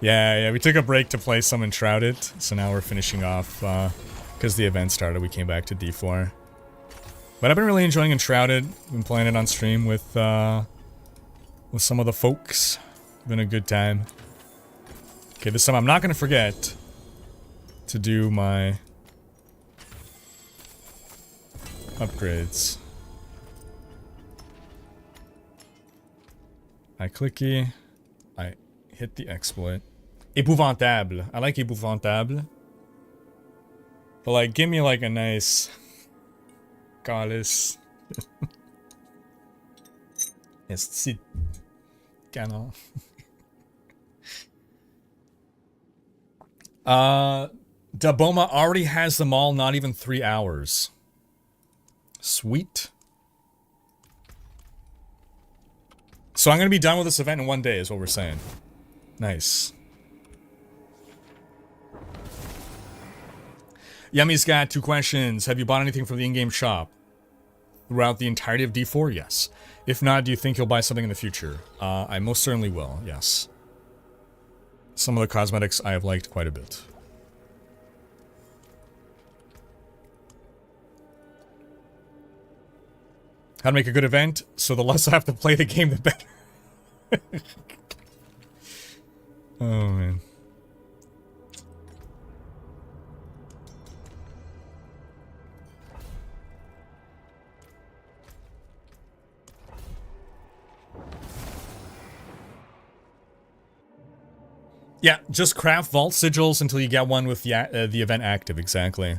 Yeah, we took a break to play some Enshrouded, so now we're finishing off, because the event started, we came back to D4. But I've been really enjoying Enshrouded. Been playing it on stream with some of the folks. Been a good time. Okay, this time I'm not gonna forget to do my upgrades. I clicky. I hit the exploit. Épouvantable. I like épouvantable. But like, give me like a nice... Calice. Esti canon. Daboma already has them all, not even 3 hours. Sweet. So I'm gonna be done with this event in 1 day, is what we're saying. Nice. Yummy's got 2 questions. Have you bought anything from the in-game shop throughout the entirety of D4? Yes. If not, do you think you'll buy something in the future? I most certainly will, yes. Some of the cosmetics I have liked quite a bit. How to make a good event? So the less I have to play the game, the better. Oh, man. Yeah, just craft vault sigils until you get one with the event active, exactly.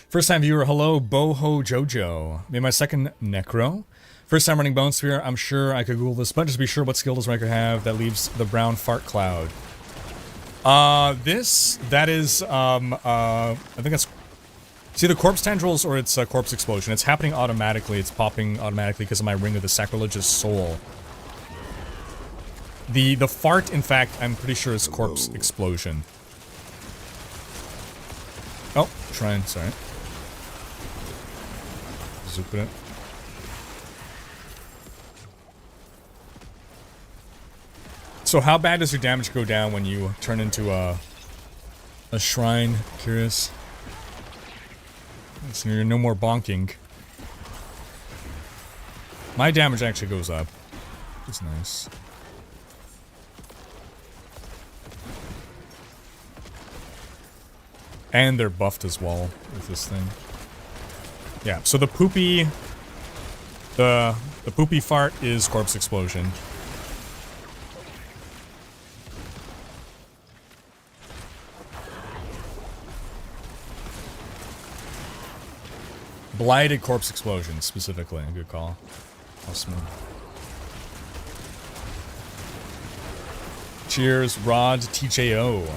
First time viewer, hello, Boho Jojo. Made my second Necro. First time running Bone Sphere, I'm sure I could Google this, but just be sure what skill does Rhykker have that leaves the brown fart cloud. That is, I think that's, it's either corpse tendrils or it's a corpse explosion. It's happening automatically. It's popping automatically because of my Ring of the Sacrilegious Soul. The fart, in fact, I'm pretty sure is corpse explosion. Oh, shrine, sorry. Zoop it. So how bad does your damage go down when you turn into a shrine? Curious. So you're no more bonking. My damage actually goes up. It's nice. And they're buffed as well with this thing. Yeah, so the poopy fart is corpse explosion. Blighted corpse explosion, specifically. Good call. Awesome. Cheers, Rod TJO.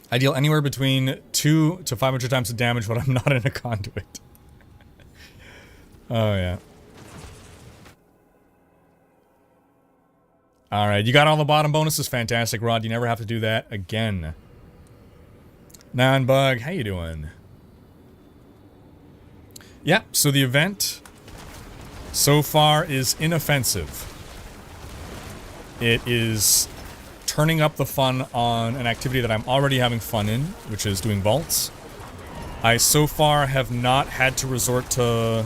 I deal anywhere between 200 to 500 times the damage when I'm not in a conduit. Oh, yeah. Alright, you got all the bottom bonuses. Fantastic, Rod. You never have to do that again. Non-bug, how you doing? Yeah, so the event so far is inoffensive. It is turning up the fun on an activity that I'm already having fun in, which is doing vaults. I so far have not had to resort to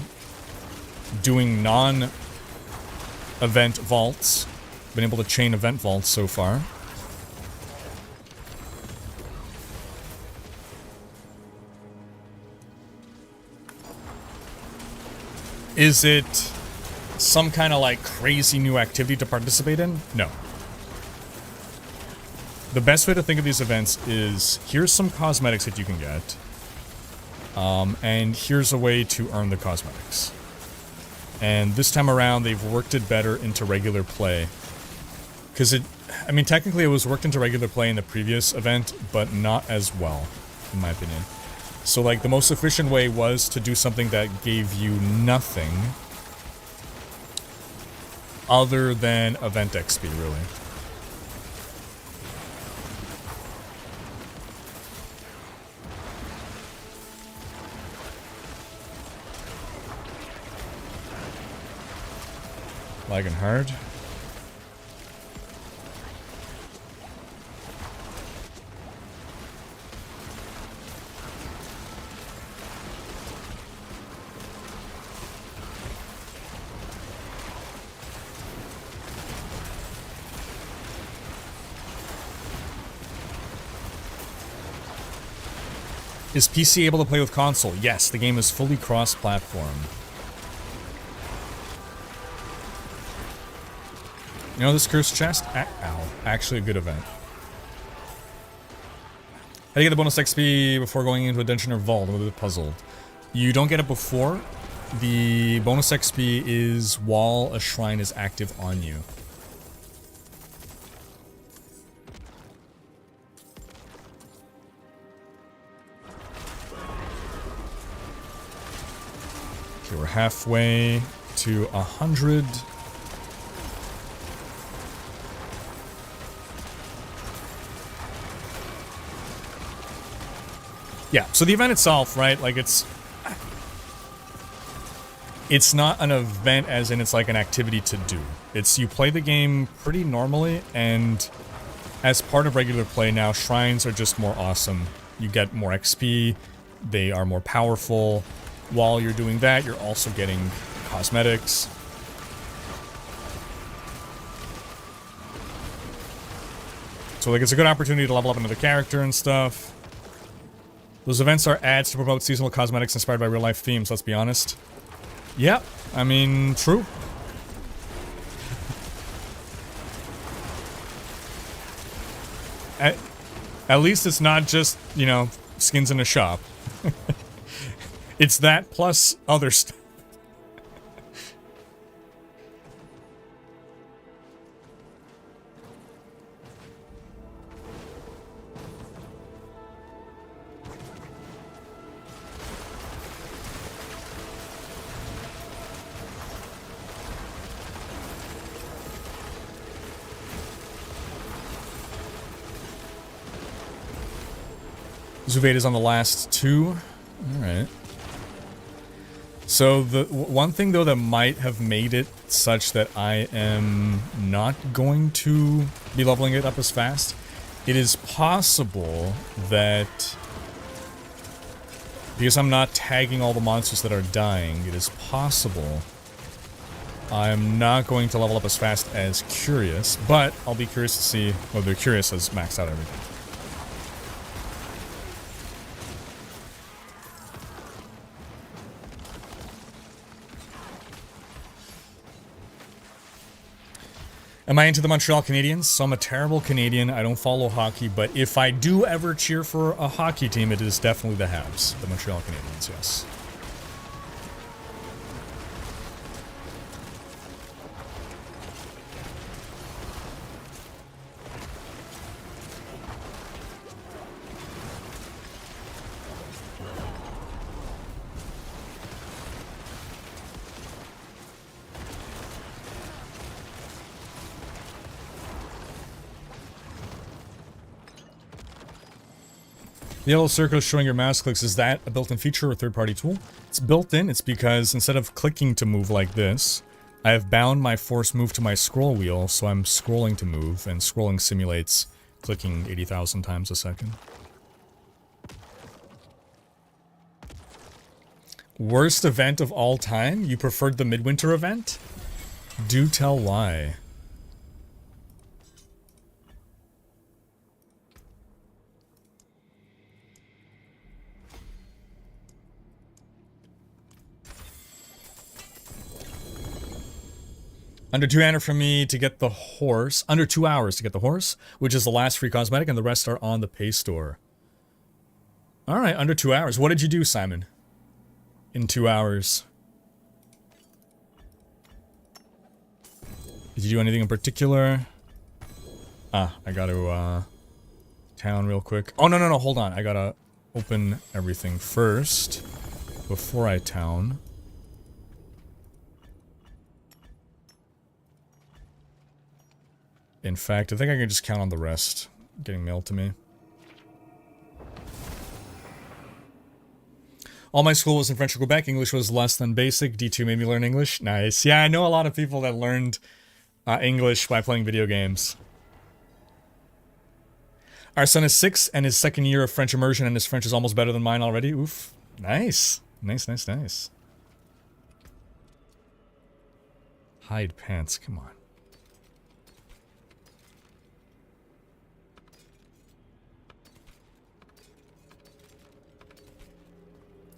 doing non-event vaults. Been able to chain event vaults so far. Is it some kind of like crazy new activity to participate in? No. The best way to think of these events is here's some cosmetics that you can get. And here's a way to earn the cosmetics. And this time around, they've worked it better into regular play. Because I mean, technically it was worked into regular play in the previous event, but not as well, in my opinion. So, like, the most efficient way was to do something that gave you nothing other than event XP, really. Lagging hard. Is PC able to play with console? Yes, the game is fully cross-platform. You know this cursed chest? Ow. Actually a good event. How do you get the bonus XP before going into a dungeon or vault? I'm a bit puzzled. You don't get it before. The bonus XP is while a shrine is active on you. Okay, we're halfway to 100. Yeah, so the event itself, right, like it's not an event as in it's like an activity to do. It's you play the game pretty normally, and as part of regular play now, shrines are just more awesome. You get more XP, they are more powerful. While you're doing that, you're also getting cosmetics. So like it's a good opportunity to level up another character and stuff. Those events are ads to promote seasonal cosmetics inspired by real-life themes, let's be honest. Yeah, I mean, true. At least it's not just, you know, skins in a shop. It's that plus other stuff. Zaeith is on the last 2. Alright. So the one thing though that might have made it such that I am not going to be leveling it up as fast, it is possible that because I'm not tagging all the monsters that are dying, it is possible I'm not going to level up as fast as Curious, but I'll be curious to see whether Curious has maxed out everything. Am I into the Montreal Canadiens? So I'm a terrible Canadian. I don't follow hockey, but if I do ever cheer for a hockey team, it is definitely the Habs, the Montreal Canadiens, yes. The yellow circle showing your mouse clicks, is that a built-in feature or a third-party tool? It's built in. It's because instead of clicking to move like this, I have bound my force move to my scroll wheel, so I'm scrolling to move, and scrolling simulates clicking 80,000 times a second. Worst event of all time? You preferred the midwinter event? Do tell why. Under 2 hours from me to get the horse. Under 2 hours to get the horse, which is the last free cosmetic, and the rest are on the pay store. Alright, under 2 hours. What did you do, Simon? In 2 hours. Did you do anything in particular? I gotta, town real quick. Oh, no, hold on. I gotta open everything first before I town. In fact, I think I can just count on the rest getting mailed to me. All my school was in French or Quebec. English was less than basic. D2 made me learn English. Nice. Yeah, I know a lot of people that learned English by playing video games. Our son is 6 and his second year of French immersion, and his French is almost better than mine already. Oof. Nice. Nice. Hide pants. Come on.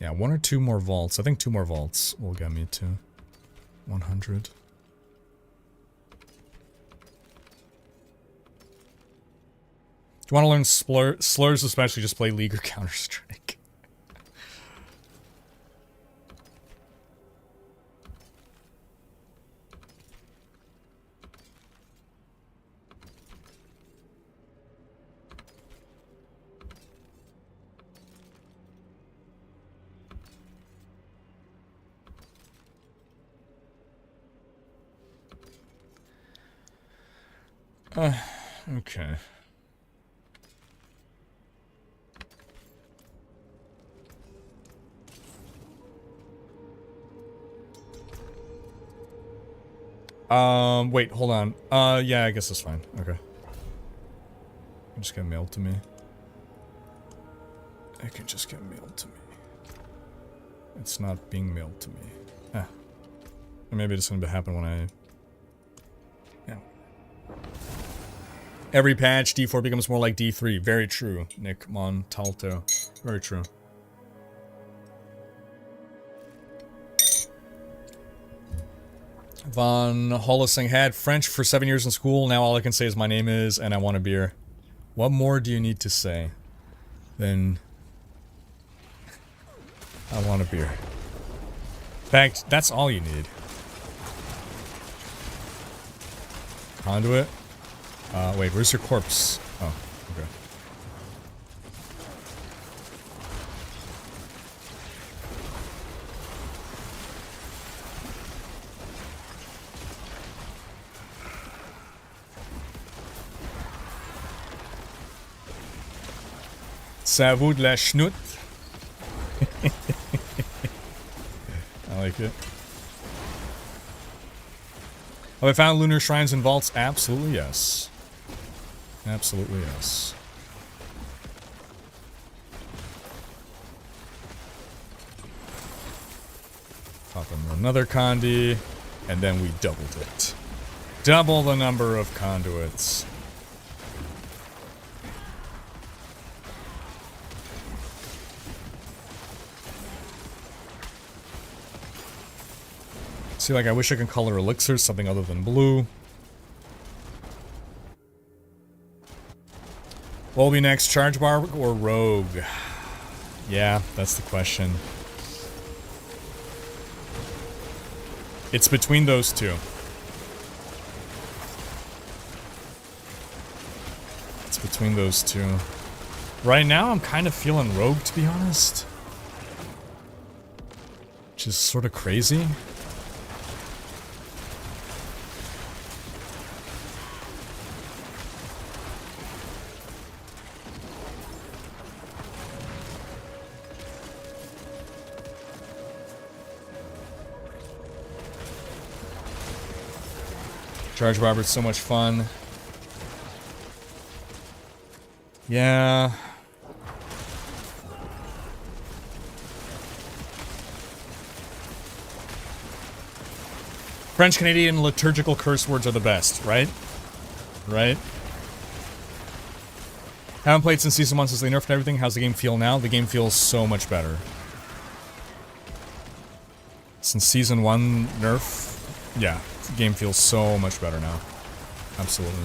Yeah, 1 or 2 more vaults. I think 2 more vaults will get me to 100. Do you want to learn slurs, especially just play League or Counter-Strike? Okay. Wait, hold on. Yeah, I guess that's fine. Okay. It just get mailed to me. It can just get mailed to me. It's not being mailed to me. Ah. Or maybe it's gonna happen when I... Yeah. Every patch, D4 becomes more like D3. Very true, Nick Montalto. Very true. Von Hollising had French for 7 years in school. Now all I can say is my name is, and I want a beer. What more do you need to say than I want a beer? In fact, that's all you need. Conduit? Wait, where's your corpse? Oh, okay. Ça vaut de la schnout. I like it. Have I found lunar shrines and vaults? Absolutely yes. Absolutely yes. Pop in another condi, and then we doubled it. Double the number of conduits. See, like, I wish I could color elixirs something other than blue. What will be next, Charge Bar or Rogue? Yeah, that's the question. It's between those two. It's between those two. Right now, I'm kind of feeling Rogue, to be honest. Which is sort of crazy. Charge Barber's so much fun. Yeah. French Canadian liturgical curse words are the best, right? Right? Haven't played since Season 1 since they nerfed everything. How's the game feel now? The game feels so much better. Since Season 1 nerf, yeah, the game feels so much better now. Absolutely.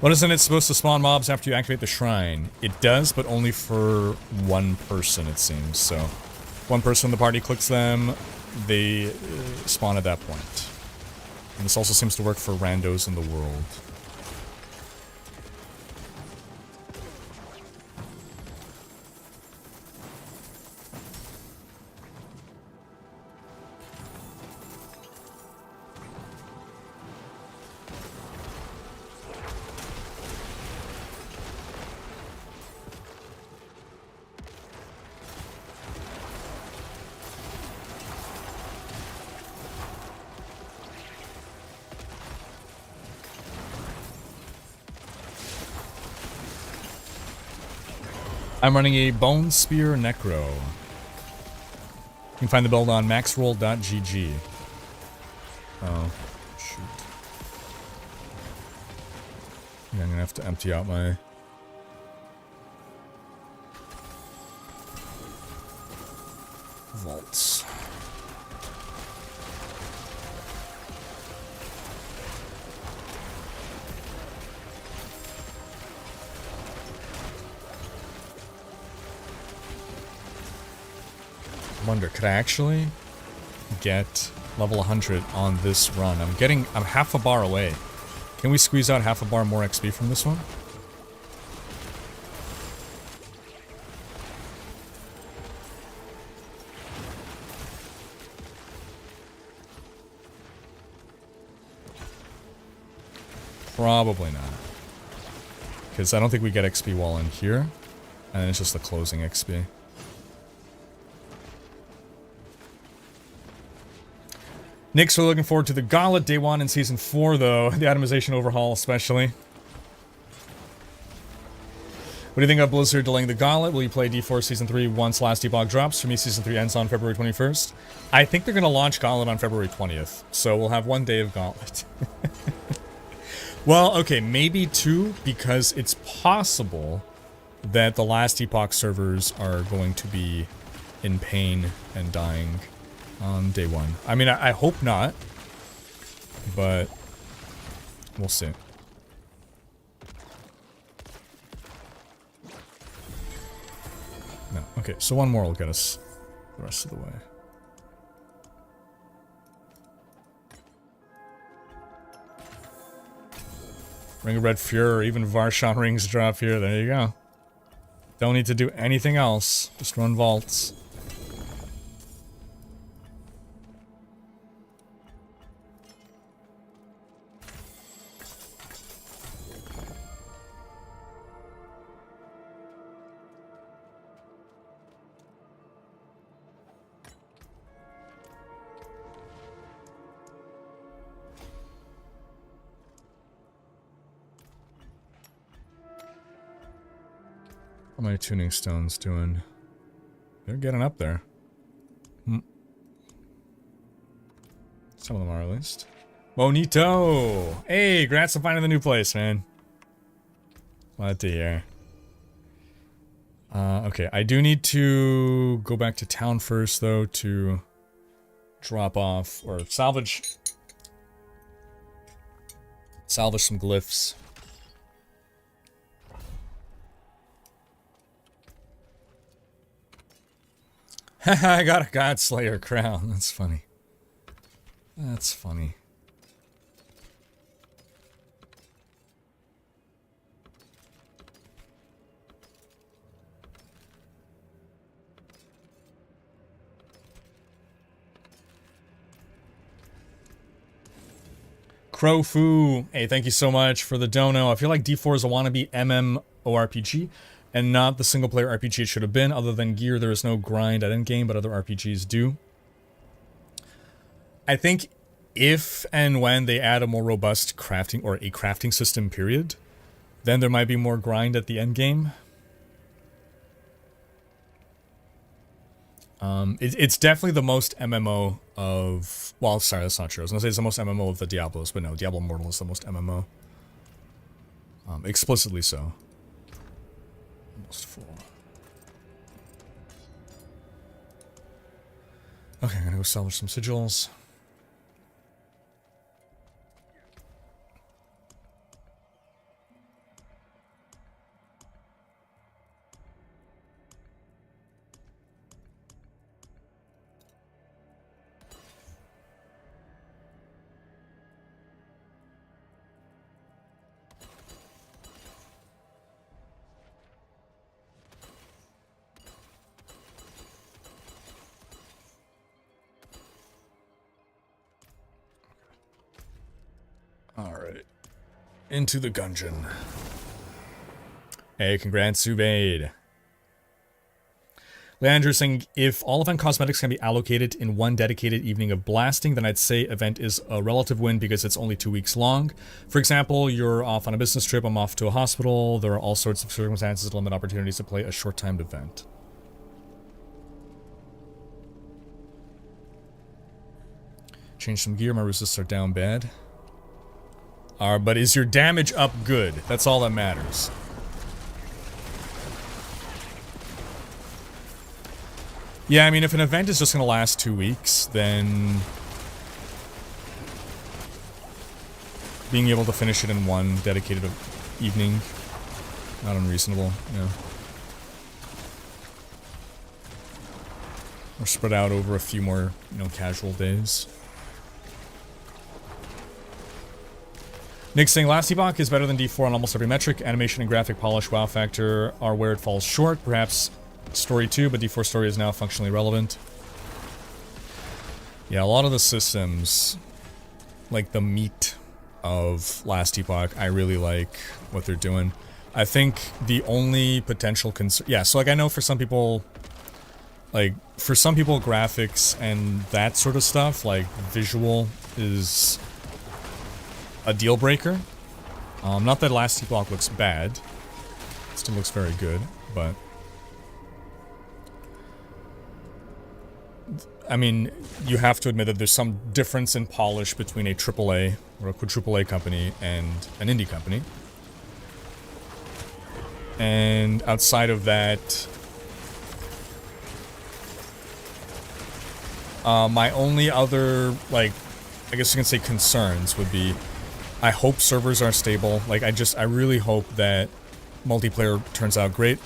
What isn't it supposed to spawn mobs after you activate the shrine? It does, but only for one person, it seems. So, one person in the party clicks them, they spawn at that point. And this also seems to work for randos in the world. I'm running a Bone Spear Necro. You can find the build on maxroll.gg. Oh, shoot. Yeah, I'm gonna have to empty out my... vaults. Wonder, could I actually get level 100 on this run? I'm half a bar away. Can we squeeze out half a bar more XP from this one? Probably not. Because I don't think we get XP while in here. And then it's just the closing XP. Nick's really looking forward to the Gauntlet Day 1 in Season 4, though. The Atomization Overhaul, especially. What do you think of Blizzard delaying the Gauntlet? Will you play D4 Season 3 once Last Epoch drops? For me, Season 3 ends on February 21st. I think they're going to launch Gauntlet on February 20th. So we'll have 1 day of Gauntlet. Well, okay, maybe 2, because it's possible that the Last Epoch servers are going to be in pain and dying on day 1. I mean, I hope not, but we'll see. No, okay, so 1 more will get us the rest of the way. Ring of Red Fury, even Varshan rings drop here, there you go. Don't need to do anything else. Just run vaults. How are my tuning stones doing? They're getting up there. Some of them are, at least. Bonito! Hey, congrats on finding the new place, man. Glad to hear. Okay, I do need to go back to town first, though, to drop off, or salvage some glyphs. I got a Godslayer crown. That's funny. That's funny. Crowfu, hey, thank you so much for the dono. I feel like D4 is a wannabe MMORPG and not the single-player RPG it should have been. Other than gear, there is no grind at endgame, but other RPGs do. I think if and when they add a more robust crafting, or a crafting system, period, then there might be more grind at the endgame. It's definitely the most MMO of... Well, sorry, that's not true. I was going to say it's the most MMO of the Diablos, but no, Diablo Immortal is the most MMO. Explicitly so. Almost full. Okay, I'm gonna go salvage some sigils. Alright. Into the gungeon. Hey, congrats, Zubaid. Leandro saying, if all event cosmetics can be allocated in one dedicated evening of blasting, then I'd say event is a relative win because it's only 2 weeks long. For example, you're off on a business trip, I'm off to a hospital, there are all sorts of circumstances that limit opportunities to play a short-timed event. Change some gear, my resists are down bad. But is your damage up good? That's all that matters. Yeah, I mean, if an event is just going to last 2 weeks, then being able to finish it in one dedicated evening, not unreasonable, yeah. Or spread out over a few more, you know, casual days. Nick saying, last epoch is better than D4 on almost every metric. Animation and graphic polish, wow factor are where it falls short. Perhaps story too, but D4 story is now functionally relevant. Yeah, a lot of the systems, like the meat of last epoch, I really like what they're doing. I think the only potential concern... Yeah, so like I know for some people... Like, for some people, graphics and that sort of stuff, like visual, is a deal breaker. Not that last epoch looks bad. It still looks very good, but... I mean, you have to admit that there's some difference in polish between a AAA or a quadruple A company and an indie company. And outside of that... my only other, like, I guess you can say concerns would be, I hope servers are stable. Like, I really hope that multiplayer turns out great.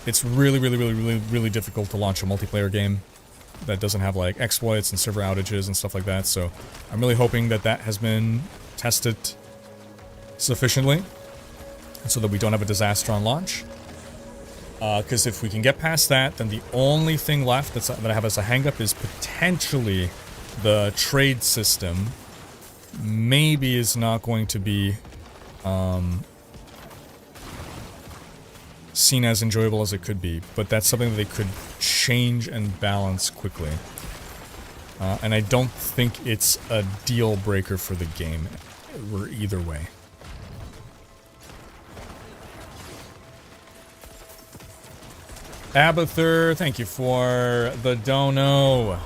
It's really difficult to launch a multiplayer game that doesn't have, like, exploits and server outages and stuff like that, so I'm really hoping that that has been tested sufficiently so that we don't have a disaster on launch. Because if we can get past that, then the only thing left that I have as a hang-up is potentially the trade system. Maybe is not going to be seen as enjoyable as it could be, but that's something that they could change and balance quickly. And I don't think it's a deal breaker for the game, or either way. Abathur, thank you for the dono.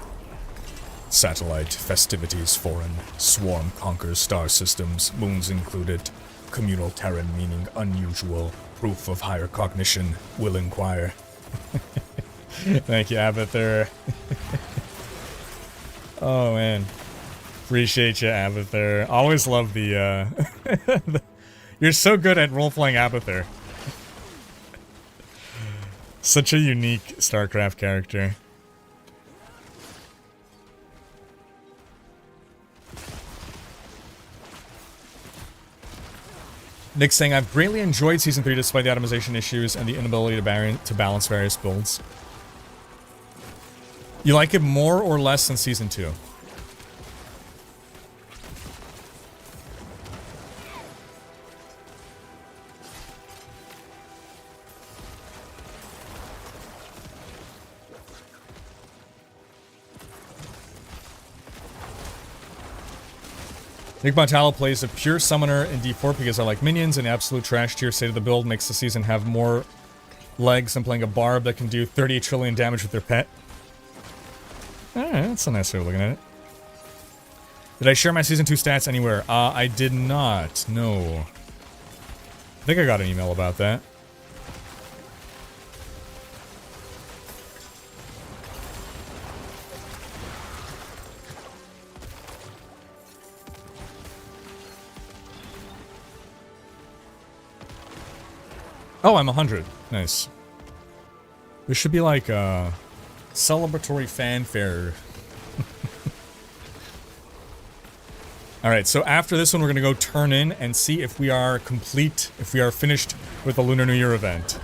Satellite festivities foreign. Swarm conquers star systems, moons included. Communal Terran meaning unusual. Proof of higher cognition. Will inquire. Thank you, Abathur. Oh, man. Appreciate you, Abathur. Always love the, You're so good at role-playing Abathur. Such a unique StarCraft character. Nick's saying, I've greatly enjoyed Season 3 despite the optimization issues and the inability to balance various builds. You like it more or less than Season 2? Nick Montalo plays a pure summoner in D4 because I like minions, and the absolute trash tier state of the build makes the season have more legs than playing a barb that can do 30 trillion damage with their pet. Alright, that's a nice way of looking at it. Did I share my Season 2 stats anywhere? I did not. No. I think I got an email about that. Oh, I'm 100. Nice. This should be like a celebratory fanfare. Alright, so after this one, we're going to go turn in and see if we are complete, if we are finished with the Lunar New Year event.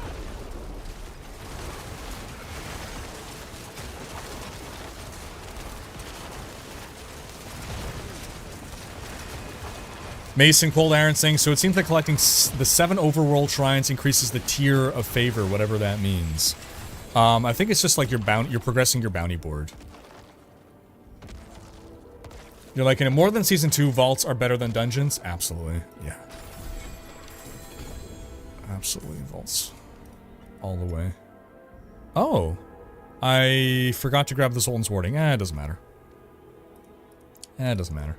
Mason Cold Aaron saying, so it seems like collecting the 7 overworld shrines increases the tier of favor, whatever that means. I think it's just like you're progressing your bounty board. You're like, in more than Season 2, vaults are better than dungeons? Absolutely, yeah. Absolutely, vaults. All the way. Oh! I forgot to grab the Zoltan's Warding. It doesn't matter. It doesn't matter.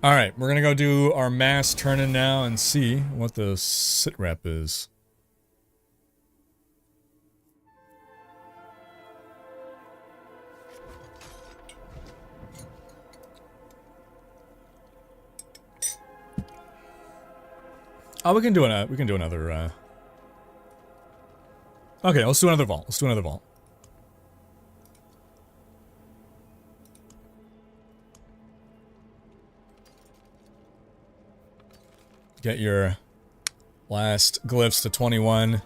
Alright, we're gonna go do our mass turn-in now and see what the sit rep is. Oh, we can do another, Okay, let's do another vault. Let's do another vault. Get your last glyphs to 21.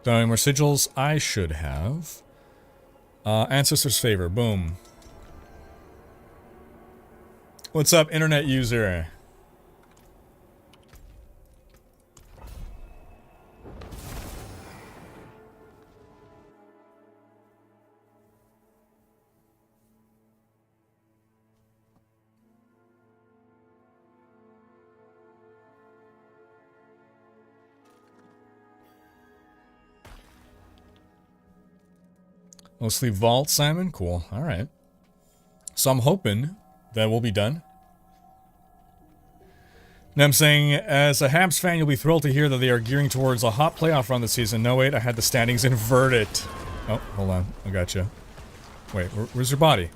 Don't have any more sigils? I should have. Ancestor's Favor, boom. What's up, internet user? Mostly vault, Simon? Cool. Alright. So I'm hoping that we'll be done. Now I'm saying, as a Habs fan, you'll be thrilled to hear that they are gearing towards a hot playoff run this season. No, wait, I had the standings inverted. Oh, hold on. I gotcha. Wait, where's your body?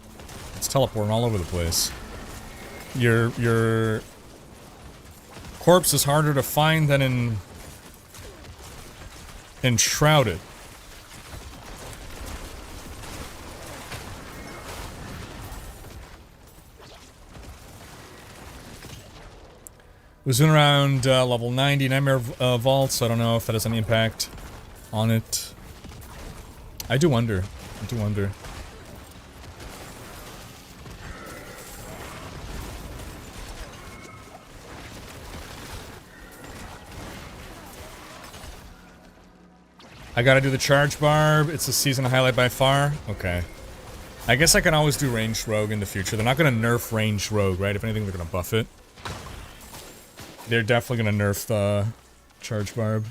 It's teleporting all over the place. Your corpse is harder to find than in Enshrouded. Was in around level 90 Nightmare Vault, so I don't know if that has any impact on it. I do wonder. I do wonder. I gotta do the charge barb. It's a season highlight by far. Okay. I guess I can always do ranged rogue in the future. They're not gonna nerf ranged rogue, right? If anything, they're gonna buff it. They're definitely gonna nerf the charge barb.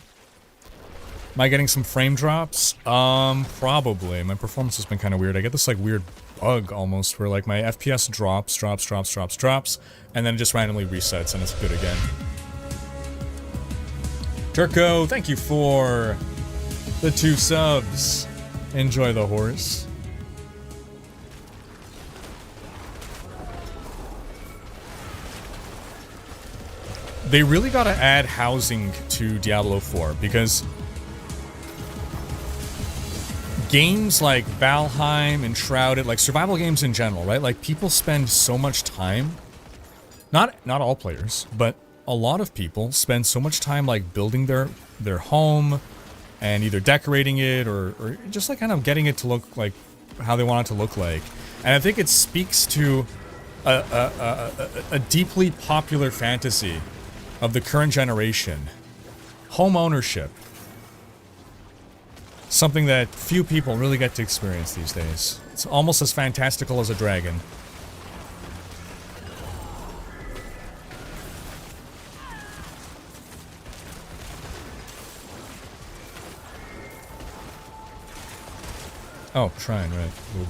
Am I getting some frame drops? Probably. My performance has been kind of weird. I get this like weird bug almost where like my FPS drops, and then it just randomly resets and it's good again. Turco, thank you for the 2 subs. Enjoy the horse. They really gotta add housing to Diablo 4 because games like Valheim, Enshrouded, like survival games in general, right? Like people spend so much time, not all players, but a lot of people spend so much time like building their home and either decorating it or just like kind of getting it to look like how they want it to look like. And I think it speaks to a deeply popular fantasy of the current generation. Home ownership. Something that few people really get to experience these days. It's almost as fantastical as a dragon. Oh, shrine, right. Ooh.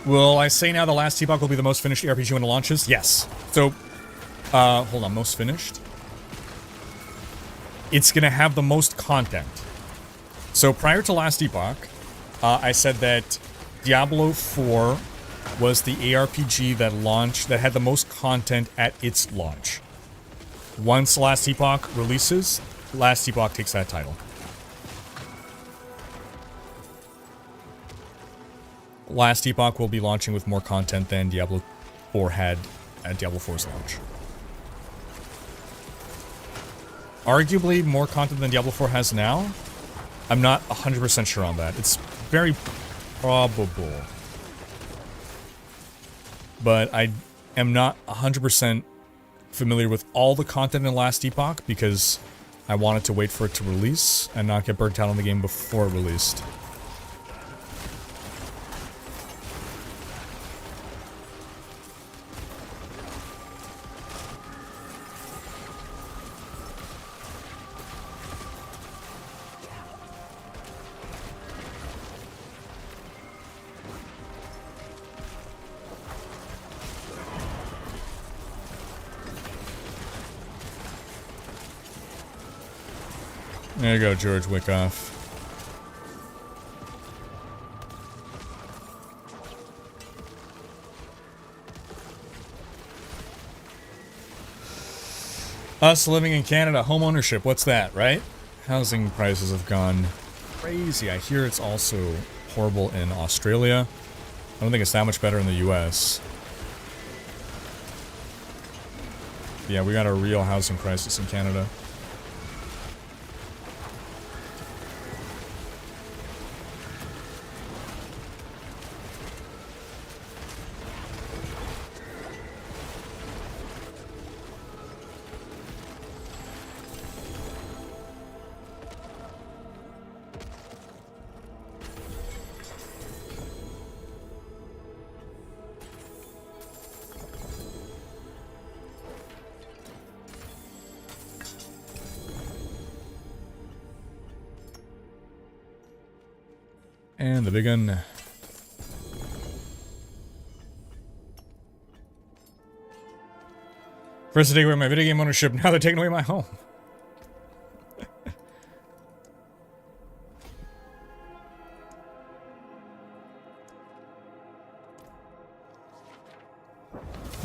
Will I say now the last T-Bug will be the most finished RPG when it launches? Yes. So, hold on, most finished? It's gonna have the most content. So prior to last Epoch, I said that Diablo 4 was the ARPG that launched, that had the most content at its launch. Once Last Epoch releases, Last Epoch takes that title. Last Epoch will be launching with more content than Diablo 4 had at Diablo 4's launch. Arguably more content than Diablo 4 has now? I'm not 100% sure on that. It's very probable. But I am not 100% familiar with all the content in Last Epoch because I wanted to wait for it to release and not get burnt out on the game before it released. There you go, George Wickoff. Us living in Canada, home ownership, what's that, right? Housing prices have gone crazy. I hear it's also horrible in Australia. I don't think it's that much better in the US. Yeah, we got a real housing crisis in Canada. And the big gun. First to take away my video game ownership, now they're taking away my home.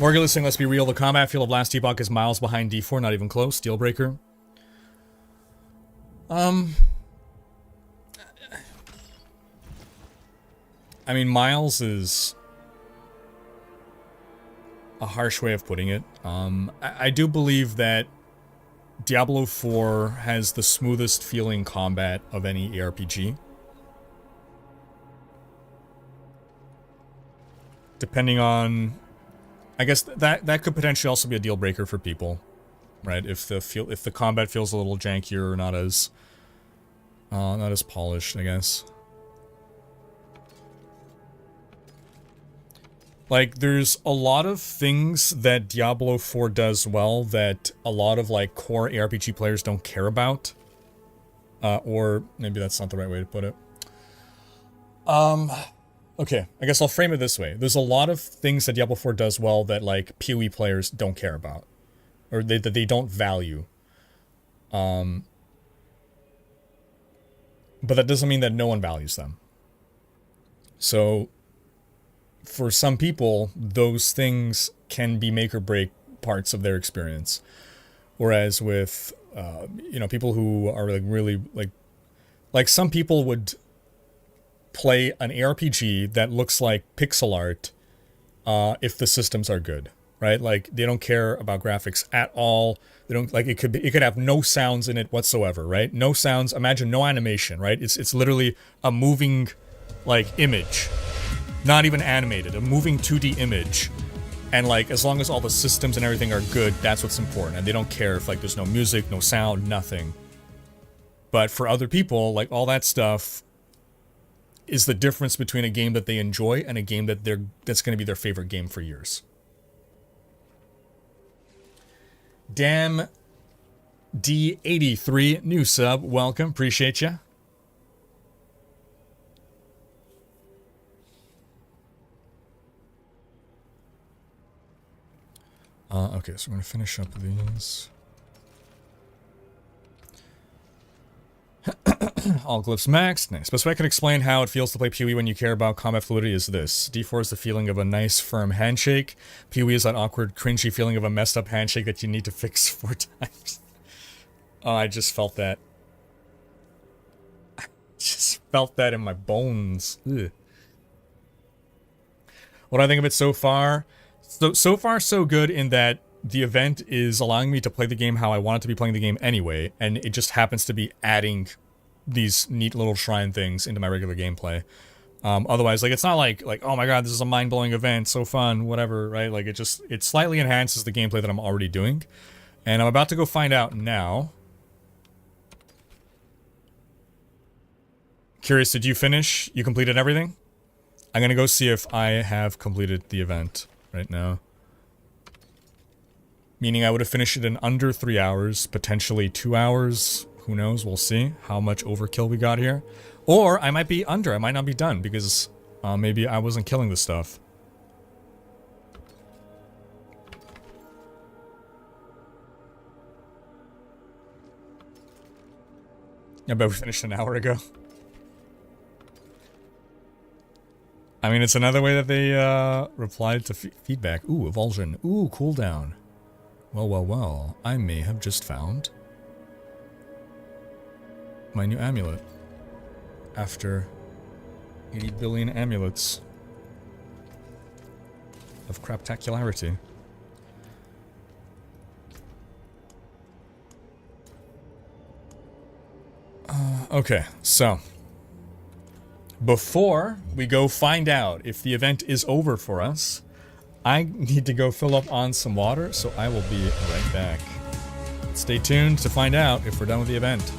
Morgan listening, let's be real. The combat feel of last T-Buck is miles behind D4, not even close. Deal breaker. I mean, miles is a harsh way of putting it. I do believe that Diablo 4 has the smoothest feeling combat of any ARPG. Depending on... I guess that could potentially also be a deal breaker for people, right? If the combat feels a little jankier or not as polished, I guess. Like, there's a lot of things that Diablo 4 does well that a lot of, like, core ARPG players don't care about. Or maybe that's not the right way to put it. Okay, I guess I'll frame it this way. There's a lot of things that Diablo 4 does well that, like, PoE players don't care about. Or that they don't value. But that doesn't mean that no one values them. So, for some people, those things can be make or break parts of their experience. Whereas with, you know, people who are, like, really, like some people would play an ARPG that looks like pixel art if the systems are good, right? Like, they don't care about graphics at all. They don't, like, it could have no sounds in it whatsoever, right? No sounds, imagine no animation, right? It's literally a moving, like, image. Not even animated, a moving 2D image. And, like, as long as all the systems and everything are good, that's what's important. And they don't care if, like, there's no music, no sound, nothing. But for other people, like, all that stuff is the difference between a game that they enjoy and a game that's going to be their favorite game for years. Damn D83, new sub, welcome, appreciate you. Okay, so we're going to finish up these. All glyphs maxed. Nice. Best way I can explain how it feels to play PoE when you care about combat fluidity is this. D4 is the feeling of a nice, firm handshake. PoE is that awkward, cringy feeling of a messed up handshake that you need to fix 4 times. Oh, I just felt that. I just felt that in my bones. Ugh. What do I think of it so far? So far, so good in that the event is allowing me to play the game how I want it to be playing the game anyway, and it just happens to be adding these neat little shrine things into my regular gameplay. Otherwise, like, it's not like, oh my god, this is a mind-blowing event, so fun, whatever, right? Like, it slightly enhances the gameplay that I'm already doing. And I'm about to go find out now. Curious, did you finish? You completed everything? I'm gonna go see if I have completed the event right now. Meaning I would have finished it in under 3 hours, potentially 2 hours. Who knows? We'll see how much overkill we got here. Or I might be under. I might not be done because maybe I wasn't killing the stuff. I bet we finished an hour ago. I mean, it's another way that they replied to feedback. Ooh, Evulsion. Ooh, cooldown. Well, well, well. I may have just found my new amulet. After 80 billion amulets of craptacularity. Okay, so before we go find out if the event is over for us, I need to go fill up on some water, so I will be right back. Stay tuned to find out if we're done with the event.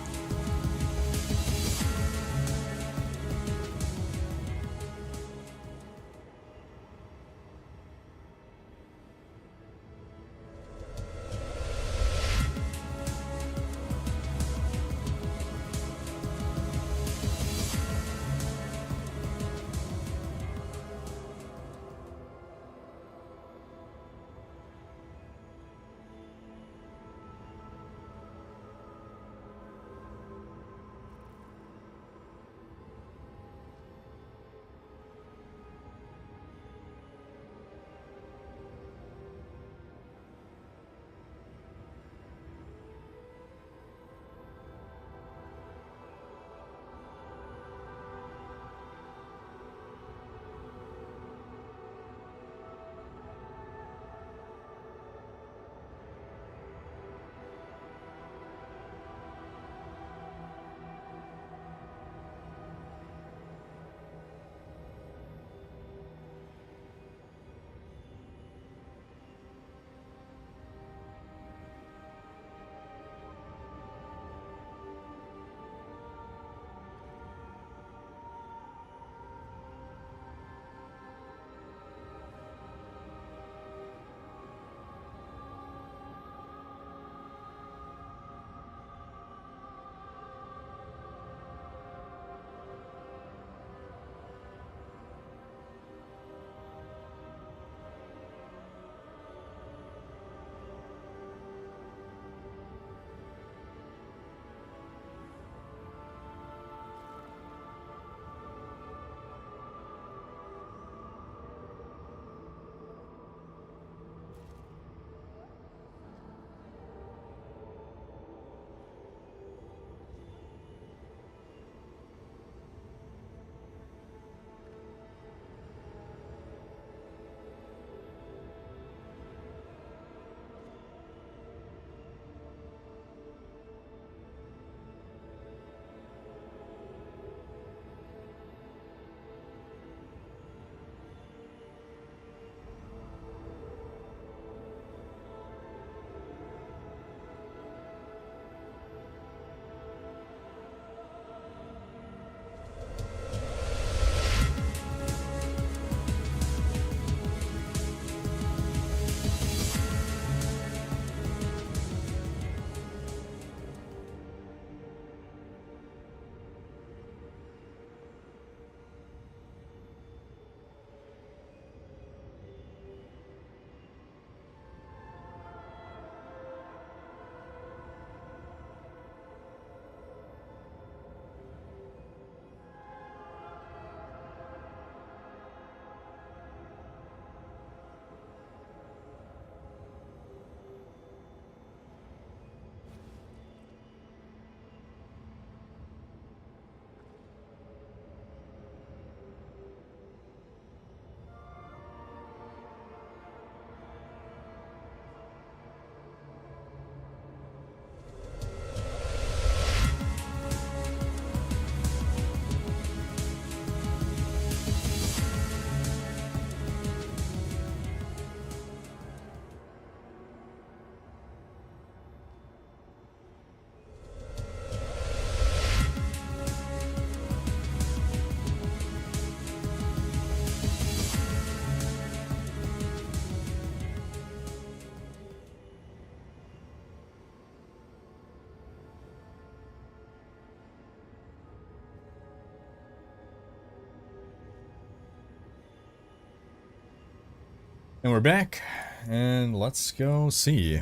And we're back, and let's go see.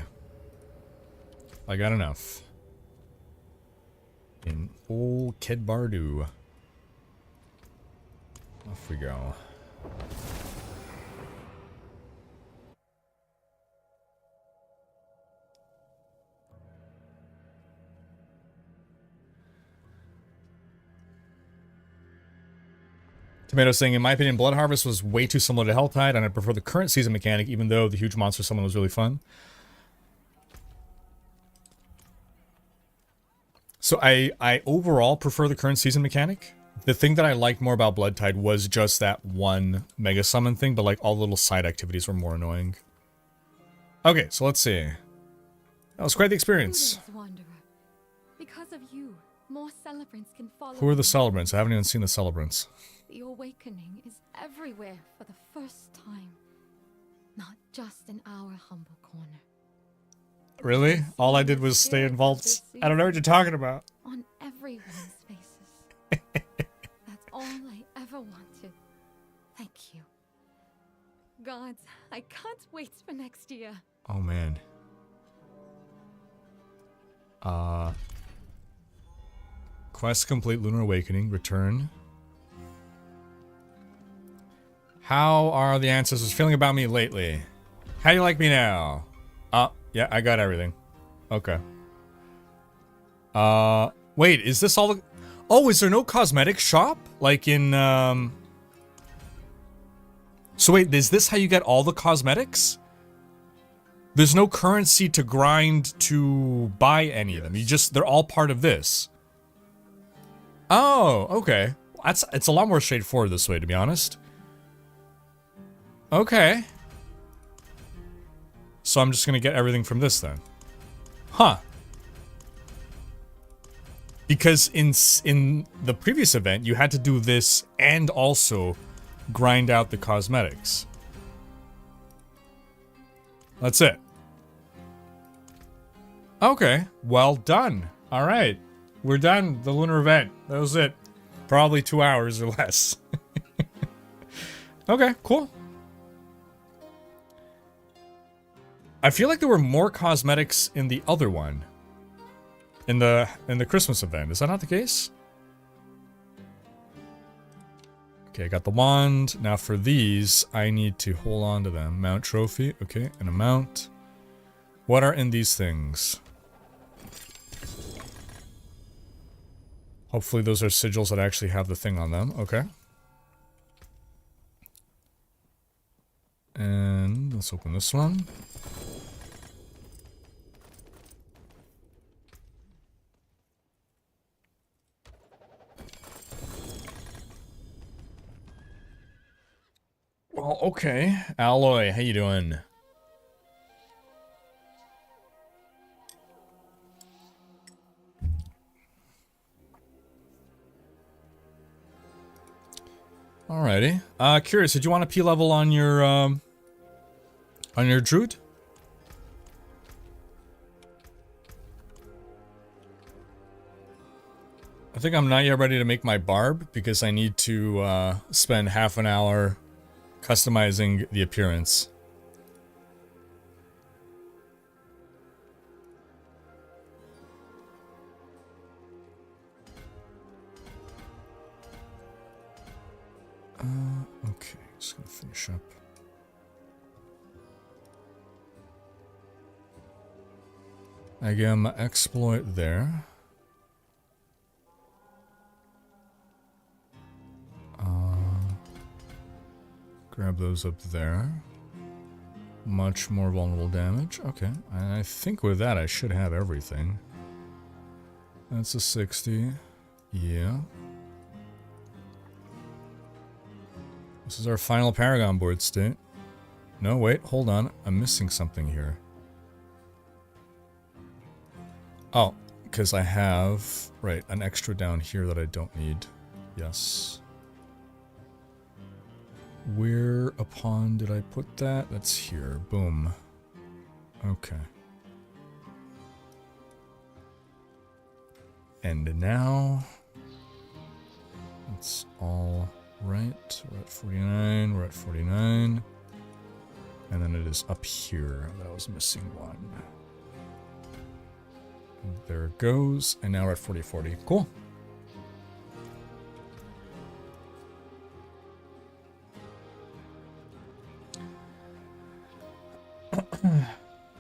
I got enough. In old Kid Bardu. Off we go. Tomato saying, in my opinion, Blood Harvest was way too similar to Helltide, and I prefer the current season mechanic, even though the huge monster summon was really fun. So I overall prefer the current season mechanic. The thing that I liked more about Bloodtide was just that one mega summon thing, but like all the little side activities were more annoying. Okay, so let's see. That was quite the experience. Greetings, Wanderer. Because of you, more celebrants can follow. Who are the me. celebrants? I haven't even seen the celebrants. The awakening is everywhere for the first time. Not just in our humble corner. Really? All I did was stay in vaults. I don't know what you're talking about. On everyone's faces. That's all I ever wanted. Thank you. Gods, I can't wait for next year. Oh man. Quest complete, Lunar Awakening, return. How are the ancestors feeling about me lately? How do you like me now? Yeah, I got everything. Okay. Wait, is this all the... Oh, is there no cosmetic shop? Like in, So wait, is this how you get all the cosmetics? There's no currency to grind to buy any of them. They're all part of this. Oh, okay. It's a lot more straightforward this way, to be honest. Okay. So I'm just gonna get everything from this then. Huh. Because in the previous event, you had to do this and also grind out the cosmetics. That's it. Okay, well done. All right, we're done. The lunar event. That was it. Probably 2 hours or less. Okay, cool. I feel like there were more cosmetics in the other one. In the Christmas event. Is that not the case? Okay, I got the wand. Now for these, I need to hold on to them. Mount trophy. Okay, and a mount. What are in these things? Hopefully those are sigils that actually have the thing on them. Okay. And let's open this one. Well, okay. Alloy, how you doing? Alrighty. Curious, did you want a P level on your druid? I think I'm not yet ready to make my barb because I need to spend half an hour customizing the appearance. Okay, just gonna finish up. I give him an exploit there. Grab those up there. Much more vulnerable damage. Okay, I think with that I should have everything. That's a 60. Yeah. This is our final Paragon board state. No, wait, hold on. I'm missing something here. Oh, because I have, right, an extra down here that I don't need. Yes. Where upon did I put that? That's here. Boom. Okay. And now it's all right. We're at 49. We're at 49. And then it is up here. That was missing one. There it goes. And now we're at 40-40. Cool.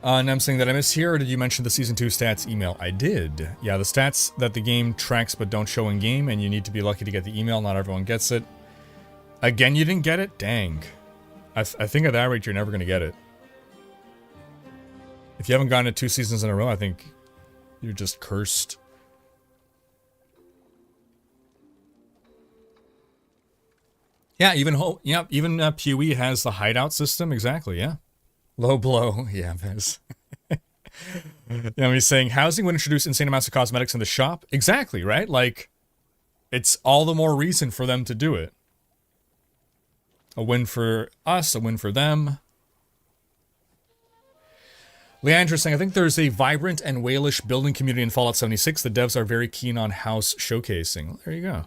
And I'm saying that I missed here, or did you mention the Season 2 stats email? I did. Yeah, the stats that the game tracks but don't show in game, and you need to be lucky to get the email. Not everyone gets it. Again, you didn't get it? Dang. I think at that rate, you're never going to get it. If you haven't gotten it 2 seasons in a row, I think you're just cursed. Yeah, even PoE has the hideout system. Exactly, yeah. Low blow. Yeah, Vez. He's saying housing would introduce insane amounts of cosmetics in the shop. Exactly, right? Like, it's all the more reason for them to do it. A win for us, a win for them. Leandra saying, I think there's a vibrant and whalish building community in Fallout 76. The devs are very keen on house showcasing. There you go.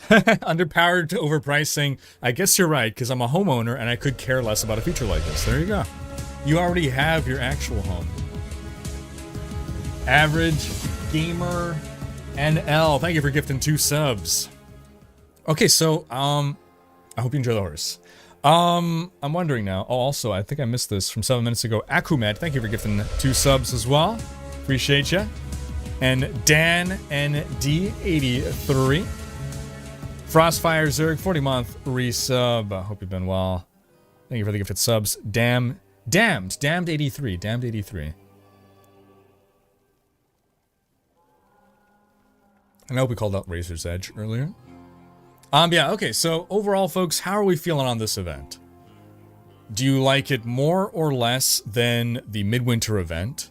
Underpowered to overpricing. I guess you're right, because I'm a homeowner and I could care less about a feature like this. There you go. You already have your actual home. Average Gamer NL. Thank you for gifting 2 subs. Okay, so, I hope you enjoy the horse. I'm wondering now. Oh, also, I think I missed this from 7 minutes ago. Akumed, thank you for gifting 2 subs as well. Appreciate you. And Dan ND83. Frostfire Zerg, 40-month resub. I hope you've been well. Thank you for the gifted subs. Damned 83. Damned 83. And I hope we called out Razor's Edge earlier. Yeah, okay, so overall, folks, how are we feeling on this event? Do you like it more or less than the Midwinter event?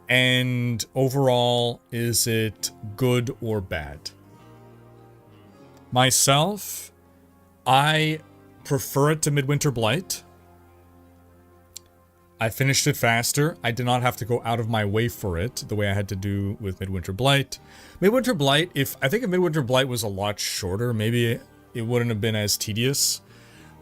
And overall, is it good or bad? Myself, I prefer it to Midwinter Blight. I finished it faster. I did not have to go out of my way for it, the way I had to do with Midwinter Blight. Midwinter Blight, I think if Midwinter Blight was a lot shorter, maybe it wouldn't have been as tedious.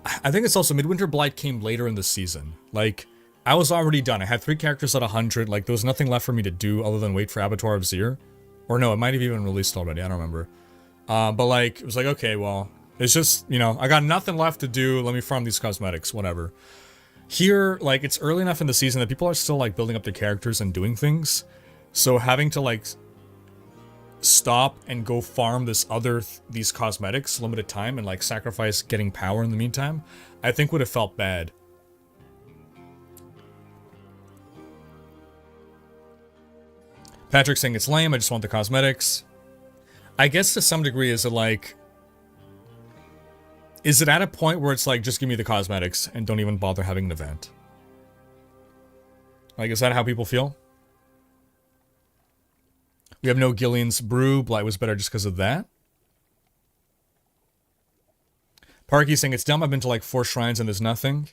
I think it's also Midwinter Blight came later in the season. Like, I was already done. I had 3 characters at 100. Like, there was nothing left for me to do other than wait for Abattoir of Zir. Or no, it might have even released already. I don't remember. But like, it was like, okay, well, it's just, I got nothing left to do. Let me farm these cosmetics, whatever. Here, like, it's early enough in the season that people are still, like, building up their characters and doing things. So having to, like, stop and go farm these cosmetics limited time and, like, sacrifice getting power in the meantime, I think would have felt bad. Patrick saying it's lame, I just want the cosmetics. I guess to some degree, is it at a point where it's like, just give me the cosmetics and don't even bother having an event? Like, is that how people feel? We have no Gillian's Brew. Blight was better just because of that. Parky saying it's dumb. I've been to like 4 shrines and there's nothing.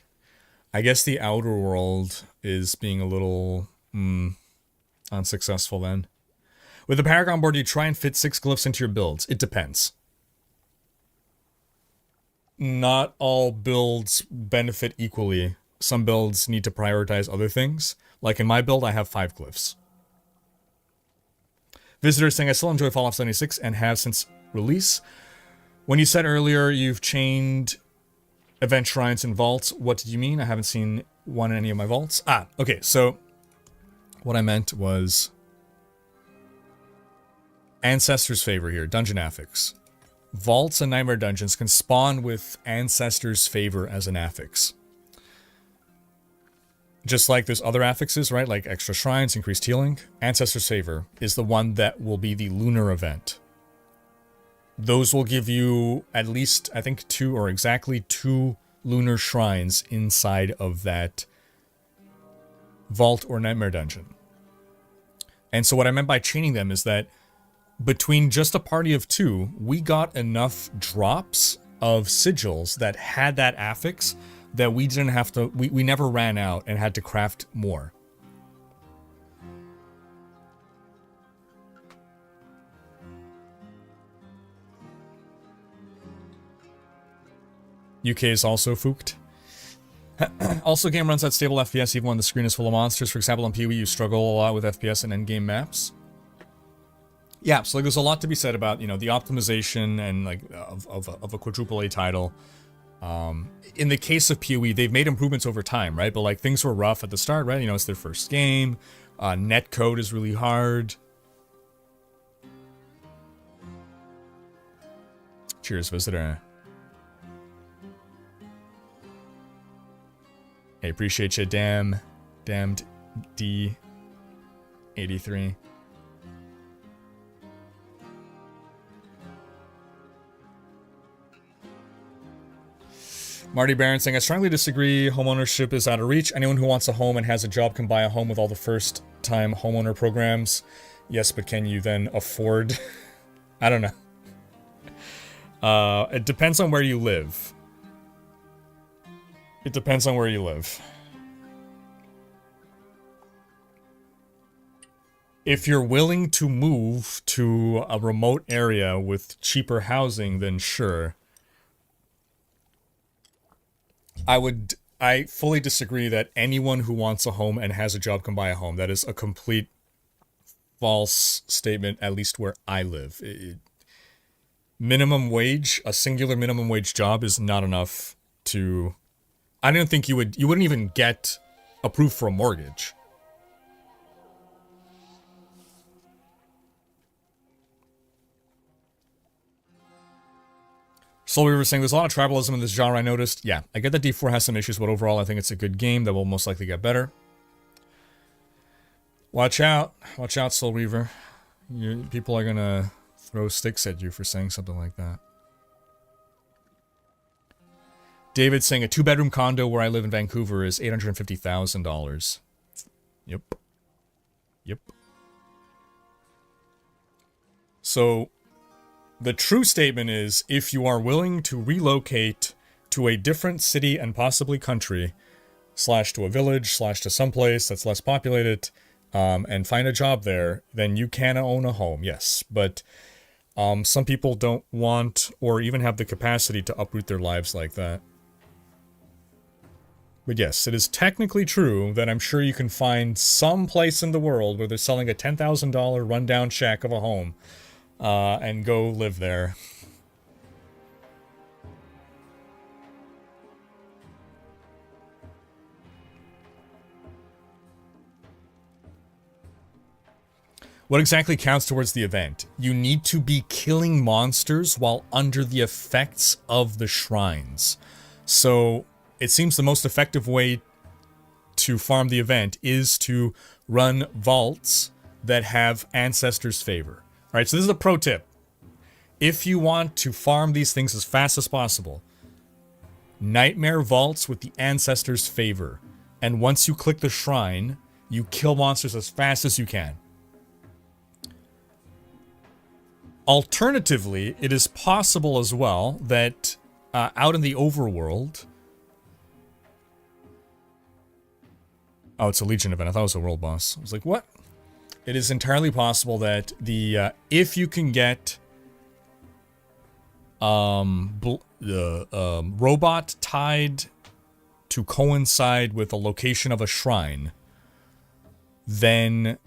I guess the outer world is being a little unsuccessful then. With the Paragon board, you try and fit 6 glyphs into your builds. It depends. Not all builds benefit equally. Some builds need to prioritize other things. Like in my build, I have 5 glyphs. Visitor saying, I still enjoy Fallout 76 and have since release. When you said earlier you've chained event shrines and vaults, what did you mean? I haven't seen one in any of my vaults. Okay, so what I meant was Ancestor's Favor here, Dungeon Affix. Vaults and Nightmare Dungeons can spawn with Ancestor's Favor as an affix. Just like there's other affixes, right? Like extra shrines, increased healing. Ancestor's Favor is the one that will be the Lunar event. Those will give you at least, I think, 2 or exactly 2 Lunar shrines inside of that vault or Nightmare Dungeon. And so what I meant by chaining them is that between just a party of 2, we got enough drops of sigils that had that affix that we didn't have to, we never ran out and had to craft more. UK is also fooked. Also, game runs at stable FPS even when the screen is full of monsters. For example, on PoE, you struggle a lot with FPS and endgame maps. Yeah, so like there's a lot to be said about, you know, the optimization and like of a quadruple A title. In the case of PoE, they've made improvements over time, right? But like things were rough at the start, right? You know, it's their first game. Netcode is really hard. Cheers, visitor. Hey, appreciate you, damned D83. Marty Barron saying, I strongly disagree. Homeownership is out of reach. Anyone who wants a home and has a job can buy a home with all the first-time homeowner programs. Yes, but can you then afford? I don't know. It depends on where you live. It depends on where you live. If you're willing to move to a remote area with cheaper housing, then sure. I fully disagree that anyone who wants a home and has a job can buy a home. That is a complete false statement, at least where I live. Minimum wage, a singular minimum wage job is not enough to... I don't think you wouldn't even get approved for a mortgage. So we were saying there's a lot of tribalism in this genre, I noticed. Yeah, I get that D4 has some issues, but overall I think it's a good game that will most likely get better. Watch out, Soul Reaver. People are gonna throw sticks at you for saying something like that. David saying a 2-bedroom condo where I live in Vancouver is $850,000. Yep. So the true statement is, if you are willing to relocate to a different city and possibly country, / to a village, / to someplace that's less populated, and find a job there, then you can own a home, yes. But some people don't want or even have the capacity to uproot their lives like that. But yes, it is technically true that I'm sure you can find some place in the world where they're selling a $10,000 rundown shack of a home, and go live there. What exactly counts towards the event? You need to be killing monsters while under the effects of the shrines. So it seems the most effective way to farm the event is to run vaults that have Ancestors' Favor. Alright, so this is a pro tip. If you want to farm these things as fast as possible, Nightmare vaults with the Ancestors' Favor. And once you click the shrine, you kill monsters as fast as you can. Alternatively, it is possible as well that out in the overworld... Oh, it's a Legion event. I thought it was a world boss. I was like, what? It is entirely possible that the if you can get robot tied to coincide with the location of a shrine, then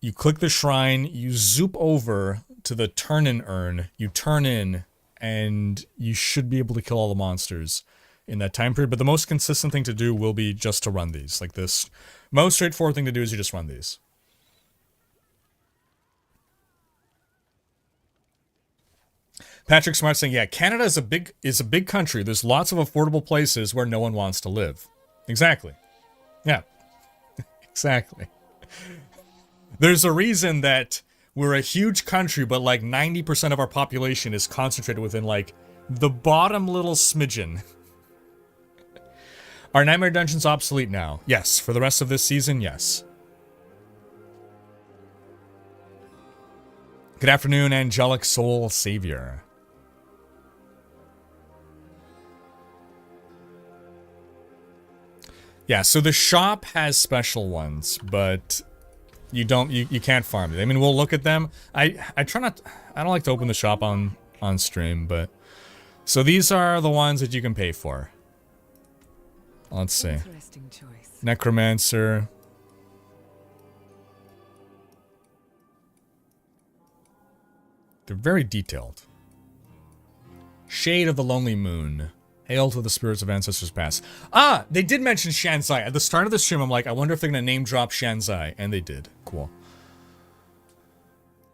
you click the shrine, you zoop over to the turn-in urn, you turn in, and you should be able to kill all the monsters in that time period. But the most consistent thing to do will be just to run these. Like this most straightforward thing to do is you just run these. Patrick Smart saying, yeah, Canada is a big country. There's lots of affordable places where no one wants to live. Exactly. Yeah. Exactly. There's a reason that we're a huge country, but like 90% of our population is concentrated within like the bottom little smidgen. Are Nightmare Dungeons obsolete now? Yes. For the rest of this season, yes. Good afternoon, Angelic Soul Savior. Yeah, so the shop has special ones, but you can't farm it. I mean, we'll look at them. I try not, I don't like to open the shop on stream, but So these are the ones that you can pay for. Let's see. Interesting choice. Necromancer. They're very detailed. Shade of the Lonely Moon. Hail to the spirits of ancestors past. Ah! They did mention Shanzai. At the start of the stream, I'm like, I wonder if they're going to name drop Shanzai. And they did. Cool.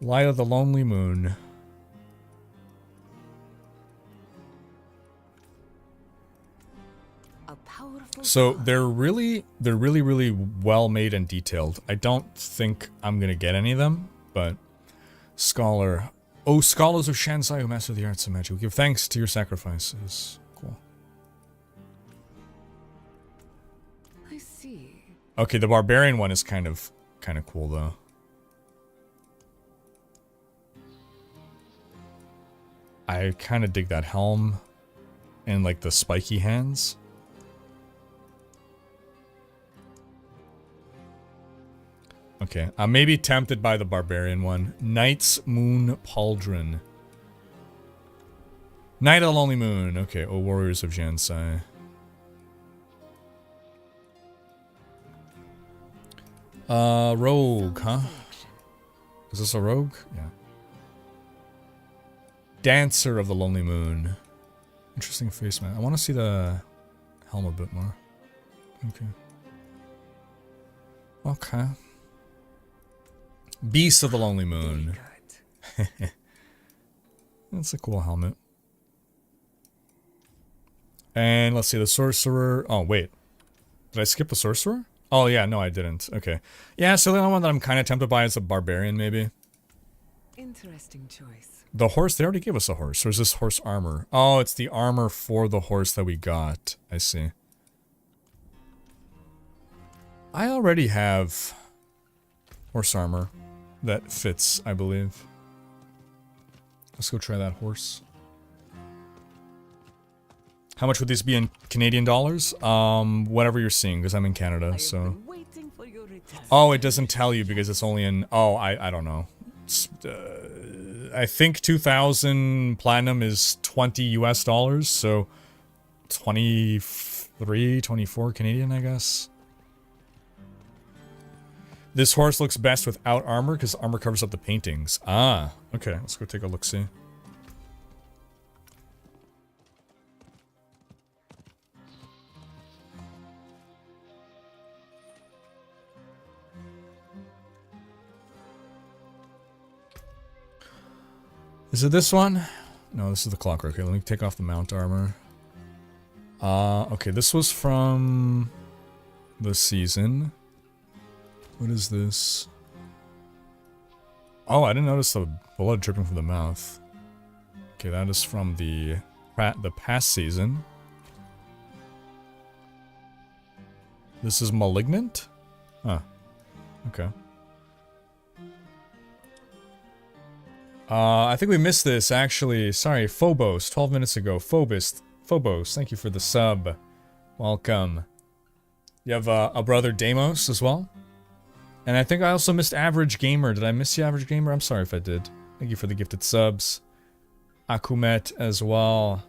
Light of the Lonely Moon. A powerful So they're really well made and detailed. I don't think I'm going to get any of them, but... Scholar. Oh, scholars of Shanzai who master the arts of magic, we give thanks to your sacrifices. Cool. I see. Okay, the barbarian one is kind of cool though. I kind of dig that helm and like the spiky hands. Okay, I may be tempted by the barbarian one. Night's Moon Pauldron. Night of the Lonely Moon. Okay, O Warriors of Jansai. Rogue, huh? Is this a rogue? Yeah. Dancer of the Lonely Moon. Interesting face, man. I want to see the helm a bit more. Okay. Okay. Beast of the Lonely Moon. That's a cool helmet. And let's see, the Sorcerer. Oh, wait. Did I skip the Sorcerer? Oh, yeah, no, I didn't. Okay. Yeah, so the only one that I'm kind of tempted by is the Barbarian, maybe. Interesting choice. The horse, they already gave us a horse. Or is this horse armor? Oh, it's the armor for the horse that we got. I see. I already have horse armor that fits, I believe. Let's go try that horse. How much would these be in Canadian dollars? Whatever you're seeing, because I'm in Canada, so. Oh, it doesn't tell you because it's only in. Oh, I don't know. I think 2,000 platinum is 20 US dollars, so 23, 24 Canadian, I guess. This horse looks best without armor because armor covers up the paintings. Ah, okay. Let's go take a look-see. Is it this one? No, this is the clockwork. Okay, let me take off the mount armor. Okay, this was from the season. What is this? Oh, I didn't notice the blood dripping from the mouth. Okay, that is from the past season. This is Malignant? Huh. Okay. I think we missed this, actually. Sorry, Phobos, 12 minutes ago. Phobos, thank you for the sub. Welcome. You have a brother, Deimos, as well? And I think I also missed Average Gamer. Did I miss you, Average Gamer? I'm sorry if I did. Thank you for the gifted subs. Akumet as well.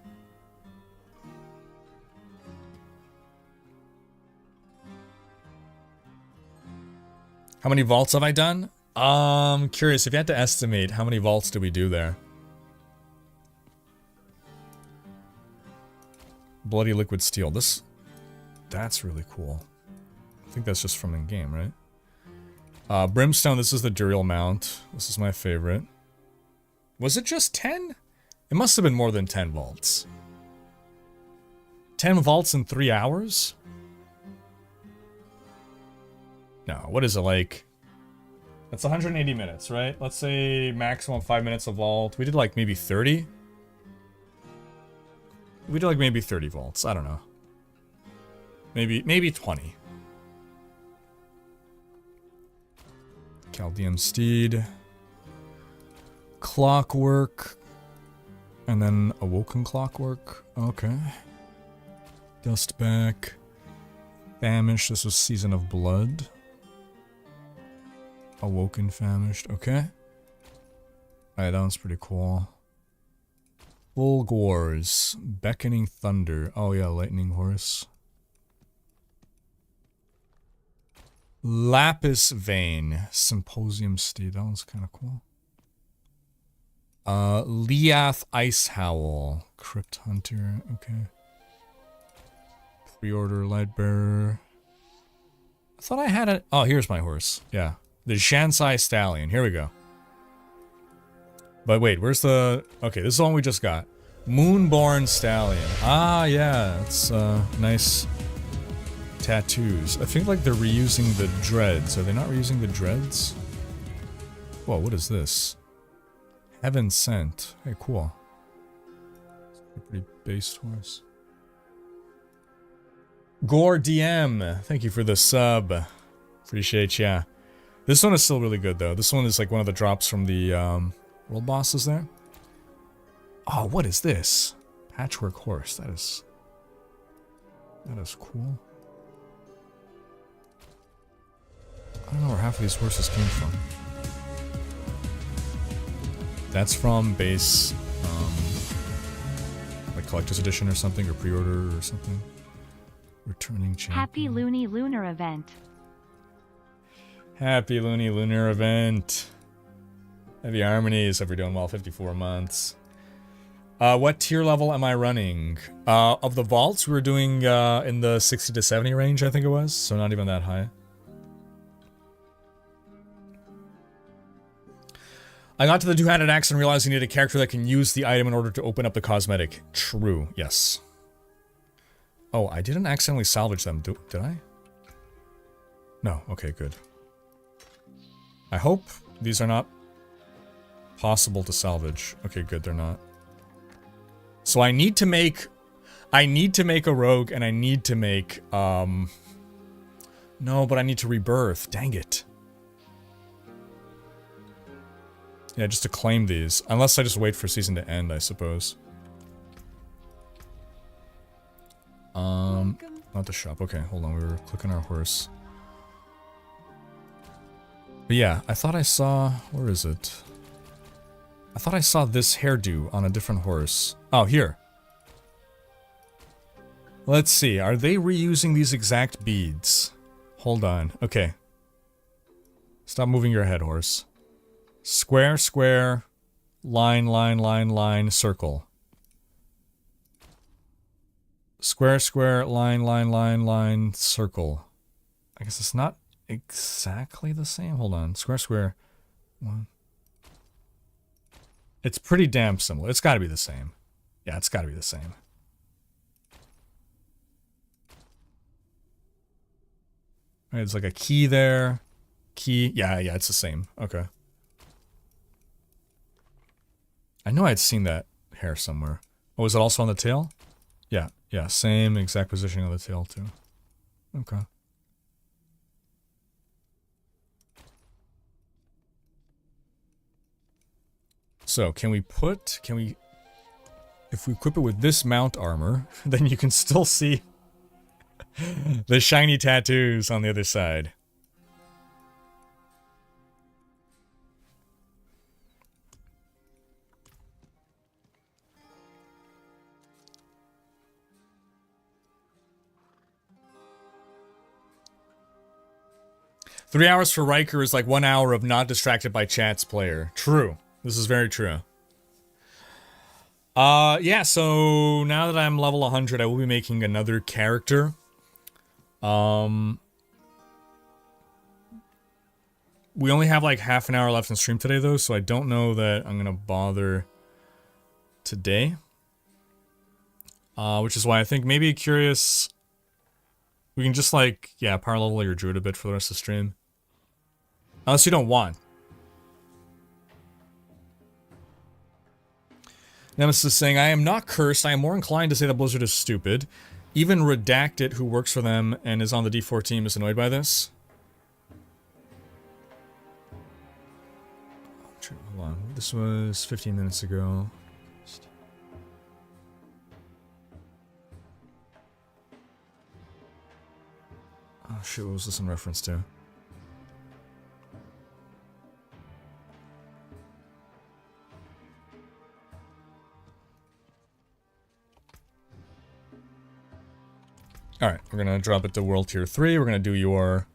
How many vaults have I done? Curious, if you had to estimate, how many vaults did we do there? Bloody Liquid Steel. That's really cool. I think that's just from in-game, right? Brimstone, this is the Duriel mount. This is my favorite. Was it just 10? It must have been more than 10 vaults. 10 vaults in 3 hours? No, what is it like? That's 180 minutes, right? Let's say maximum 5 minutes of vault. We did like maybe 30? We did like maybe 30 vaults. I don't know. Maybe 20. Chaldean Steed. Clockwork. And then Awoken Clockwork. Okay. Dustback. Famished. This was Season of Blood. Awoken Famished. Okay. Alright, that one's pretty cool. Fulgors. Beckoning Thunder. Oh yeah, Lightning Horse. Lapis Vein. Symposium Steed. That one's kind of cool. Liath Ice Howl. Crypt Hunter. Okay. Pre-order Lightbearer. I thought I had it. Oh, here's my horse. Yeah. The Shansai Stallion. Here we go. But wait, where's the... Okay, this is the one we just got. Moonborn Stallion. Ah, yeah. It's, nice tattoos. I think, like, they're reusing the dreads. Are they not reusing the dreads? Whoa, what is this? Heaven Sent. Hey, cool. It's a pretty based horse. Gore DM. Thank you for the sub. Appreciate ya. This one is still really good, though. This one is, like, one of the drops from the, world bosses there. Oh, what is this? Patchwork horse. That is cool. I don't know where half of these horses came from. That's from base, like collector's edition or something, or pre-order or something. Returning champion. Happy Loony Lunar event. Happy Loony Lunar event. Heavy Harmonies, hope you're doing well, 54 months. What tier level am I running? Of the vaults, we were doing in the 60 to 70 range, I think it was, so not even that high. I got to the two-handed axe and realized you need a character that can use the item in order to open up the cosmetic. True, yes. Oh, I didn't accidentally salvage them, did I? No, okay, good. I hope these are not possible to salvage. Okay, good, they're not. So I need to make a rogue, and I need to make, no, but I need to rebirth. Dang it. Yeah, just to claim these. Unless I just wait for season to end, I suppose. Not the shop. Okay, hold on. We were clicking our horse. But yeah, I thought I saw... Where is it? I thought I saw this hairdo on a different horse. Oh, here. Let's see. Are they reusing these exact beads? Hold on. Okay. Stop moving your head, horse. Square, square, line, line, line, line, circle. Square, square, line, line, line, line, circle. I guess it's not exactly the same. Hold on. Square, square, one. It's pretty damn similar. It's got to be the same. Yeah, it's got to be the same. All right, there's like a key there. Key. Yeah, it's the same. Okay. I know I'd seen that hair somewhere. Oh, is it also on the tail? Yeah, same exact positioning on the tail too. Okay. So, if we equip it with this mount armor, then you can still see the shiny tattoos on the other side. Three hours for Rhykker is like 1 hour of not distracted by chats player. True. This is very true. Yeah, so now that I'm level 100, I will be making another character. We only have like half an hour left in stream today, though, so I don't know that I'm gonna bother today. Which is why I think maybe curious... We can just like, yeah, power level your druid a bit for the rest of the stream. Unless you don't want. Nemesis is saying, I am not cursed. I am more inclined to say that Blizzard is stupid. Even Redacted, who works for them and is on the D4 team, is annoyed by this. Hold on. This was 15 minutes ago. Oh shit, what was this in reference to? Alright, we're gonna drop it to World Tier 3. We're gonna do your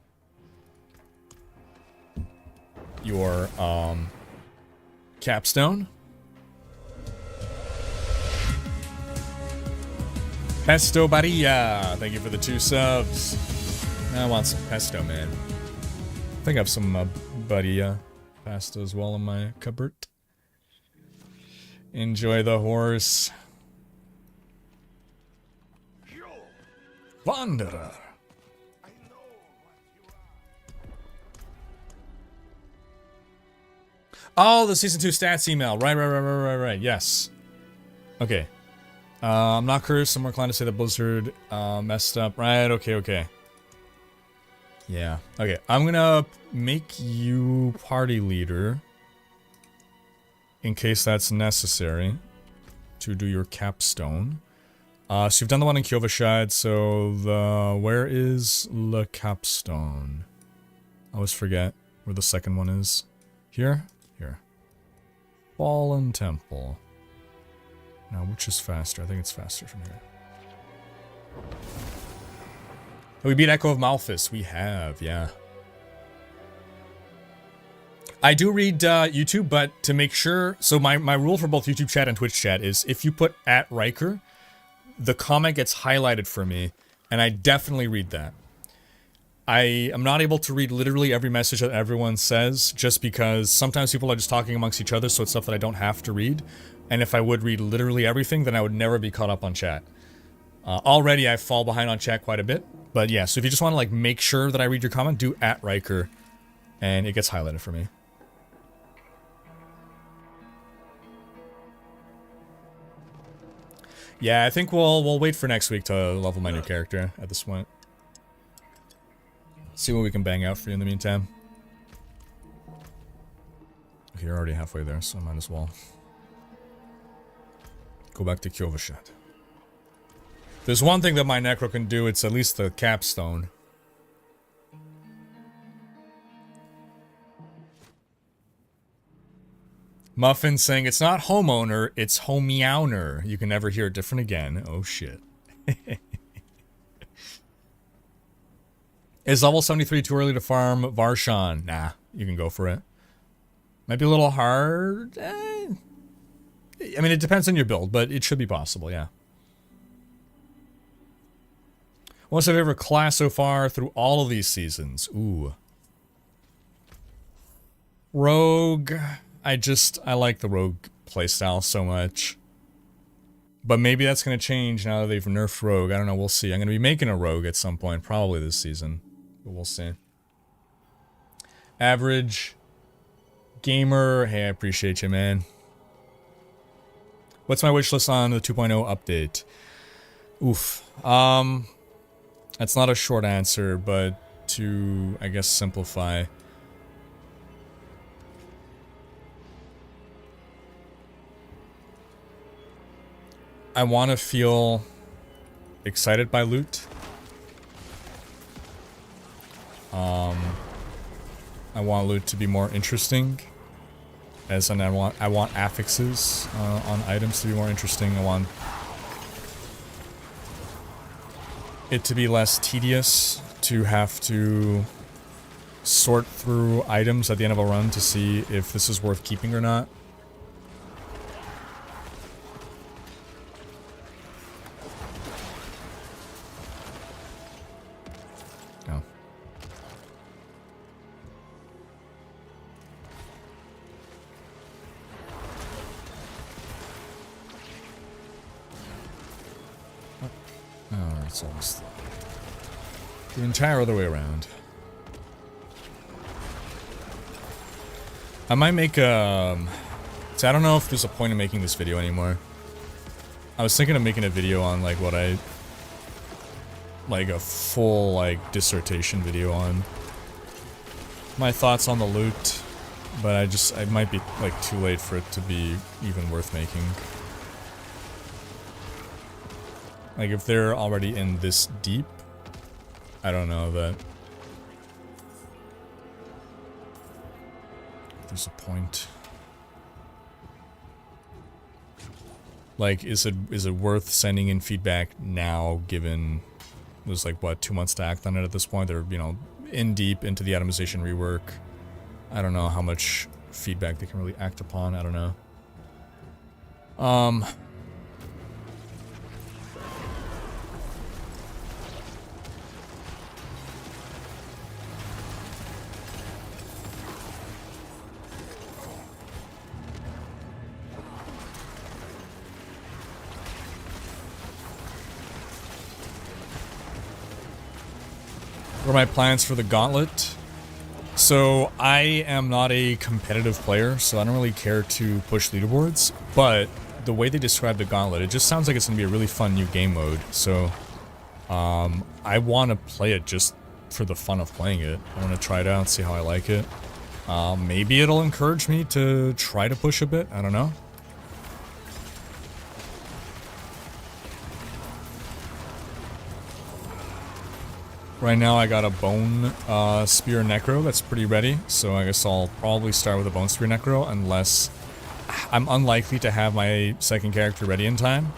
capstone. Pesto Barilla, thank you for the 2 subs. I want some pesto, man. I think I have some Barilla pasta as well in my cupboard. Enjoy the horse. Wanderer. Oh, the Season 2 stats email. Right. Yes. Okay. I'm not cursed. I'm more inclined to say that Blizzard messed up. Right, okay. Yeah. Okay, I'm gonna make you party leader in case that's necessary to do your capstone. So you've done the one in Kyovashad, so where is the capstone? I always forget where the second one is. Here? Here. Fallen Temple. Now, which is faster? I think it's faster from here. We beat Echo of Malphas. We have, yeah. I do read YouTube, but to make sure... So my rule for both YouTube chat and Twitch chat is if you put @Rhykker, the comment gets highlighted for me, and I definitely read that. I am not able to read literally every message that everyone says, just because sometimes people are just talking amongst each other, so it's stuff that I don't have to read. And if I would read literally everything, then I would never be caught up on chat. Already I fall behind on chat quite a bit. But yeah, so if you just want to like make sure that I read your comment, do @Rhykker, and it gets highlighted for me. Yeah, I think we'll wait for next week to level my new character at this point. See what we can bang out for you in the meantime. Okay, you're already halfway there, so I might as well go back to Kyovashad. There's one thing that my Necro can do, it's at least the capstone. Muffin saying, it's not homeowner, it's homeowner. You can never hear it different again. Oh shit. Is level 73 too early to farm Varshan? Nah, you can go for it. Might be a little hard. I mean, it depends on your build, but it should be possible, yeah. What's your favorite class so far through all of these seasons? Ooh. Rogue. I like the Rogue playstyle so much. But maybe that's going to change now that they've nerfed Rogue. I don't know, we'll see. I'm going to be making a Rogue at some point, probably this season. But we'll see. Average. Gamer. Hey, I appreciate you, man. What's my wish list on the 2.0 update? Oof. That's not a short answer, but to, I guess, simplify. I want to feel excited by loot. I want loot to be more interesting. As in, I want affixes on items to be more interesting. I want it to be less tedious to have to sort through items at the end of a run to see if this is worth keeping or not. No. Oh, it's almost the entire other way around. I might make a... So I don't know if there's a point in making this video anymore. I was thinking of making a video on like what I... Like a full like dissertation video on my thoughts on the loot. But I might be like too late for it to be even worth making. Like, if they're already in this deep, I don't know that there's a point. Like, is it worth sending in feedback now, given There's like, what, 2 months to act on it at this point. They're, you know, in deep into the atomization rework. I don't know how much feedback they can really act upon. I don't know. What are my plans for the gauntlet? So I am not a competitive player, so I don't really care to push leaderboards, but the way they describe the gauntlet, it just sounds like it's going to be a really fun new game mode, so I want to play it just for the fun of playing it. I want to try it out, see how I like it. Maybe it'll encourage me to try to push a bit, I don't know. Right now I got a Bone Spear Necro that's pretty ready, so I guess I'll probably start with a Bone Spear Necro unless I'm unlikely to have my second character ready in time.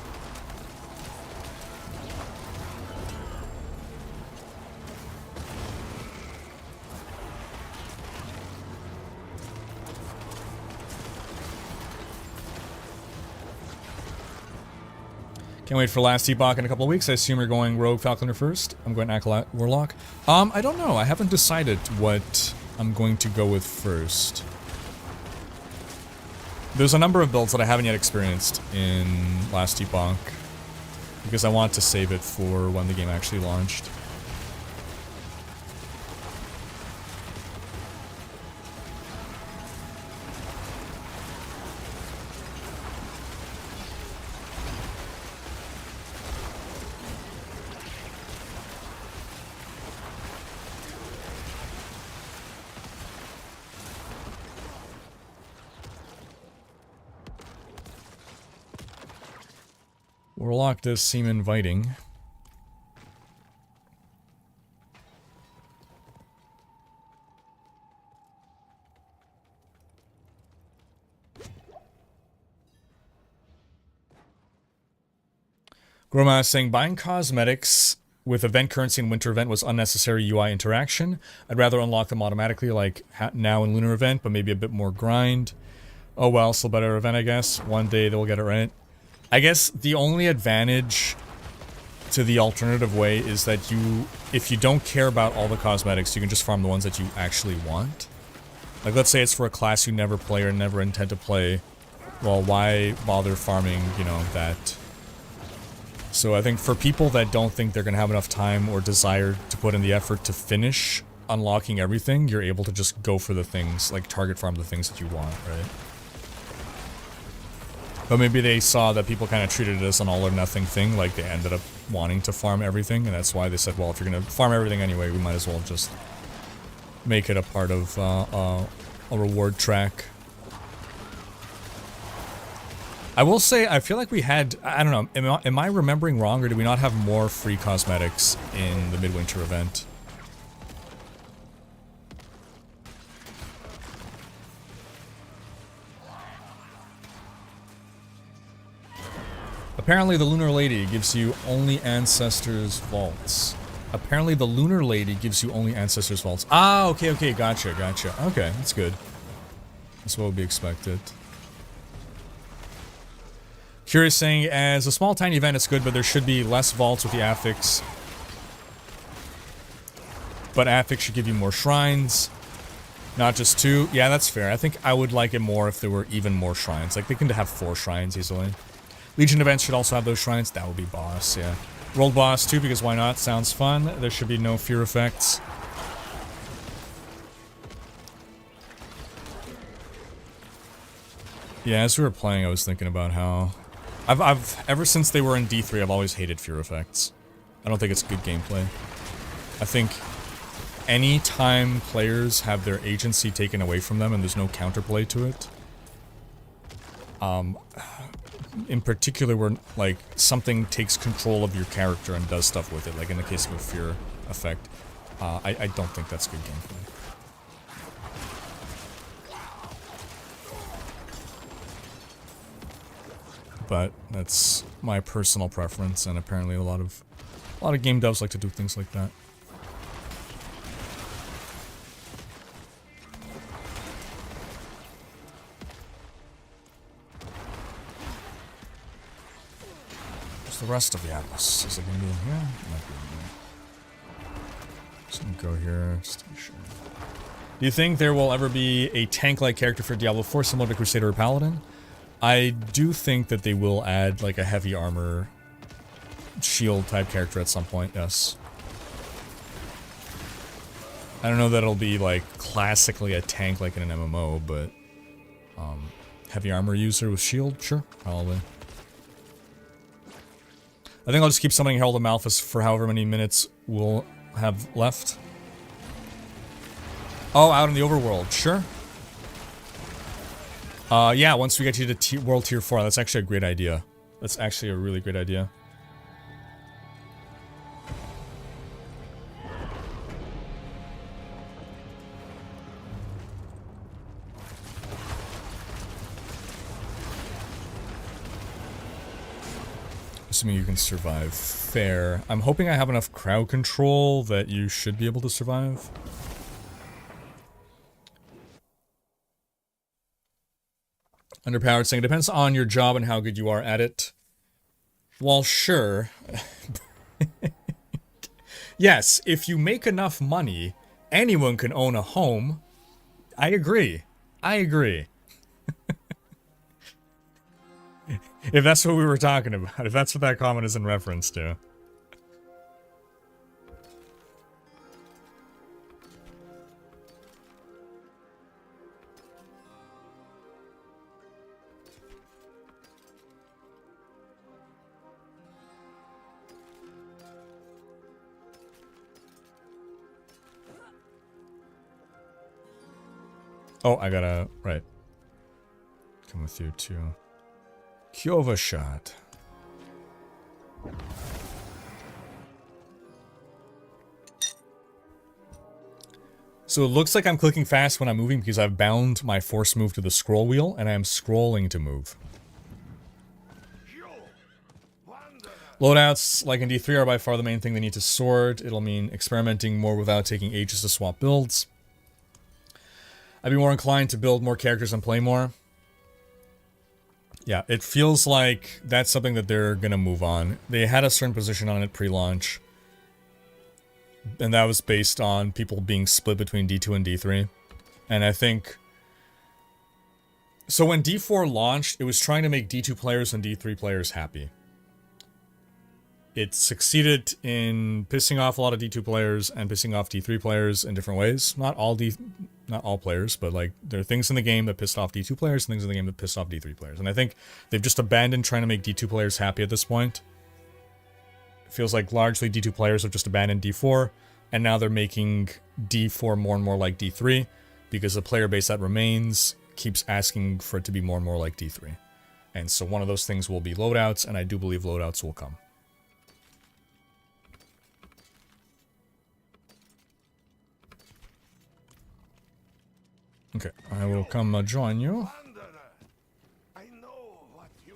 Can't wait for last Epoch in a couple of weeks. I assume you're going Rogue Falconer first. I'm going Acolyte Warlock. I don't know. I haven't decided what I'm going to go with first. There's a number of builds that I haven't yet experienced in last Epoch because I want to save it for when the game actually launched. Warlock does seem inviting. Groma is saying, buying cosmetics with event currency and winter event was unnecessary UI interaction. I'd rather unlock them automatically like now in lunar event, but maybe a bit more grind. Oh well, still better event, I guess. One day they'll get it right. I guess the only advantage to the alternative way is that if you don't care about all the cosmetics, you can just farm the ones that you actually want. Like, let's say it's for a class you never play or never intend to play. Well, why bother farming, you know, that? So I think for people that don't think they're going to have enough time or desire to put in the effort to finish unlocking everything, you're able to just go for the things, like target farm the things that you want, right? But maybe they saw that people kind of treated it as an all or nothing thing, like they ended up wanting to farm everything, and that's why they said, well, if you're going to farm everything anyway, we might as well just make it a part of a reward track. I will say, I feel like we had, I don't know, am I remembering wrong, or did we not have more free cosmetics in the Midwinter event? Apparently the Lunar Lady gives you only Ancestors Vaults. Apparently the Lunar Lady gives you only Ancestors Vaults. Ah, okay, okay, gotcha, gotcha. Okay, that's good. That's what would be expected. Curious saying, as a small tiny event it's good, but there should be less vaults with the affix. But affix should give you more shrines. Not just 2. Yeah, that's fair. I think I would like it more if there were even more shrines. Like, they can have 4 shrines easily. Legion events should also have those shrines. That would be boss, yeah. World boss too, because why not? Sounds fun. There should be no fear effects. Yeah, as we were playing, I was thinking about how I've ever since they were in D3, I've always hated fear effects. I don't think it's good gameplay. I think any time players have their agency taken away from them and there's no counterplay to it, in particular where, like, something takes control of your character and does stuff with it, like in the case of a fear effect, I don't think that's good gameplay. But that's my personal preference, and apparently a lot of A lot of game devs like to do things like that. Where's the rest of the Atlas? Is it gonna be in here? It might be in here. Just gonna go here, just to be sure. Do you think there will ever be a tank-like character for Diablo 4 similar to Crusader or Paladin? I do think that they will add like a heavy armor shield type character at some point, yes. I don't know that it'll be like classically a tank like in an MMO, but heavy armor user with shield, sure, probably. I think I'll just keep summoning Herald of Malphas for however many minutes we'll have left. Oh, out in the overworld, sure. Yeah, once we get you to World Tier 4, that's actually a great idea. That's actually a really great idea. Assuming you can survive. Fair. I'm hoping I have enough crowd control that you should be able to survive. Underpowered saying, it depends on your job and how good you are at it. Well, sure. Yes, if you make enough money, anyone can own a home. I agree. I agree. If that's what we were talking about, if that's what that comment is in reference to. Oh, I gotta, right. Come with you too. Kyova shot. So it looks like I'm clicking fast when I'm moving because I've bound my force move to the scroll wheel and I am scrolling to move. Loadouts, like in D3, are by far the main thing they need to sort. It'll mean experimenting more without taking ages to swap builds. I'd be more inclined to build more characters and play more. Yeah, it feels like that's something that they're gonna move on. They had a certain position on it pre-launch. And that was based on people being split between D2 and D3. And I think... So when D4 launched, it was trying to make D2 players and D3 players happy. It succeeded in pissing off a lot of D2 players and pissing off D3 players in different ways. Not all players, but like there are things in the game that pissed off D2 players and things in the game that pissed off D3 players. And I think they've just abandoned trying to make D2 players happy at this point. It feels like largely D2 players have just abandoned D4, and now they're making D4 more and more like D3 because the player base that remains keeps asking for it to be more and more like D3. And so one of those things will be loadouts, and I do believe loadouts will come. Okay, I will come join you. I know what you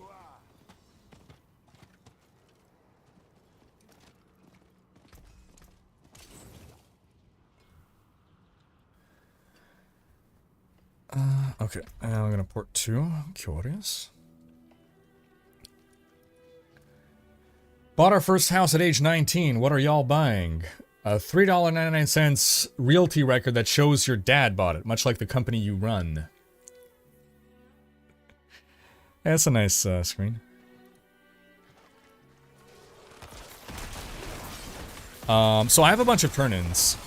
are. Okay, and I'm gonna port 2. Curious. Bought our first house at age 19. What are y'all buying? A $3.99 realty record that shows your dad bought it, much like the company you run. That's a nice screen. So I have a bunch of turn-ins.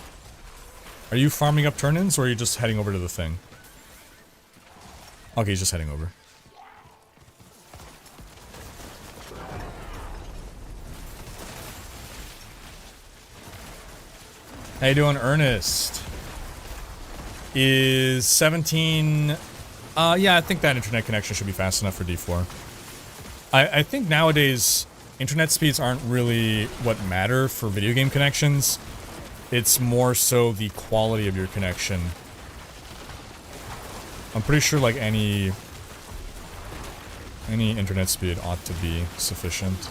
Are you farming up turn-ins, or are you just heading over to the thing? Okay, he's just heading over. How you doing, Ernest? Is 17... yeah, I think that internet connection should be fast enough for D4. I think nowadays, internet speeds aren't really what matter for video game connections. It's more so the quality of your connection. I'm pretty sure, like, any internet speed ought to be sufficient.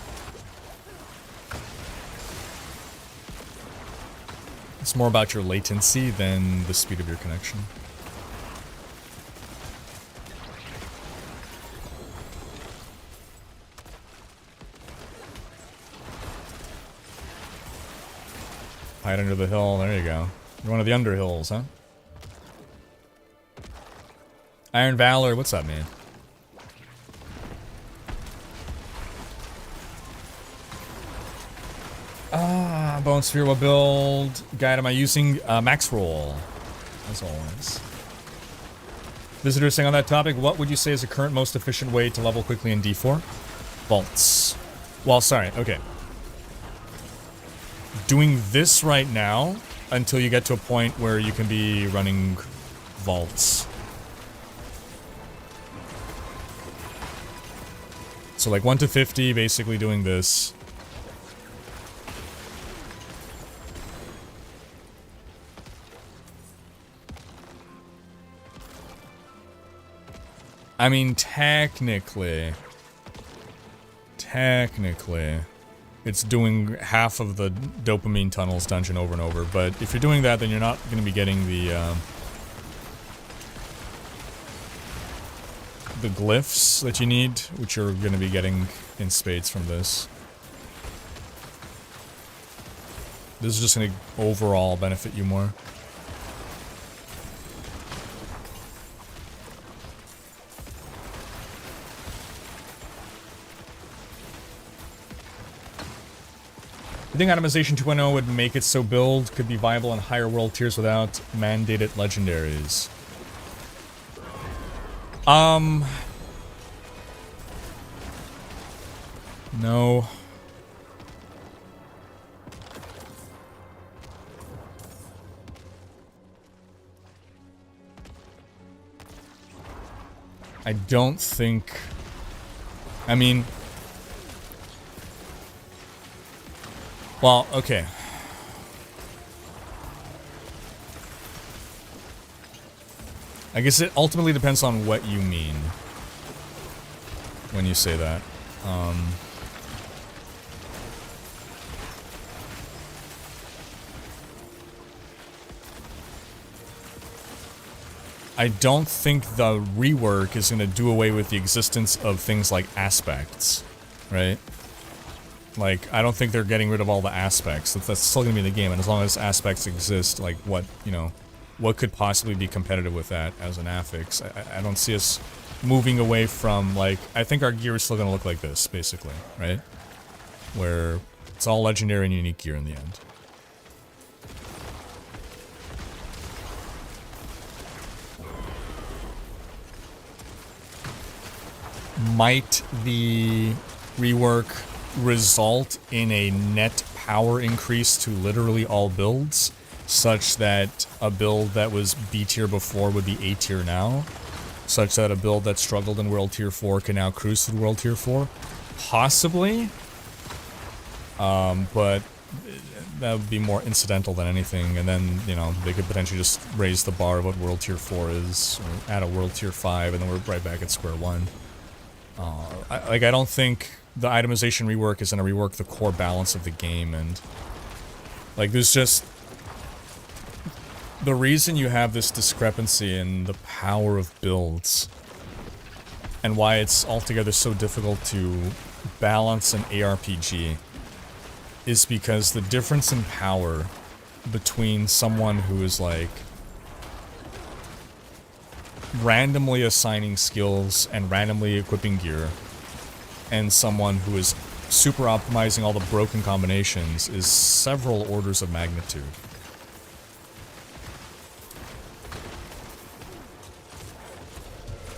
It's more about your latency than the speed of your connection. Hide under the hill, there you go. You're one of the underhills, huh? Iron Valor, what's up, man? Bone Sphere will build. Guide, am I using max roll? As always. Visitor saying on that topic, what would you say is the current most efficient way to level quickly in D4? Vaults. Well, sorry, okay. Doing this right now until you get to a point where you can be running vaults. So like 1 to 50, basically doing this. I mean, technically, it's doing half of the dopamine tunnels dungeon over and over, but if you're doing that, then you're not going to be getting the glyphs that you need, which you're going to be getting in spades from this. This is just going to overall benefit you more. I think Itemization 2.0 would make it so build could be viable in higher world tiers without mandated legendaries. No. I don't think... I mean... Well, okay. I guess it ultimately depends on what you mean when you say that. I don't think the rework is going to do away with the existence of things like aspects, right? Like, I don't think they're getting rid of all the aspects. That's still gonna be in the game, and as long as aspects exist, like, what, you know, what could possibly be competitive with that as an affix? I don't see us moving away from, like, I think our gear is still gonna look like this, basically, right? Where it's all legendary and unique gear in the end. Might the rework result in a net power increase to literally all builds, such that a build that was B tier before would be A tier now, such that a build that struggled in World Tier 4 can now cruise through World Tier 4? Possibly, but that would be more incidental than anything, and then, you know, they could potentially just raise the bar of what World Tier 4 is, or add a World Tier 5, and then we're right back at square one. I don't think the itemization rework is going to rework the core balance of the game, and like there's just the reason you have this discrepancy in the power of builds and why it's altogether so difficult to balance an ARPG is because the difference in power between someone who is like randomly assigning skills and randomly equipping gear and someone who is super optimizing all the broken combinations is several orders of magnitude.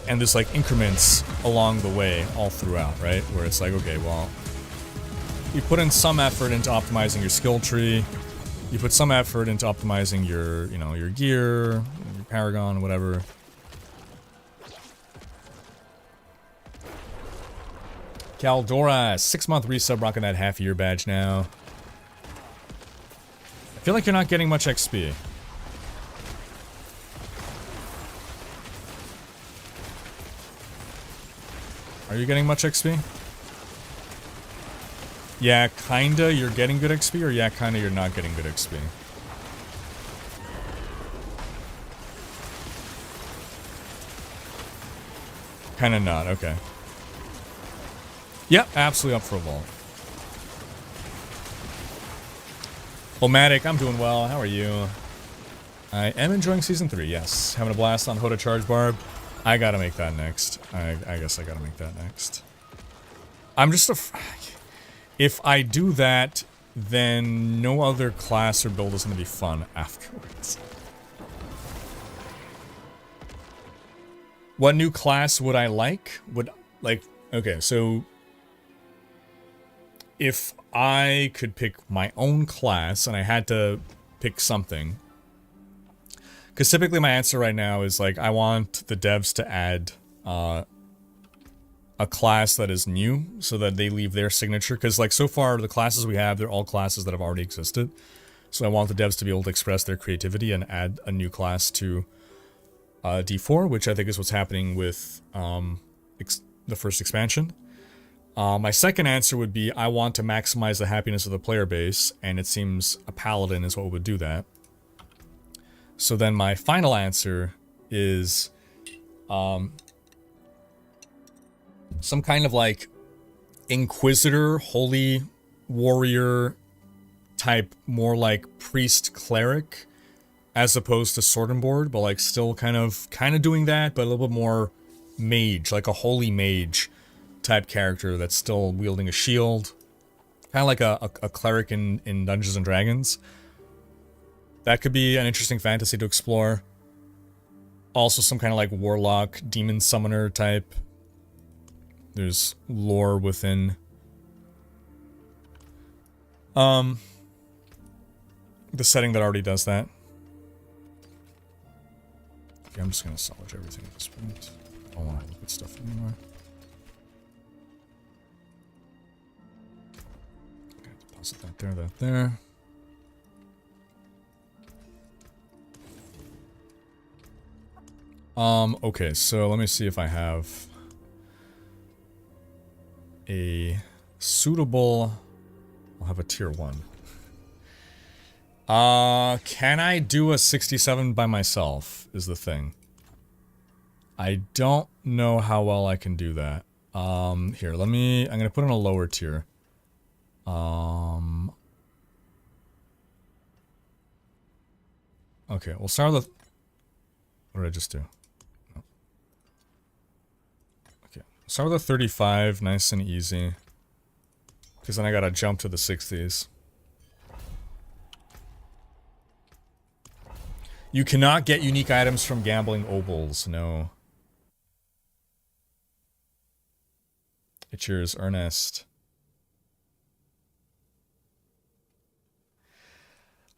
And there's like increments along the way all throughout, right? Where it's like, okay, well, you put in some effort into optimizing your skill tree, you put some effort into optimizing your, you know, your gear, your paragon, whatever. Caldora, 6-month resub, rocking that half-year badge now. I feel like you're not getting much XP. Are you getting much XP? Yeah, kinda you're getting good XP, or yeah, kinda you're not getting good XP? Kinda not, okay. Yep, absolutely up for a vault. Omatic, I'm doing well. How are you? I am enjoying Season 3, yes. Having a blast on Hoda Charge Barb. I gotta make that next. I guess I gotta make that next. I'm just if I do that, then no other class or build is gonna be fun afterwards. What new class would I like? Okay, so if I could pick my own class and I had to pick something, because typically my answer right now is like, I want the devs to add a class that is new so that they leave their signature. Because like so far the classes we have, they're all classes that have already existed. So I want the devs to be able to express their creativity and add a new class to D4, which I think is what's happening with the first expansion. My second answer would be I want to maximize the happiness of the player base, and it seems a paladin is what would do that. So then my final answer is some kind of like Inquisitor, Holy Warrior type, more like Priest Cleric, as opposed to Sword and Board, but like still kind of doing that, but a little bit more mage, like a Holy Mage type character that's still wielding a shield. Kind of like a cleric in Dungeons and Dragons. That could be an interesting fantasy to explore. Also some kind of like warlock, demon summoner type. There's lore within the setting that already does that. Okay, I'm just gonna salvage everything at this point. I don't want to look at stuff anymore. Okay, deposit that there, that there. Okay, so let me see if I have a suitable... I'll have a tier 1. Can I do a 67 by myself, is the thing. I don't know how well I can do that. Here, I'm gonna put in a lower tier. Okay, we'll start with... What did I just do? Start with a 35, nice and easy. Because then I gotta jump to the 60s. You cannot get unique items from gambling obols, no. It's yours, Ernest.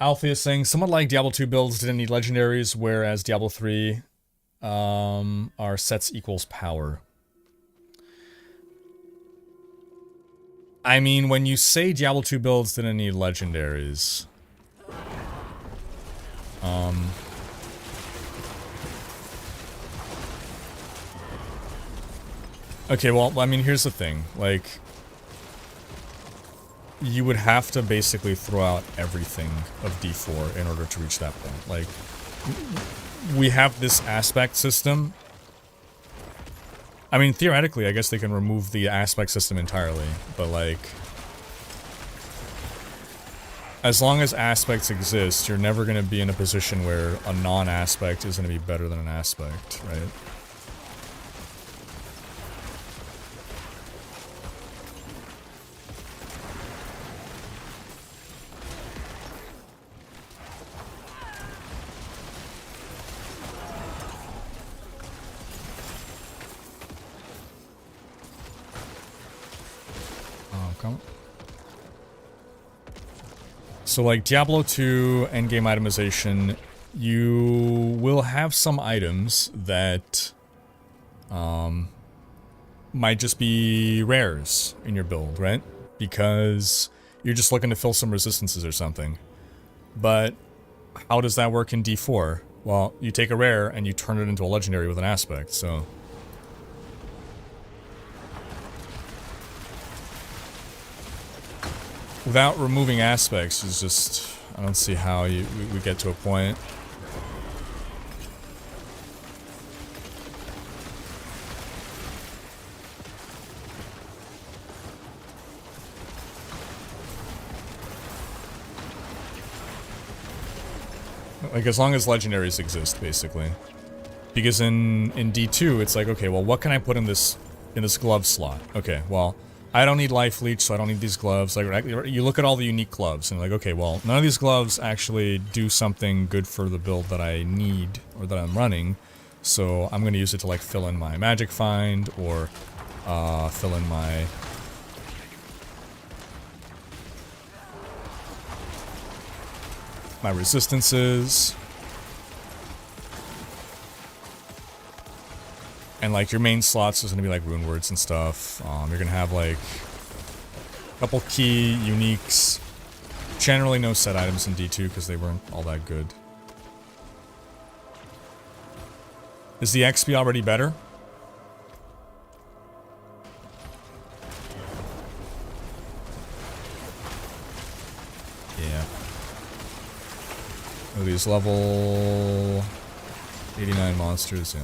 Alfie is saying, somewhat like Diablo 2 builds didn't need legendaries, whereas Diablo 3 are sets equals power. I mean, when you say Diablo 2 builds didn't need legendaries... Okay, well, I mean, here's the thing. Like, you would have to basically throw out everything of D4 in order to reach that point. Like, we have this aspect system. I mean, theoretically, I guess they can remove the aspect system entirely, but like... As long as aspects exist, you're never going to be in a position where a non-aspect is going to be better than an aspect, right? So like Diablo 2 endgame itemization, you will have some items that might just be rares in your build, right? Because you're just looking to fill some resistances or something. But how does that work in D4? Well, you take a rare and you turn it into a legendary with an aspect, so... Without removing aspects, is just... I don't see how we get to a point. Like, as long as legendaries exist, basically. Because in D2, it's like, okay, well, what can I put in this glove slot? Okay, well, I don't need life leech, so I don't need these gloves. Like, you look at all the unique gloves, and like, okay, well, none of these gloves actually do something good for the build that I need, or that I'm running, so I'm gonna use it to, like, fill in my magic find, or, fill in my... resistances. And, like, your main slots is gonna be, like, rune words and stuff. You're gonna have, like, a couple key uniques. Generally no set items in D2 because they weren't all that good. Is the XP already better? Yeah. Oh, these level 89 monsters, yeah.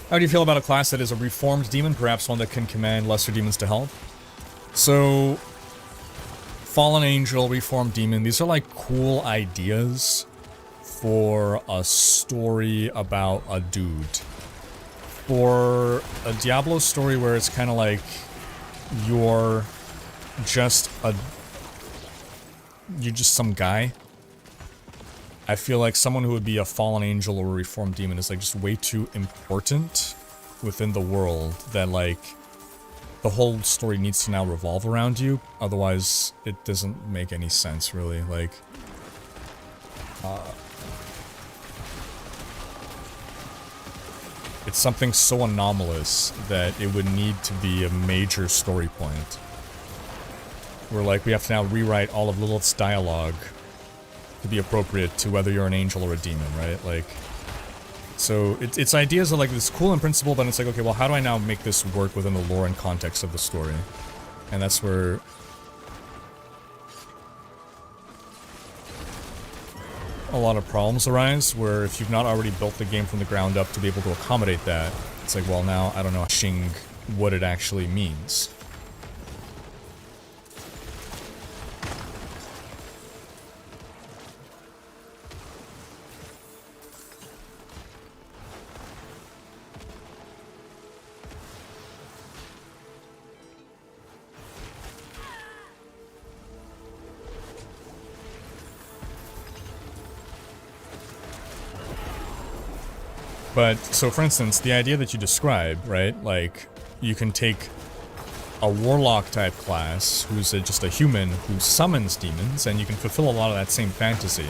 How do you feel about a class that is a reformed demon, perhaps one that can command lesser demons to help? So, Fallen Angel, Reformed Demon, these are like cool ideas for a story about a dude. For a Diablo story where it's kind of like you're just some guy, I feel like someone who would be a fallen angel or a reformed demon is like just way too important within the world that like the whole story needs to now revolve around you. Otherwise, it doesn't make any sense really. Like, it's something so anomalous that it would need to be a major story point. Where like we have to now rewrite all of Lilith's dialogue to be appropriate to whether you're an angel or a demon, right? Like, so it's ideas are like this cool in principle, but it's like, okay, well, how do I now make this work within the lore and context of the story? And that's where a lot of problems arise, where if you've not already built the game from the ground up to be able to accommodate that, it's like, well, now I don't know what it actually means. But, so for instance, the idea that you describe, right, like, you can take a warlock type class who's just a human who summons demons, and you can fulfill a lot of that same fantasy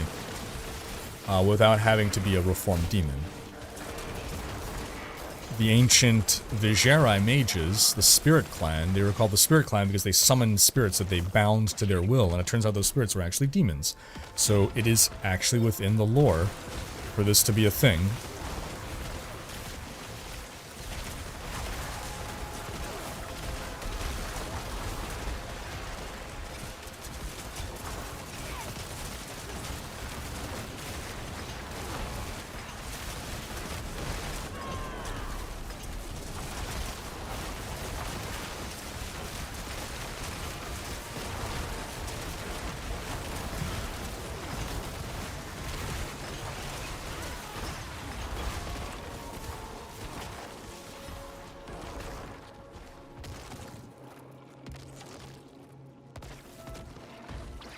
without having to be a reformed demon. The ancient Vigeri mages, the Spirit Clan, they were called the Spirit Clan because they summoned spirits that they bound to their will, and it turns out those spirits were actually demons. So it is actually within the lore for this to be a thing.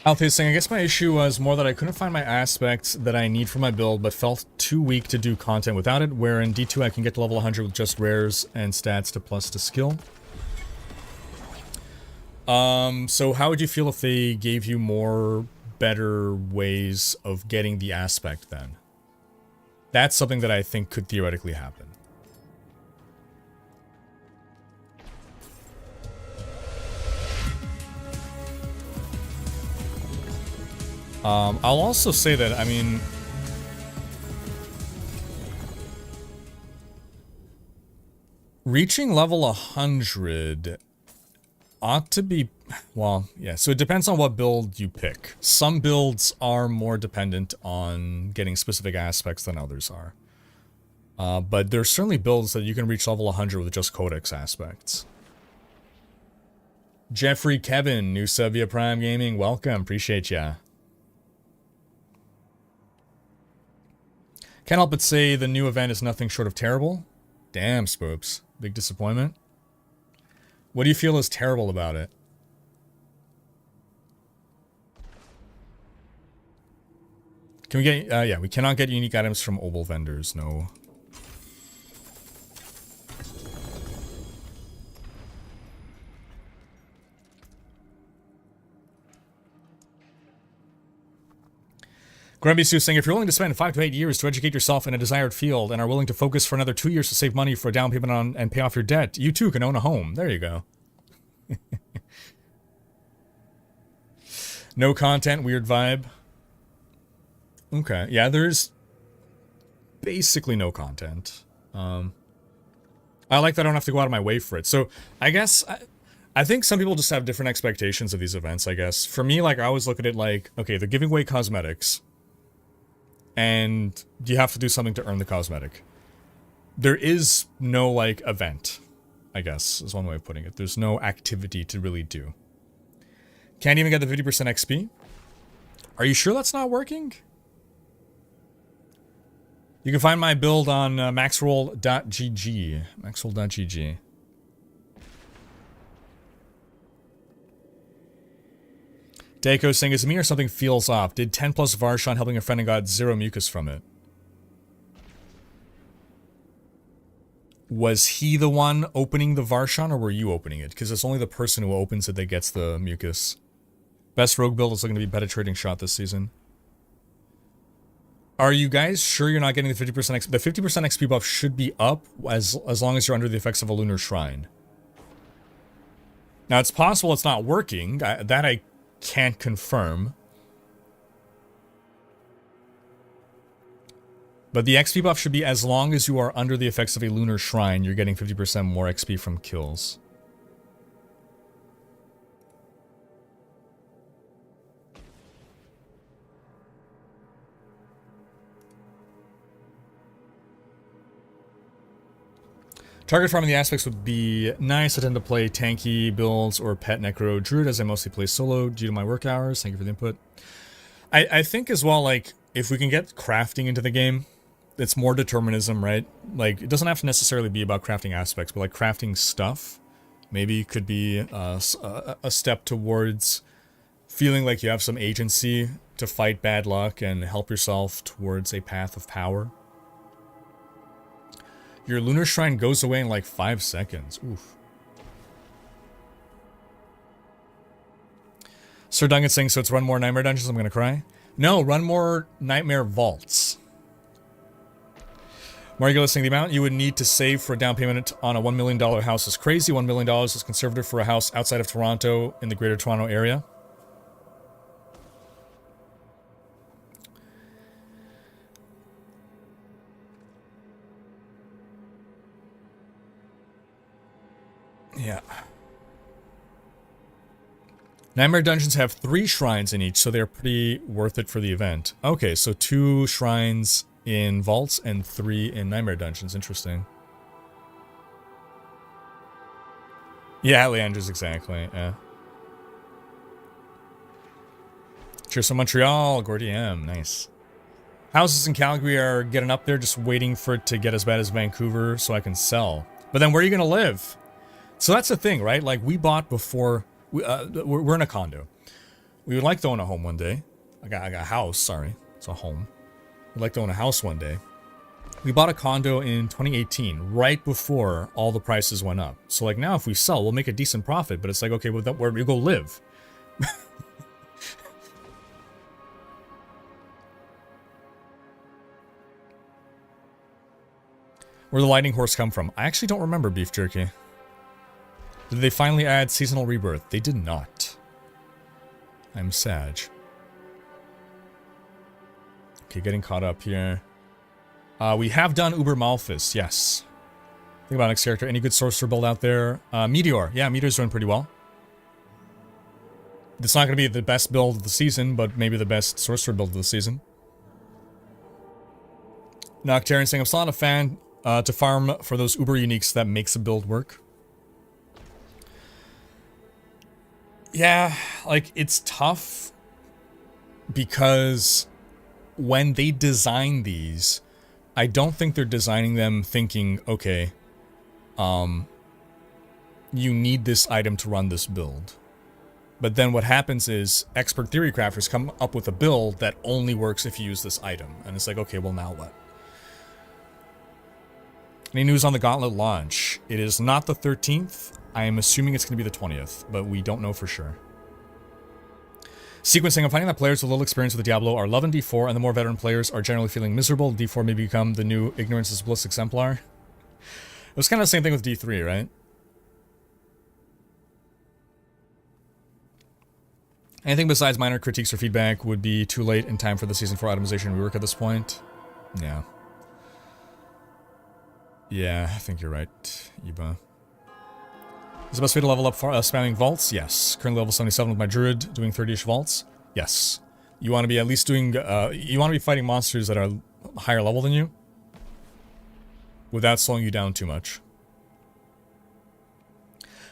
Althea saying, I guess my issue was more that I couldn't find my aspects that I need for my build, but felt too weak to do content without it, where in D2 I can get to level 100 with just rares and stats to plus to skill. So how would you feel if they gave you more better ways of getting the aspect then? That's something that I think could theoretically happen. I'll also say that, I mean, reaching level 100 ought to be, well, yeah, so it depends on what build you pick. Some builds are more dependent on getting specific aspects than others are. But there's certainly builds that you can reach level 100 with just Codex aspects. Jeffrey Kevin, new sub via Prime Gaming, welcome, appreciate ya. Can't help but say the new event is nothing short of terrible. Damn, Spoops. Big disappointment. What do you feel is terrible about it? Can we get, yeah, we cannot get unique items from Obel vendors, no. Grumpy Sue saying, if you're willing to spend 5 to 8 years to educate yourself in a desired field and are willing to focus for another 2 years to save money for a down payment on and pay off your debt, you too can own a home. There you go. No content, weird vibe. Okay, yeah, there's basically no content. I like that I don't have to go out of my way for it. So, I guess, I think some people just have different expectations of these events, I guess. For me, like, I always look at it like, okay, they're giving away cosmetics. And you have to do something to earn the cosmetic. There is no, like, event, I guess, is one way of putting it. There's no activity to really do. Can't even get the 50% XP? Are you sure that's not working? You can find my build on maxroll.gg. Maxroll.gg. Daiko saying, is it me or something feels off? Did 10 plus Varshan helping a friend and got 0 mucus from it? Was he the one opening the Varshan or were you opening it? Because it's only the person who opens it that gets the mucus. Best rogue build is looking to be penetrating shot this season. Are you guys sure you're not getting the 50% XP? The 50% XP buff should be up as long as you're under the effects of a lunar shrine. Now, it's possible it's not working. That I can't confirm. But the XP buff should be as long as you are under the effects of a lunar shrine, you're getting 50% more XP from kills. Target farming the aspects would be nice. I tend to play tanky builds or pet necro druid as I mostly play solo due to my work hours. Thank you for the input. I think as well, like, if we can get crafting into the game, it's more determinism, right? Like, it doesn't have to necessarily be about crafting aspects, but like crafting stuff maybe could be a step towards feeling like you have some agency to fight bad luck and help yourself towards a path of power. Your lunar shrine goes away in like 5 seconds. Oof. Sir Duncan saying, so it's run more Nightmare Dungeons, I'm gonna cry. No, run more Nightmare Vaults. Margo is saying, the amount you would need to save for a down payment on a $1 million house is crazy. $1 million is conservative for a house outside of Toronto in the Greater Toronto area. Yeah. Nightmare Dungeons have 3 shrines in each, so they're pretty worth it for the event. Okay, so 2 shrines in Vaults and 3 in Nightmare Dungeons. Interesting. Yeah, Leandros, exactly. Yeah. Cheers from Montreal, Gordy M. Nice. Houses in Calgary are getting up there, just waiting for it to get as bad as Vancouver so I can sell. But then where are you going to live? So that's the thing, right? Like, we bought before... we're in a condo. We would like to own a home one day. I got a house, sorry. It's a home. We'd like to own a house one day. We bought a condo in 2018, right before all the prices went up. So, like, now if we sell, we'll make a decent profit. But it's like, okay, well, where do we go live? Where the Lightning Horse come from? I actually don't remember, Beef Jerky. Did they finally add Seasonal Rebirth? They did not. I'm sad. Okay, getting caught up here. We have done Uber Malphus, yes. Think about next character. Any good sorcerer build out there? Meteor. Yeah, Meteor's doing pretty well. It's not going to be the best build of the season, but maybe the best sorcerer build of the season. Noctarian saying, I'm still not a fan to farm for those uber uniques that makes a build work. Yeah, like, it's tough because when they design these, I don't think they're designing them thinking, okay, you need this item to run this build. But then what happens is expert theory crafters come up with a build that only works if you use this item. And it's like, okay, well, now what? Any news on the Gauntlet launch? It is not the 13th. I am assuming it's going to be the 20th, but we don't know for sure. Sequencing. I'm finding that players with little experience with the Diablo are loving D4, and the more veteran players are generally feeling miserable. D4 may become the new ignorance is bliss exemplar. It was kind of the same thing with D3, right? Anything besides minor critiques or feedback would be too late in time for the Season 4 itemization rework at this point. Yeah. Yeah, I think you're right, Iba. Is the best way to level up spamming vaults? Yes. Currently level 77 with my druid, doing 30-ish vaults? Yes. You want to be at least doing, you want to be fighting monsters that are higher level than you, without slowing you down too much.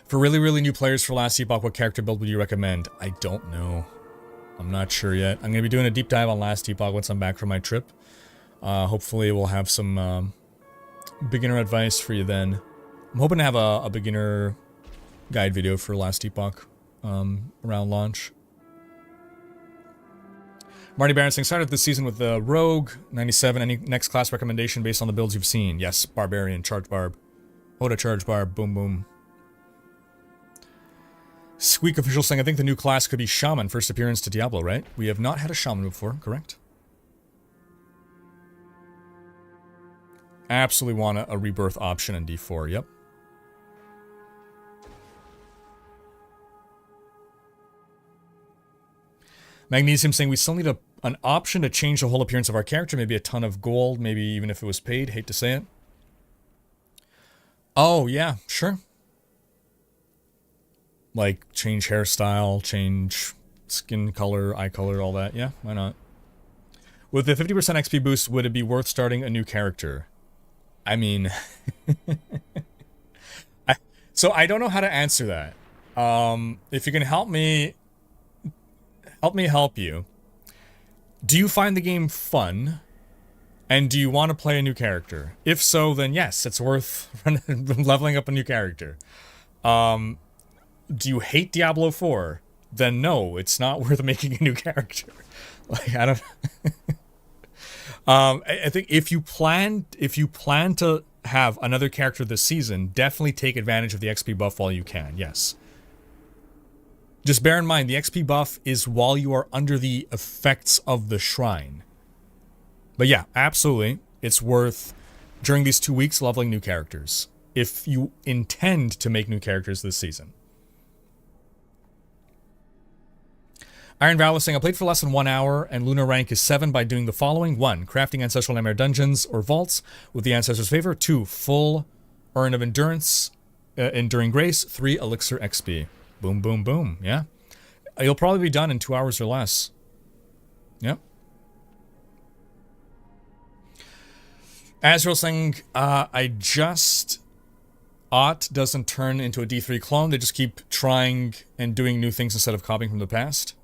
For really, really new players for Last Epoch, what character build would you recommend? I don't know. I'm not sure yet. I'm going to be doing a deep dive on Last Epoch once I'm back from my trip. Hopefully we'll have some beginner advice for you then. I'm hoping to have a beginner guide video for Last Epoch around launch. Marty Barron saying, started this season with the Rogue, 97. Any next class recommendation based on the builds you've seen? Yes, Barbarian, Charge Barb. Hoda, Charge Barb, boom, boom. Squeak Official saying, I think the new class could be Shaman, first appearance to Diablo, right? We have not had a Shaman before, correct? Absolutely want a rebirth option in D4, yep. Magnesium saying, we still need an option to change the whole appearance of our character, maybe a ton of gold, maybe even if it was paid, hate to say it. Oh, yeah, sure. Like, change hairstyle, change skin color, eye color, all that. Yeah, why not? With the 50% XP boost, would it be worth starting a new character? I mean... so I don't know how to answer that. If you can help me help you. Do you find the game fun? And do you want to play a new character? If so, then yes, it's worth leveling up a new character. Do you hate Diablo 4? Then no, it's not worth making a new character. Like, I don't... I think if you plan to have another character this season, definitely take advantage of the XP buff while you can, yes. Just bear in mind, the XP buff is while you are under the effects of the shrine. But yeah, absolutely, it's worth, during these 2 weeks, leveling new characters. If you intend to make new characters this season. Iron Valor saying, I played for less than 1 hour, and Lunar rank is 7 by doing the following. 1. Crafting Ancestral Nightmare dungeons or vaults with the Ancestor's favor. 2. Full Urn of Endurance, Enduring Grace. 3. Elixir XP. Boom, boom, boom. Yeah. You'll probably be done in 2 hours or less. Yep. Azrael saying, I just... Ott doesn't turn into a D3 clone. They just keep trying and doing new things instead of copying from the past.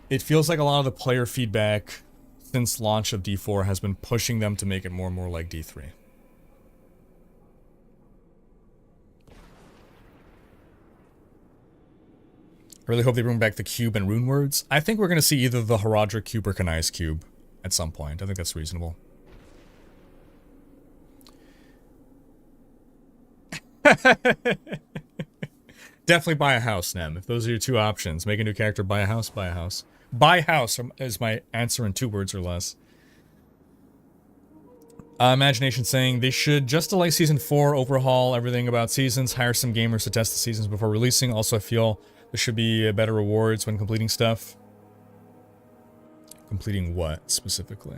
It feels like a lot of the player feedback since launch of D4 has been pushing them to make it more and more like D3. I really hope they bring back the cube and rune words. I think we're going to see either the Herodric cube or Kanai's cube at some point. I think that's reasonable. Definitely buy a house, Nem. If those are your two options, make a new character, buy a house, buy a house. Buy house is my answer in 2 words or less. Imagination saying they should just delay Season 4, overhaul everything about seasons, hire some gamers to test the seasons before releasing. Also, I feel there should be better rewards when completing stuff. Completing what, specifically?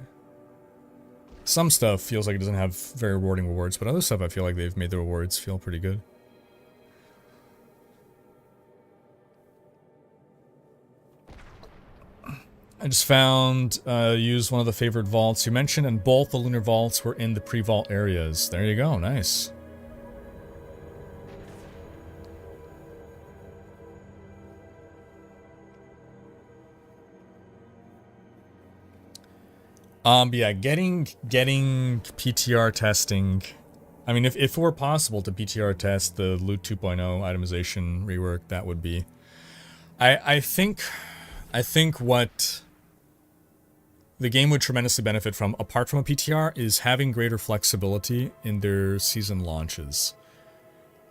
Some stuff feels like it doesn't have very rewarding rewards, but other stuff I feel like they've made the rewards feel pretty good. I just found, used one of the favorite vaults you mentioned, and both the Lunar vaults were in the pre-vault areas. There you go, nice. Yeah, getting PTR testing. I mean, if it were possible to PTR test the Loot 2.0 itemization rework, that would be. I think what the game would tremendously benefit from, apart from a PTR, is having greater flexibility in their season launches,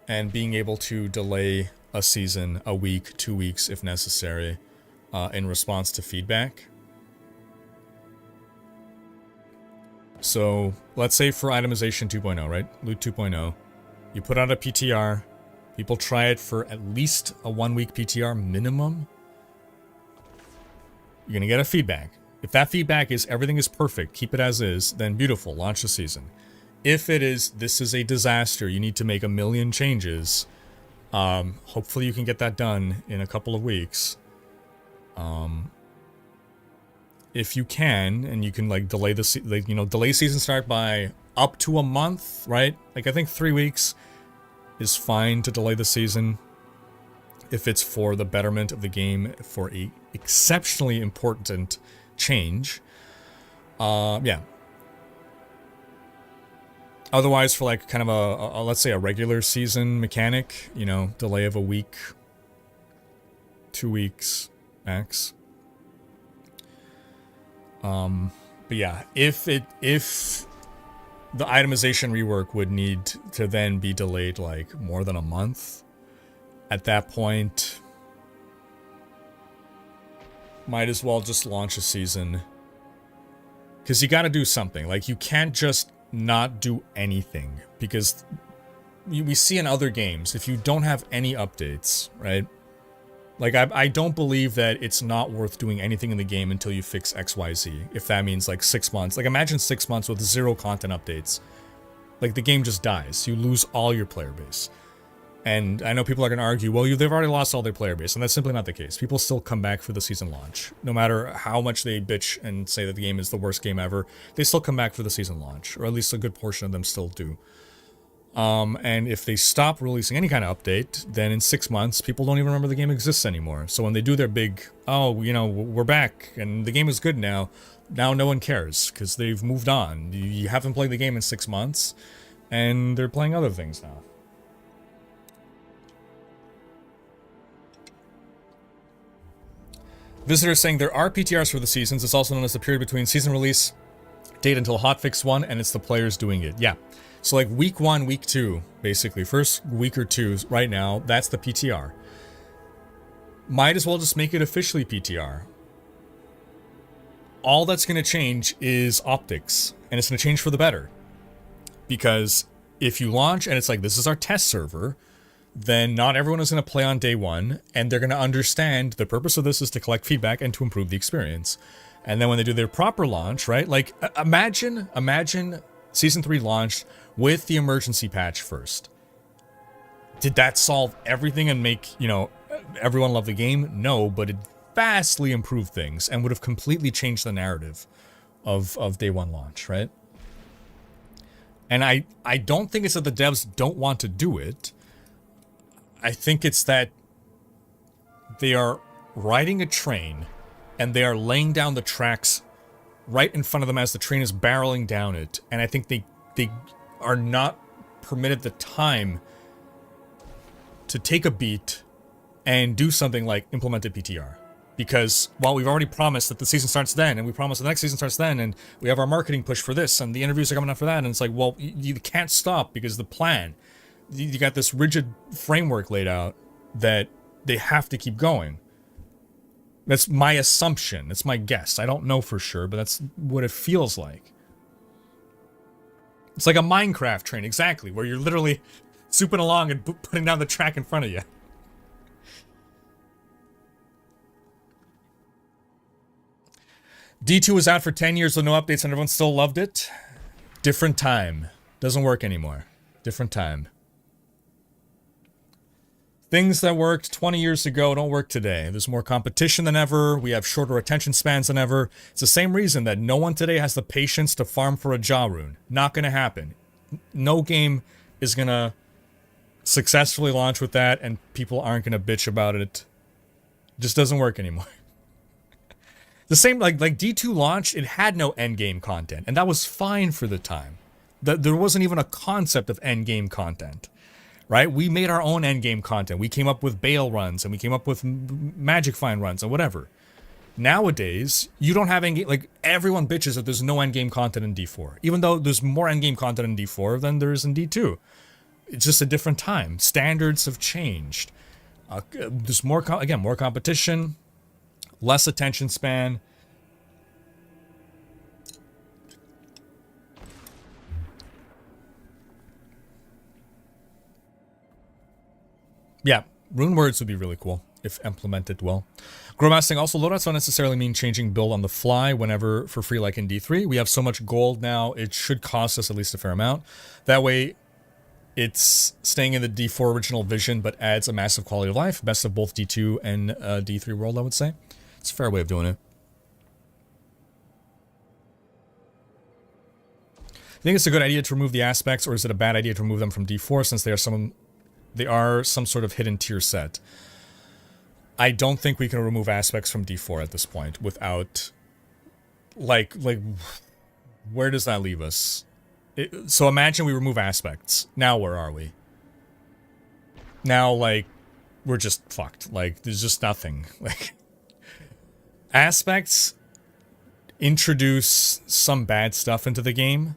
and being able to delay a season a week, 2 weeks if necessary, in response to feedback. So, let's say for itemization 2.0, right? Loot 2.0. You put out a PTR. People try it for at least a 1 week PTR minimum. You're going to get a feedback. If that feedback is everything is perfect, keep it as is, then beautiful, launch the season. If it is, this is a disaster, you need to make a million changes, hopefully you can get that done in a couple of weeks. If you can, and you can like delay the delay season start by up to a month, right? Like I think 3 weeks is fine to delay the season if it's for the betterment of the game, for a exceptionally important change. Yeah. Otherwise, for like kind of a let's say a regular season mechanic, you know, delay of a week, 2 weeks max. But yeah, if the itemization rework would need to then be delayed like more than a month, at that point, might as well just launch a season. Because you gotta do something. Like, you can't just not do anything. Because we see in other games, if you don't have any updates, right? Like, I don't believe that it's not worth doing anything in the game until you fix XYZ. If that means, like, 6 months. Like, imagine 6 months with 0 content updates. Like, the game just dies. You lose all your player base. And I know people are going to argue, well, they've already lost all their player base. And that's simply not the case. People still come back for the season launch. No matter how much they bitch and say that the game is the worst game ever, they still come back for the season launch. Or at least a good portion of them still do. And if they stop releasing any kind of update, then in 6 months, people don't even remember the game exists anymore. So when they do their big, oh, you know, we're back and the game is good now no one cares because they've moved on. You haven't played the game in 6 months and they're playing other things now. Visitor saying there are PTRs for the seasons. It's also known as the period between season release date until hotfix 1, and it's the players doing it. Yeah. So like week 1, week 2, basically, first week or two right now, that's the PTR. Might as well just make it officially PTR. All that's going to change is optics, and it's going to change for the better. Because if you launch and it's like, this is our test server, then not everyone is going to play on day 1, and they're going to understand the purpose of this is to collect feedback and to improve the experience. And then when they do their proper launch, right? Like, imagine Season 3 launched with the emergency patch first. Did that solve everything and make, you know, everyone love the game? No, but it vastly improved things and would have completely changed the narrative of day 1 launch, right? And I don't think it's that the devs don't want to do it. I think it's that they are riding a train and they are laying down the tracks right in front of them as the train is barreling down it. And I think they are not permitted the time to take a beat and do something like implement a PTR. Because, well, we've already promised that the season starts then, and we promised the next season starts then, and we have our marketing push for this, and the interviews are coming up for that, and it's like, well, you can't stop because the plan, you got this rigid framework laid out that they have to keep going. That's my assumption. That's my guess. I don't know for sure, but that's what it feels like. It's like a Minecraft train, exactly, where you're literally souping along and putting down the track in front of you. D2 was out for 10 years with no updates and everyone still loved it. Different time. Doesn't work anymore. Different time. Things that worked 20 years ago don't work today. There's more competition than ever. We have shorter attention spans than ever. It's the same reason that no one today has the patience to farm for a jaw rune. Not going to happen. No game is going to successfully launch with that, and people aren't going to bitch about it. It just doesn't work anymore. The same, like D2 launch, it had no endgame content, and that was fine for the time. There wasn't even a concept of endgame content. Right? We made our own endgame content. We came up with Bale runs, and we came up with Magic Find runs, and whatever. Nowadays, you don't have endgame... Like, everyone bitches that there's no endgame content in D4. Even though there's more endgame content in D4 than there is in D2. It's just a different time. Standards have changed. There's more... Again, more competition. Less attention span. Yeah, rune words would be really cool if implemented well. Growmasting also, loadouts don't necessarily mean changing build on the fly whenever for free like in D3. We have so much gold now, it should cost us at least a fair amount. That way, it's staying in the D4 original vision, but adds a massive quality of life. Best of both D2 and D3 world, I would say. It's a fair way of doing it. I think it's a good idea to remove the aspects, or is it a bad idea to remove them from D4 since they are some sort of hidden tier set? I don't think we can remove aspects from D4 at this point without, like, where does that leave us? So imagine we remove aspects. Now where are we? Now, like, we're just fucked. Like, there's just nothing. Like, aspects introduce some bad stuff into the game,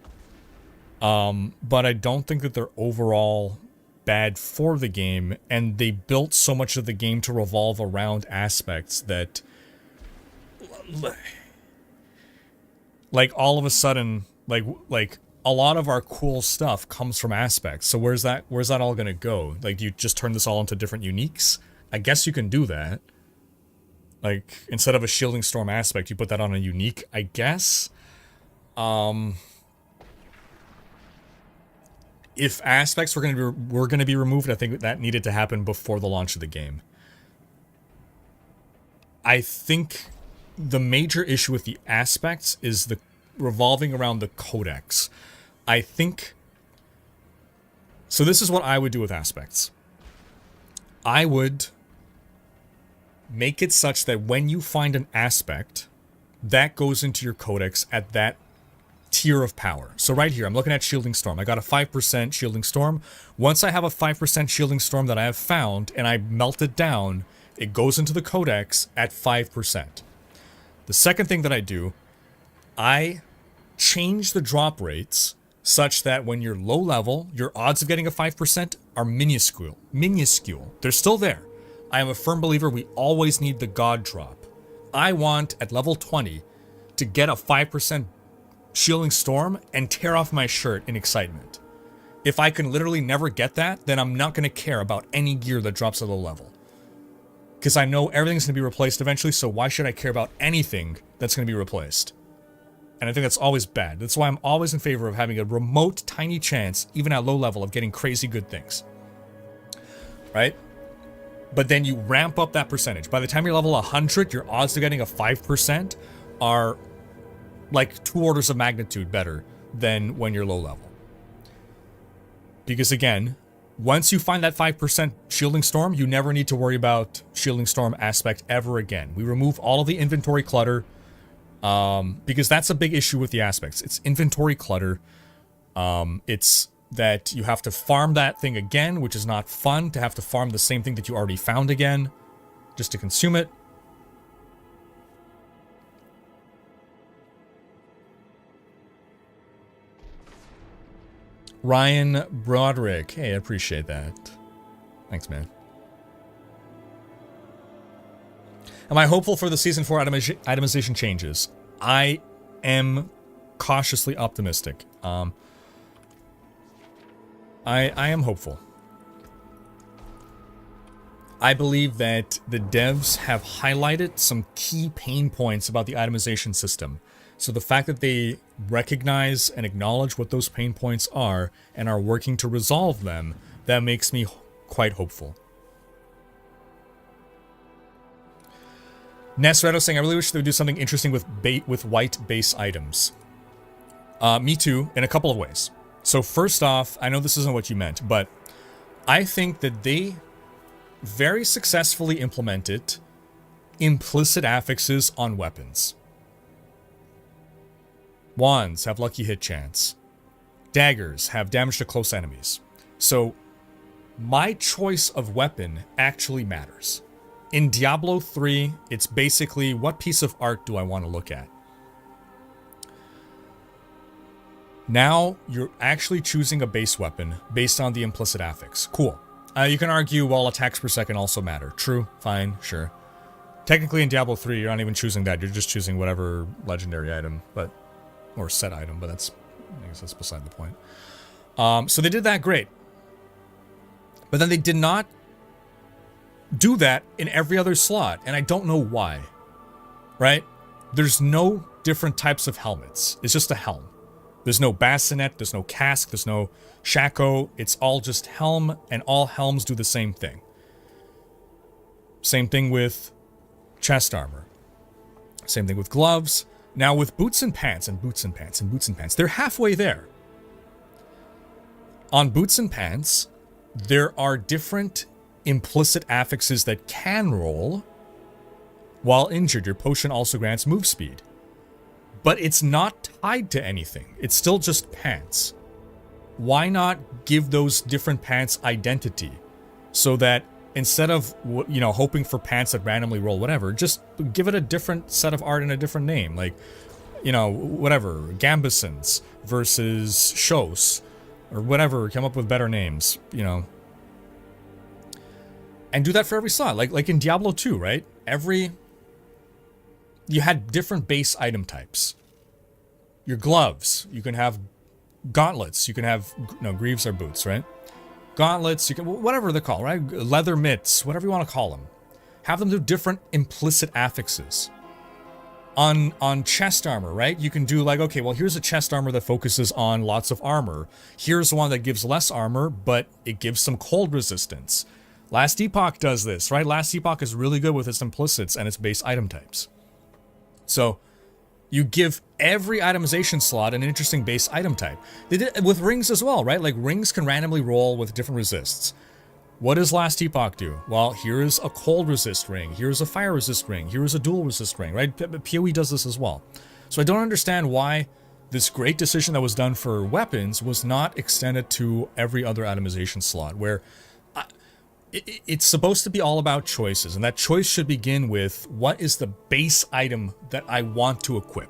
but I don't think that they're overall bad for the game, and they built so much of the game to revolve around aspects that, like, all of a sudden, like a lot of our cool stuff comes from aspects. So where's that all gonna go? Like, you just turn this all into different uniques? I guess you can do that. Like, instead of a shielding storm aspect, you put that on a unique, I guess. If aspects were going to be removed, I think that needed to happen before the launch of the game. I think the major issue with the aspects is the revolving around the codex. I think... So this is what I would do with aspects. I would make it such that when you find an aspect, that goes into your codex at that tier of power. So right here, I'm looking at Shielding Storm. I got a 5% Shielding Storm. Once I have a 5% Shielding Storm that I have found and I melt it down, it goes into the codex at 5%. The second thing that I do, I change the drop rates such that when you're low level, your odds of getting a 5% are minuscule. They're still there. I am a firm believer we always need the God drop. I want, at level 20, to get a 5% Shielding Storm and tear off my shirt in excitement. If I can literally never get that, then I'm not going to care about any gear that drops at low level. Because I know everything's going to be replaced eventually, so why should I care about anything that's going to be replaced? And I think that's always bad. That's why I'm always in favor of having a remote, tiny chance, even at low level, of getting crazy good things. Right? But then you ramp up that percentage. By the time you're level 100, your odds of getting a 5% are like 2 orders of magnitude better than when you're low level. Because again, once you find that 5% Shielding Storm, you never need to worry about Shielding Storm aspect ever again. We remove all of the inventory clutter, because that's a big issue with the aspects. It's inventory clutter. It's that you have to farm that thing again, which is not fun, to have to farm the same thing that you already found again, just to consume it. Ryan Broderick. Hey, I appreciate that. Thanks, man. Am I hopeful for the Season 4 itemization changes? I am cautiously optimistic. I am hopeful. I believe that the devs have highlighted some key pain points about the itemization system. So the fact that they recognize and acknowledge what those pain points are and are working to resolve them, that makes me quite hopeful. Nesredo saying, I really wish they would do something interesting with white base items. Me too, in a couple of ways. So first off, I know this isn't what you meant, but I think that they very successfully implemented implicit affixes on weapons. Wands have lucky hit chance. Daggers have damage to close enemies. So my choice of weapon actually matters. In Diablo 3, it's basically what piece of art do I want to look at? Now you're actually choosing a base weapon based on the implicit affix. Cool. You can argue, well, attacks per second also matter. True, fine, sure. Technically in Diablo 3, you're not even choosing that. You're just choosing whatever legendary item, or set item, but I guess that's beside the point. So they did that great. But then they did not do that in every other slot, and I don't know why. Right? There's no different types of helmets. It's just a helm. There's no bassinet, there's no casque, there's no shako. It's all just helm, and all helms do the same thing. Same thing with chest armor. Same thing with gloves. Now with boots and pants, and boots and pants, and boots and pants, they're halfway there. On boots and pants, there are different implicit affixes that can roll. While injured, your potion also grants move speed. But it's not tied to anything. It's still just pants. Why not give those different pants identity? So that instead of, hoping for pants that randomly roll whatever, just give it a different set of art and a different name. Like, whatever, Gambesons versus Shos, or whatever, come up with better names, And do that for every slot, like in Diablo 2, right? You had different base item types. Your gloves, you can have gauntlets, you can have, greaves are boots, right? Gauntlets, you can, whatever they're called, right? Leather mitts, whatever you want to call them. Have them do different implicit affixes. On chest armor, right? You can do like, okay, well, here's a chest armor that focuses on lots of armor. Here's one that gives less armor, but it gives some cold resistance. Last Epoch does this, right? Last Epoch is really good with its implicits and its base item types. So you give every itemization slot an interesting base item type. They did it with rings as well, right? Like rings can randomly roll with different resists. What does Last Epoch do? Well, here's a cold resist ring. Here's a fire resist ring. Here's a dual resist ring, right? PoE does this as well. So I don't understand why this great decision that was done for weapons was not extended to every other itemization slot, where it's supposed to be all about choices, and that choice should begin with, what is the base item that I want to equip?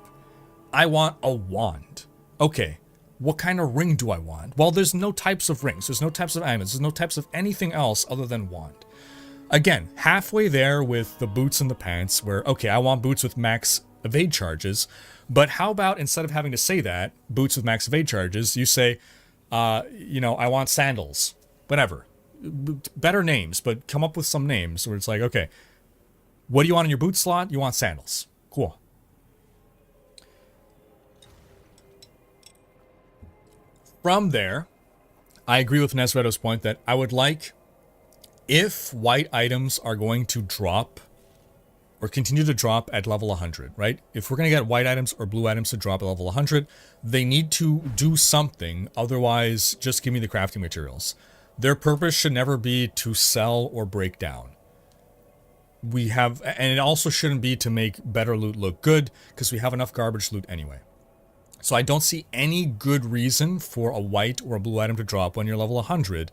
I want a wand. Okay, what kind of ring do I want? Well, there's no types of rings, there's no types of items, there's no types of anything else other than wand. Again, halfway there with the boots and the pants, where, okay, I want boots with max evade charges, but how about instead of having to say that, boots with max evade charges, you say, I want sandals, whatever. Better names, but come up with some names where it's like, okay, what do you want in your boot slot? You want sandals. Cool. From there, I agree with Nesredo's point that I would like, if white items are going to drop or continue to drop at level 100, right? If we're going to get white items or blue items to drop at level 100, they need to do something. Otherwise, just give me the crafting materials. Their purpose should never be to sell or break down. And it also shouldn't be to make better loot look good, because we have enough garbage loot anyway. So I don't see any good reason for a white or a blue item to drop when you're level 100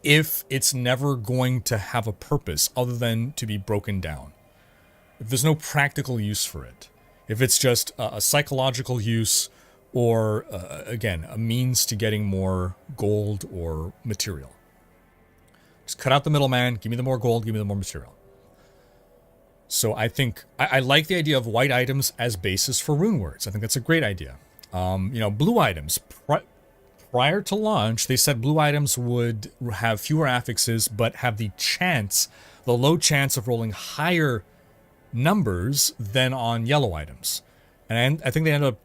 if it's never going to have a purpose other than to be broken down. If there's no practical use for it. If it's just a psychological use, or, again, a means to getting more gold or material. Just cut out the middleman, give me the more gold, give me the more material. So I think, I like the idea of white items as basis for rune words. I think that's a great idea. Blue items. Prior to launch, they said blue items would have fewer affixes, but have the low chance of rolling higher numbers than on yellow items. And I think they ended up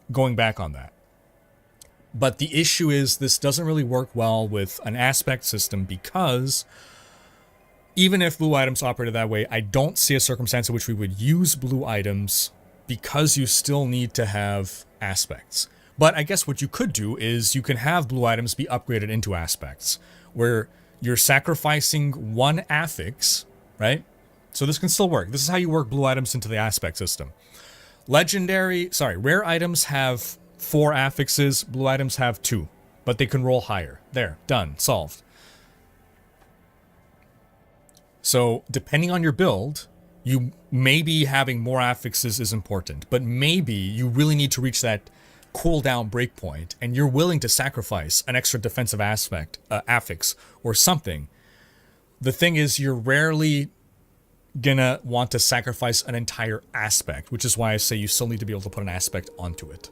going back on that. But the issue is this doesn't really work well with an aspect system, because even if blue items operated that way, I don't see a circumstance in which we would use blue items because you still need to have aspects. But I guess what you could do is you can have blue items be upgraded into aspects, where you're sacrificing one affix, right? So this can still work. This is how you work blue items into the aspect system. Rare items have 4 affixes, blue items have 2, but they can roll higher. There, done, solved. So depending on your build, you maybe having more affixes is important, but maybe you really need to reach that cooldown breakpoint, and you're willing to sacrifice an extra defensive affix or something. The thing is, you're rarely gonna want to sacrifice an entire aspect, which is why I say you still need to be able to put an aspect onto it.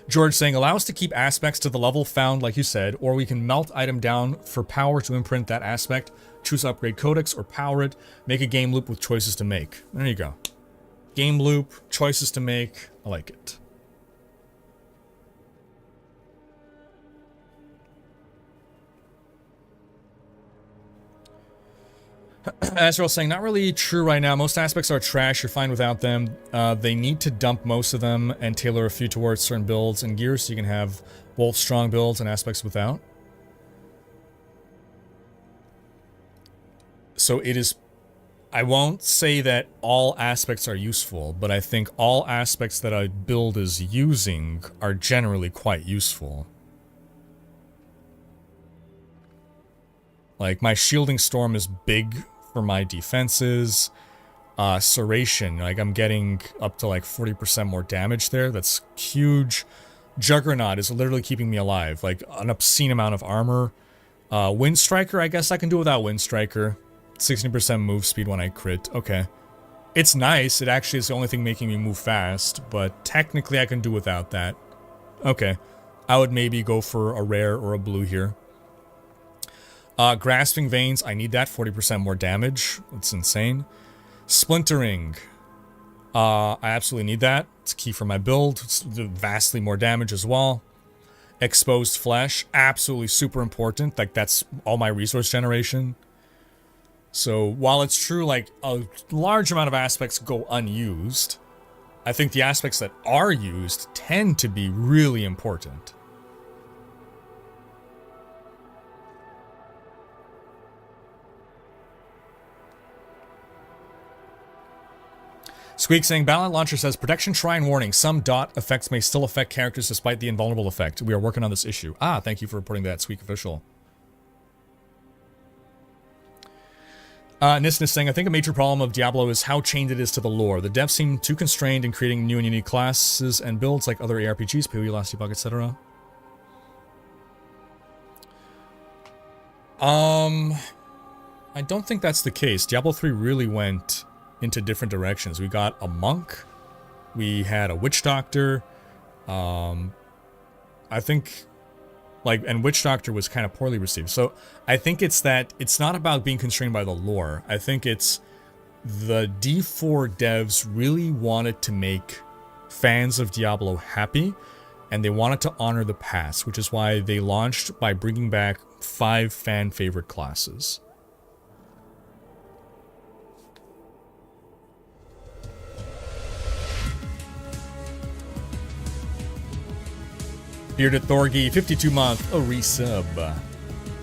George saying, allow us to keep aspects to the level found, like you said, or we can melt item down for power to imprint that aspect, choose upgrade codex or power it, make a game loop with choices to make. There you go. Game loop, choices to make. I like it. Azrael saying, not really true right now. Most aspects are trash. You're fine without them. They need to dump most of them and tailor a few towards certain builds and gears so you can have both strong builds and aspects without. So it is... I won't say that all aspects are useful, but I think all aspects that a build is using are generally quite useful. Like, my Shielding Storm is big for my defenses. Serration, like, I'm getting up to like 40% more damage there. That's huge. Juggernaut is literally keeping me alive. Like, an obscene amount of armor. Wind Striker, I guess I can do without Wind Striker. 16% move speed when I crit. Okay. It's nice. It actually is the only thing making me move fast, but technically I can do without that. Okay. I would maybe go for a rare or a blue here. Grasping Veins, I need that. 40% more damage. It's insane. Splintering. I absolutely need that. It's key for my build. It's vastly more damage as well. Exposed Flesh, absolutely super important. Like, that's all my resource generation. So, while it's true, like, a large amount of aspects go unused, I think the aspects that are used tend to be really important. Squeak saying, Ballant Launcher says, Protection Shrine warning. Some dot effects may still affect characters despite the invulnerable effect. We are working on this issue. Ah, thank you for reporting that, Squeak Official. Nisn is saying, I think a major problem of Diablo is how chained it is to the lore. The devs seem too constrained in creating new and unique classes and builds like other ARPGs, PoE, Last Epoch, etc. I don't think that's the case. Diablo 3 really went into different directions. We got a monk. We had a witch doctor. I think... and Witch Doctor was kind of poorly received. So I think it's that it's not about being constrained by the lore. I think it's the D4 devs really wanted to make fans of Diablo happy, and they wanted to honor the past, which is why they launched by bringing back 5 fan favorite classes. Bearded Thorgy, 52-month, a resub.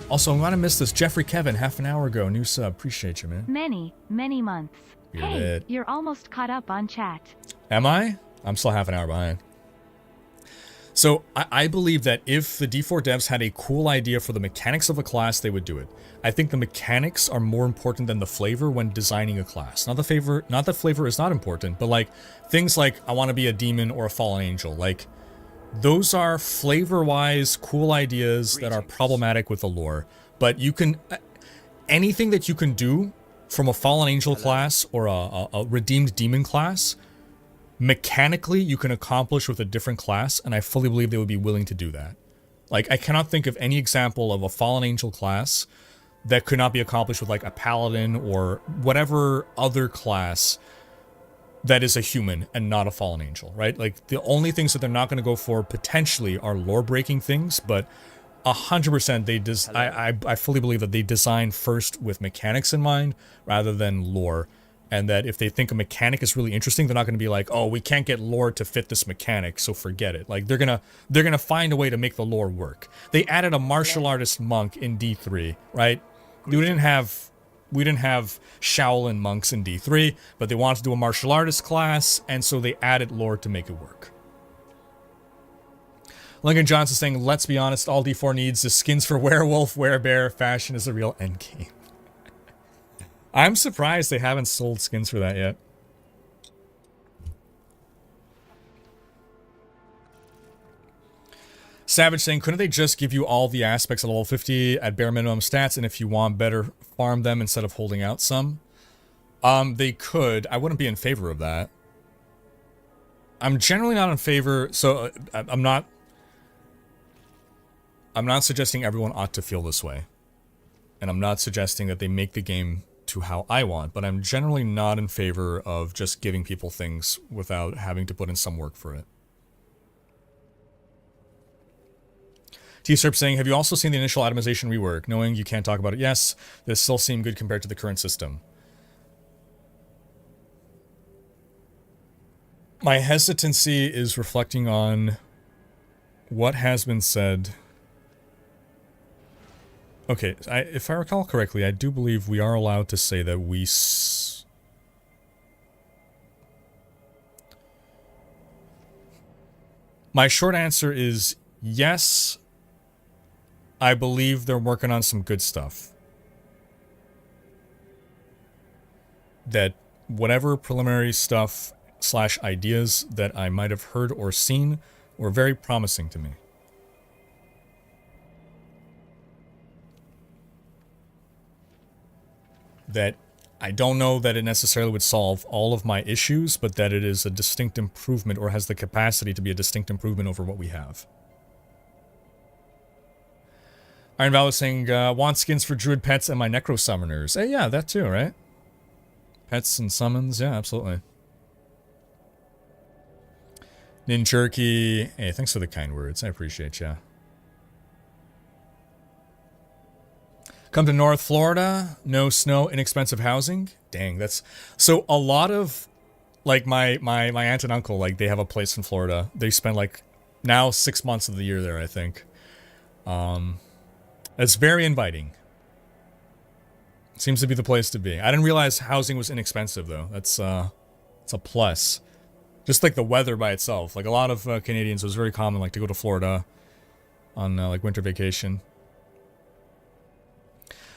Also, I'm gonna miss this. Jeffrey Kevin, half an hour ago, new sub. Appreciate you, man. Many months. Bearded. Hey, you're almost caught up on chat. Am I? I'm still half an hour behind. So, I believe that if the D4 devs had a cool idea for the mechanics of a class, they would do it. I think the mechanics are more important than the flavor when designing a class. Not that flavor is not important, but like, things like, I want to be a demon or a fallen angel. Like, those are flavor-wise cool ideas that are problematic with the lore. But you can... anything that you can do from a fallen angel class or a redeemed demon class, mechanically you can accomplish with a different class, and I fully believe they would be willing to do that. Like, I cannot think of any example of a fallen angel class that could not be accomplished with, like, a paladin or whatever other class that is a human and not a fallen angel, right? Like, the only things that they're not going to go for potentially are lore-breaking things, but 100% I fully believe that they design first with mechanics in mind rather than lore, and that if they think a mechanic is really interesting, they're not going to be like, oh, we can't get lore to fit this mechanic, so forget it. Like they're gonna find a way to make the lore work. They added a martial artist monk in D3, right? We didn't have Shaolin monks in D3, but they wanted to do a martial artist class, and so they added lore to make it work. Lincoln Johnson saying, let's be honest, all D4 needs is skins for werewolf, werebear, fashion is a real endgame. I'm surprised they haven't sold skins for that yet. Savage saying, couldn't they just give you all the aspects at level 50 at bare minimum stats, and if you want better, farm them instead of holding out some? They could. I wouldn't be in favor of that. I'm generally not in favor, so I'm not suggesting everyone ought to feel this way. And I'm not suggesting that they make the game to how I want, but I'm generally not in favor of just giving people things without having to put in some work for it. T-Serp saying, have you also seen the initial atomization rework? Knowing you can't talk about it, yes, this still seemed good compared to the current system. My hesitancy is reflecting on what has been said. Okay, if I recall correctly, I do believe we are allowed to say that we... My short answer is yes, I believe they're working on some good stuff. That whatever preliminary stuff / ideas that I might have heard or seen were very promising to me. That I don't know that it necessarily would solve all of my issues, but that it is a distinct improvement or has the capacity to be a distinct improvement over what we have. Iron Valor saying, want skins for druid pets and my necro summoners. Hey, yeah, that too, right? Pets and summons, yeah, absolutely. Ninjerky, hey, thanks for the kind words. I appreciate ya. Come to North Florida, no snow, inexpensive housing. Dang, that's... So a lot of, like, my aunt and uncle, like, they have a place in Florida. They spend, like, now 6 months of the year there, I think. It's very inviting. Seems to be the place to be. I didn't realize housing was inexpensive, though. That's, it's a plus. Just, like, the weather by itself. Like, a lot of Canadians, it was very common, like, to go to Florida on, like, winter vacation.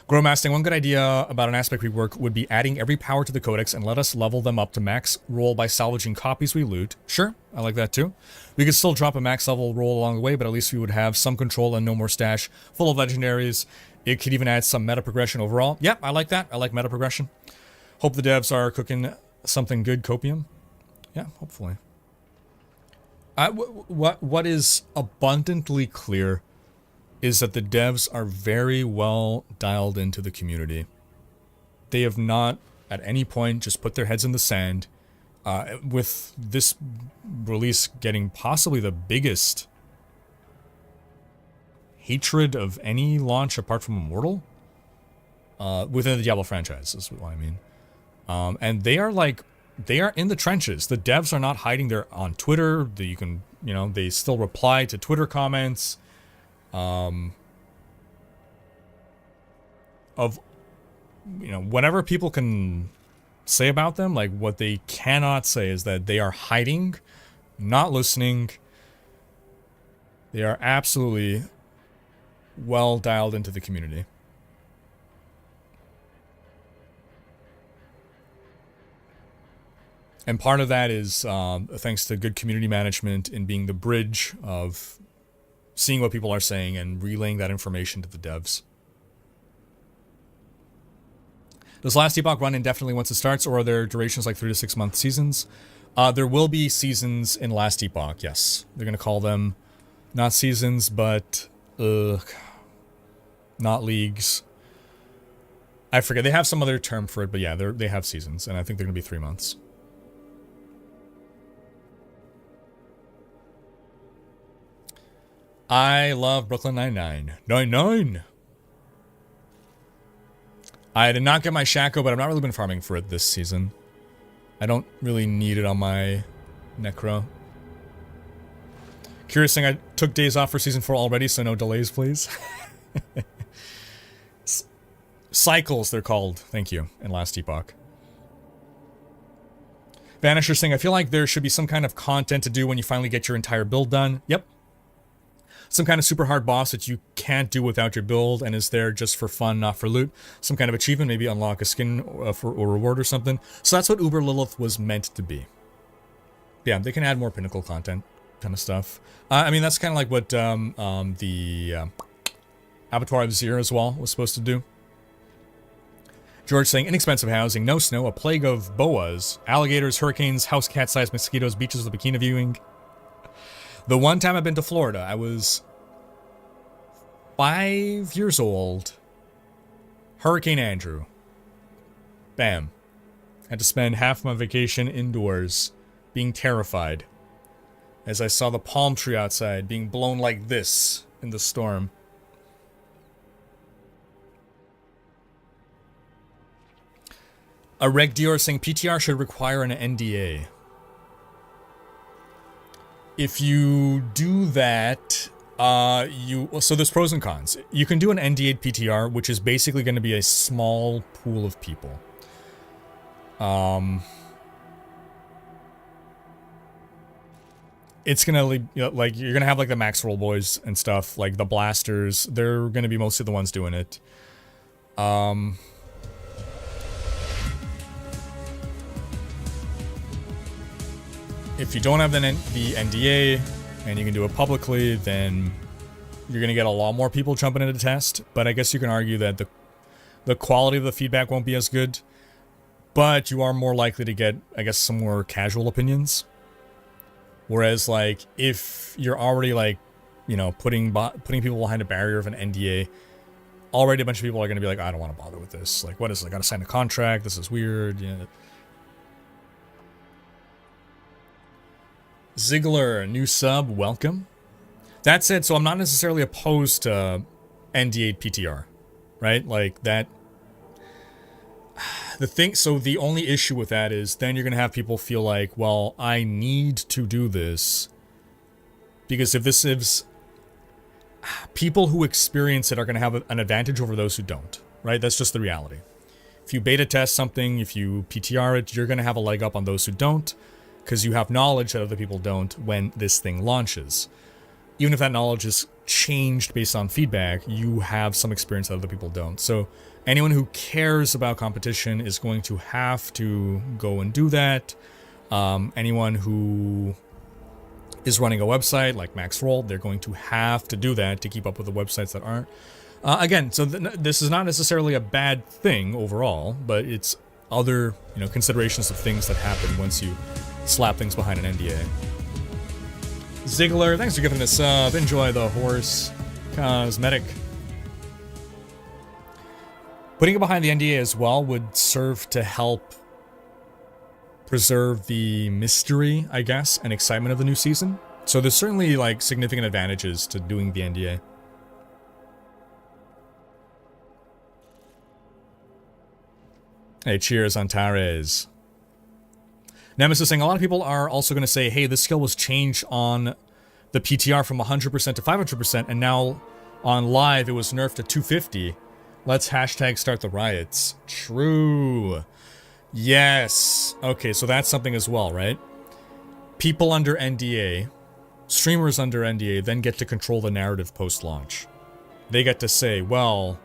Growmasting, one good idea about an aspect rework would be adding every power to the codex and let us level them up to max roll by salvaging copies we loot. Sure, I like that too. We could still drop a max level roll along the way, but at least we would have some control and no more stash full of legendaries. It could even add some meta progression overall. Yeah, I like that. I like meta progression. Hope the devs are cooking something good, copium. Yeah, hopefully. What is abundantly clear is that the devs are very well dialed into the community. They have not, at any point, just put their heads in the sand. With this release getting possibly the biggest hatred of any launch apart from Immortal, within the Diablo franchise, is what I mean. And they are in the trenches. The devs are not hiding. They're on Twitter. They still reply to Twitter comments. Whatever people can say about them, like, what they cannot say is that they are hiding, not listening. They are absolutely well dialed into the community. And part of that is thanks to good community management and being the bridge of seeing what people are saying and relaying that information to the devs. Does Last Epoch run indefinitely once it starts, or are there durations like 3 to 6 month seasons? There will be seasons in Last Epoch, yes. They're going to call them not seasons, but not leagues. I forget. They have some other term for it, but yeah, they have seasons, and I think they're going to be 3 months. I love Brooklyn Nine-Nine. 9-9! I did not get my Shaco, but I've not really been farming for it this season. I don't really need it on my Necro. Curious thing, I took days off for Season 4 already, so no delays, please. Cycles, they're called. Thank you. And Last Epoch. Vanisher saying, I feel like there should be some kind of content to do when you finally get your entire build done. Yep. Some kind of super hard boss that you can't do without your build and is there just for fun, not for loot. Some kind of achievement, maybe unlock a skin or reward or something. So that's what Uber Lilith was meant to be. Yeah, they can add more pinnacle content kind of stuff. I mean, that's kind of like what the Abattoir of Zir as well was supposed to do. George saying, inexpensive housing, no snow, a plague of boas, alligators, hurricanes, house cat-sized mosquitoes, beaches with bikini viewing. The one time I've been to Florida, I was 5 years old. Hurricane Andrew. Bam. Had to spend half my vacation indoors, being terrified, as I saw the palm tree outside being blown like this in the storm. A Reg Dior saying PTR should require an NDA. If you do that, so there's pros and cons. You can do an NDA PTR, which is basically going to be a small pool of people. It's gonna, like, you're gonna have like the Max Roll boys and stuff, like the blasters. They're gonna be mostly the ones doing it. If you don't have the NDA and you can do it publicly, then you're going to get a lot more people jumping into the test. But I guess you can argue that the quality of the feedback won't be as good. But you are more likely to get, I guess, some more casual opinions. Whereas, like, if you're already, like, you know, putting people behind a barrier of an NDA, already a bunch of people are going to be like, I don't want to bother with this. Like, what is it? I got to sign a contract. This is weird. Yeah. Ziggler, new sub, welcome. That said, so I'm not necessarily opposed to NDA PTR, right? Like that. So the only issue with that is then you're going to have people feel like, well, I need to do this. Because if this is. People who experience it are going to have an advantage over those who don't, right? That's just the reality. If you beta test something, if you PTR it, you're going to have a leg up on those who don't. Because you have knowledge that other people don't when this thing launches. Even if that knowledge is changed based on feedback, you have some experience that other people don't. So anyone who cares about competition is going to have to go and do that. Anyone who is running a website like Max Roll, they're going to have to do that to keep up with the websites that aren't. Again, so this is not necessarily a bad thing overall, but it's other, considerations of things that happen once you slap things behind an NDA. Ziggler, thanks for giving this sub. Enjoy the horse cosmetic. Putting it behind the NDA as well would serve to help preserve the mystery, I guess, and excitement of the new season. So there's certainly, like, significant advantages to doing the NDA. Hey, cheers, Antares. Nemesis saying, a lot of people are also going to say, hey, this skill was changed on the PTR from 100% to 500%, and now on live it was nerfed to 250. Let's hashtag start the riots. True. Yes. Okay, so that's something as well, right? People under NDA, streamers under NDA, then get to control the narrative post-launch. They get to say, well,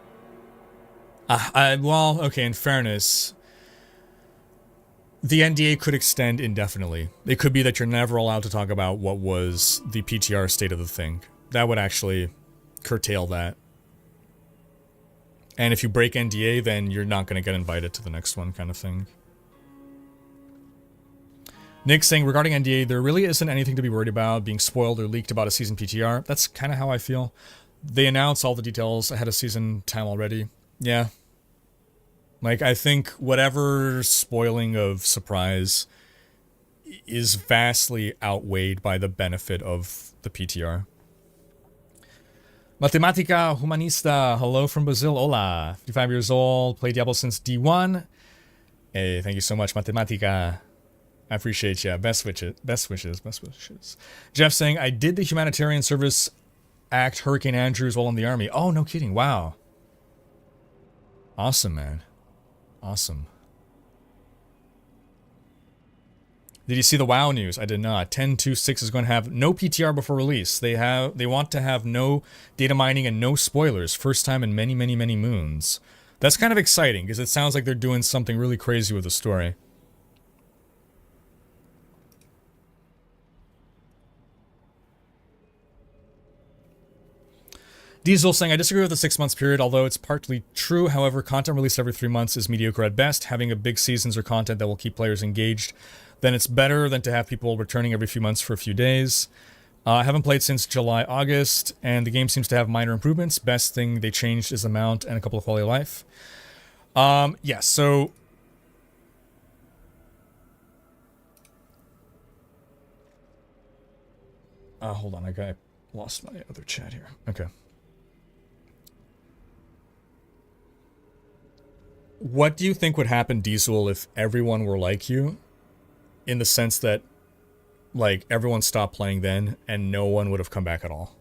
okay, in fairness, the NDA could extend indefinitely. It could be that you're never allowed to talk about what was the PTR state of the thing. That would actually curtail that. And if you break NDA, then you're not going to get invited to the next one, kind of thing. Nick saying, regarding NDA, there really isn't anything to be worried about being spoiled or leaked about a season PTR. That's kind of how I feel. They announce all the details ahead of season time already. Yeah. Like, I think whatever spoiling of surprise is vastly outweighed by the benefit of the PTR. Matematica Humanista, hello from Brazil, hola. 55 years old, played Diablo since D1. Hey, thank you so much, Matematica. I appreciate you. Best wishes, best wishes, best wishes. Jeff saying, I did the humanitarian service act Hurricane Andrews while in the army. Oh, no kidding, wow. Awesome, man. Awesome. Did you see the WoW news? I did not. 10.2.6 is going to have no PTR before release. They want to have no data mining and no spoilers. First time in many, many, many moons. That's kind of exciting because it sounds like they're doing something really crazy with the story. Diesel saying, I disagree with the 6 months period, although it's partly true. However, content released every 3 months is mediocre at best. Having a big seasons or content that will keep players engaged, then it's better than to have people returning every few months for a few days. I haven't played since July, August, and the game seems to have minor improvements. Best thing they changed is the mount and a couple of quality of life. Yeah, so... hold on, I lost my other chat here. Okay. What do you think would happen, Diesel, if everyone were like you? In the sense that, like, everyone stopped playing then, and no one would have come back at all.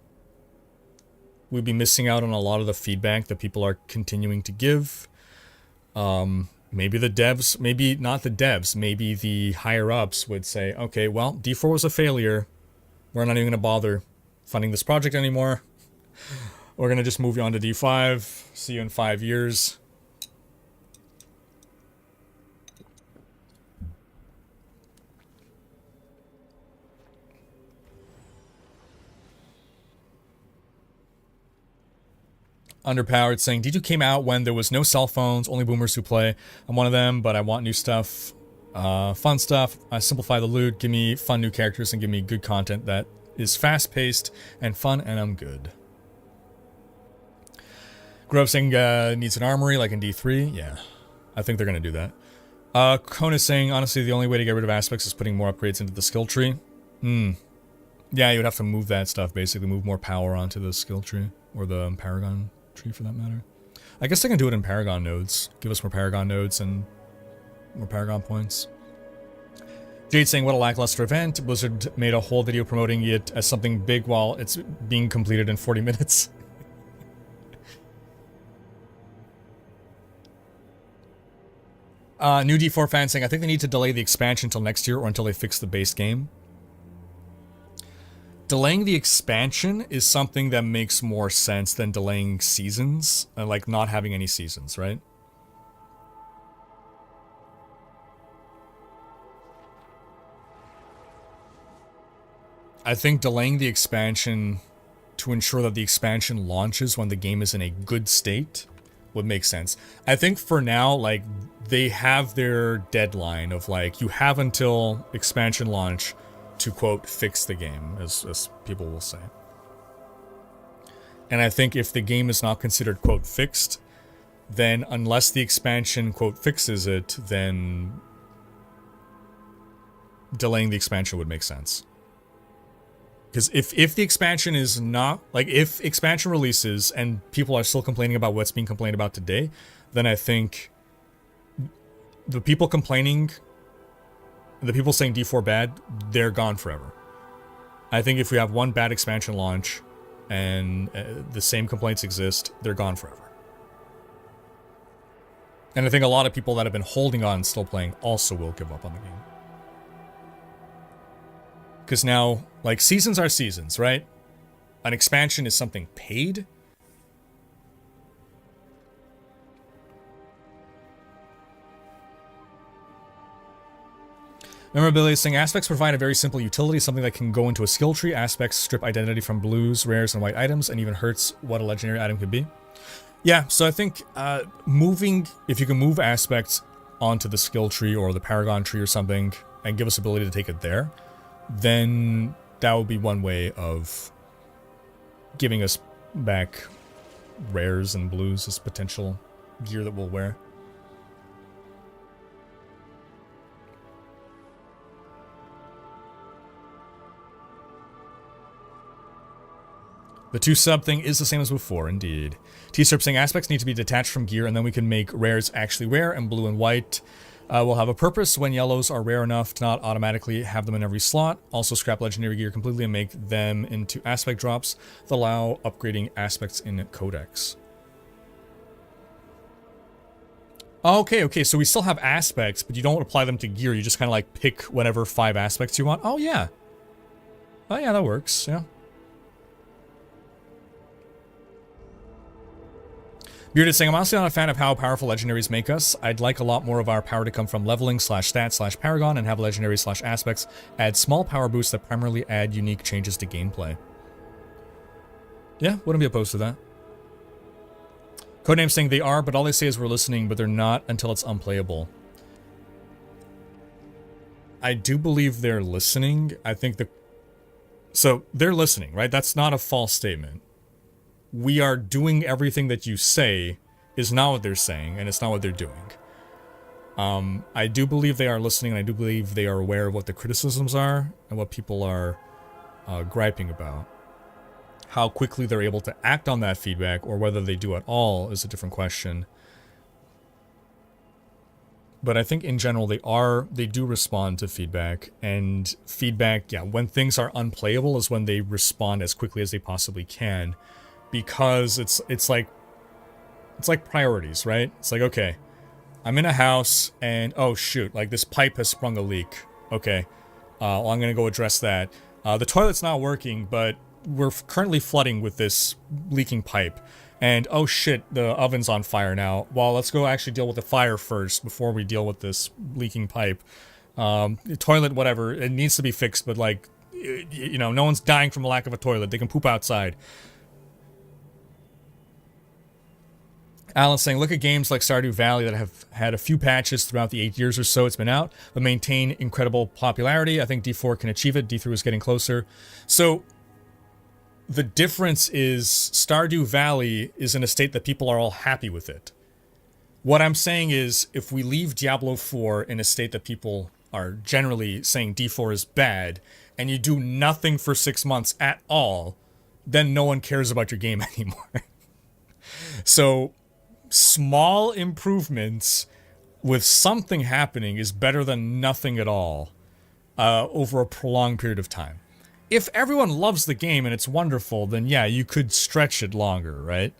We'd be missing out on a lot of the feedback that people are continuing to give. Maybe the devs, maybe not the devs, maybe the higher-ups would say, okay, well, D4 was a failure. We're not even going to bother funding this project anymore. We're going to just move you on to D5. See you in 5 years. Underpowered saying, D2 came out when there was no cell phones, only boomers who play. I'm one of them, but I want new stuff, fun stuff. I simplify the loot, give me fun new characters, and give me good content that is fast-paced and fun, and I'm good. Grove saying, needs an armory like in D3. Yeah, I think they're going to do that. Kona saying, honestly, the only way to get rid of aspects is putting more upgrades into the skill tree. Yeah, you would have to move that stuff, basically. Move more power onto the skill tree, or the Paragon tree for that matter. I guess they can do it in Paragon nodes. Give us more Paragon nodes and more Paragon points. Jade saying, what a lackluster event. Blizzard made a whole video promoting it as something big while it's being completed in 40 minutes. New D4 fan saying, I think they need to delay the expansion until next year or until they fix the base game. Delaying the expansion is something that makes more sense than delaying seasons, like not having any seasons, right? I think delaying the expansion to ensure that the expansion launches when the game is in a good state would make sense. I think for now, like, they have their deadline of, like, you have until expansion launch to, quote, fix the game, as people will say. And I think if the game is not considered, quote, fixed, then unless the expansion, quote, fixes it, then delaying the expansion would make sense. Because if the expansion is not, like, if expansion releases and people are still complaining about what's being complained about today, then I think the people complaining, the people saying D4 bad, they're gone forever. I think if we have one bad expansion launch and the same complaints exist, they're gone forever. And I think a lot of people that have been holding on and still playing also will give up on the game. Because now, like, seasons are seasons, right? An expansion is something paid. Memorability is saying, aspects provide a very simple utility, something that can go into a skill tree. Aspects strip identity from blues, rares, and white items, and even hurts what a legendary item could be. Yeah, so I think moving, if you can move aspects onto the skill tree or the Paragon tree or something, and give us ability to take it there, then that would be one way of giving us back rares and blues as potential gear that we'll wear. The 2-sub thing is the same as before, indeed. T-Serp saying aspects need to be detached from gear, and then we can make rares actually rare, and blue and white will have a purpose when yellows are rare enough to not automatically have them in every slot. Also scrap legendary gear completely and make them into aspect drops that allow upgrading aspects in Codex. Okay, so we still have aspects, but you don't apply them to gear. You just kind of like pick whatever 5 aspects you want. Oh, yeah. Oh, yeah, that works, yeah. Bearded saying, I'm honestly not a fan of how powerful legendaries make us. I'd like a lot more of our power to come from leveling /stats /paragon and have legendaries /aspects add small power boosts that primarily add unique changes to gameplay. Yeah, wouldn't be opposed to that. Codename saying they are, but all they say is we're listening, but they're not until it's unplayable. I do believe they're listening. I think so they're listening, right? That's not a false statement. We are doing everything that you say is not what they're saying, and it's not what they're doing. I do believe they are listening, and I do believe they are aware of what the criticisms are and what people are griping about. How quickly they're able to act on that feedback, or whether they do at all, is a different question. But I think in general they do respond to feedback, and feedback, yeah, when things are unplayable is when they respond as quickly as they possibly can. Because it's like priorities, right? It's like, okay, I'm in a house and oh shoot, like this pipe has sprung a leak. Okay, well, I'm gonna go address that. The toilet's not working, but we're currently flooding with this leaking pipe. And oh shit, the oven's on fire now. Well, let's go actually deal with the fire first before we deal with this leaking pipe. The toilet, whatever, it needs to be fixed, but like, you know, no one's dying from a lack of a toilet. They can poop outside. Alan's saying, look at games like Stardew Valley that have had a few patches throughout the 8 years or so it's been out, but maintain incredible popularity. I think D4 can achieve it. D3 is getting closer. So, the difference is Stardew Valley is in a state that people are all happy with it. What I'm saying is, if we leave Diablo 4 in a state that people are generally saying D4 is bad, and you do nothing for 6 months at all, then no one cares about your game anymore. So, small improvements with something happening is better than nothing at all over a prolonged period of time. If everyone loves the game and it's wonderful, then yeah, you could stretch it longer, right?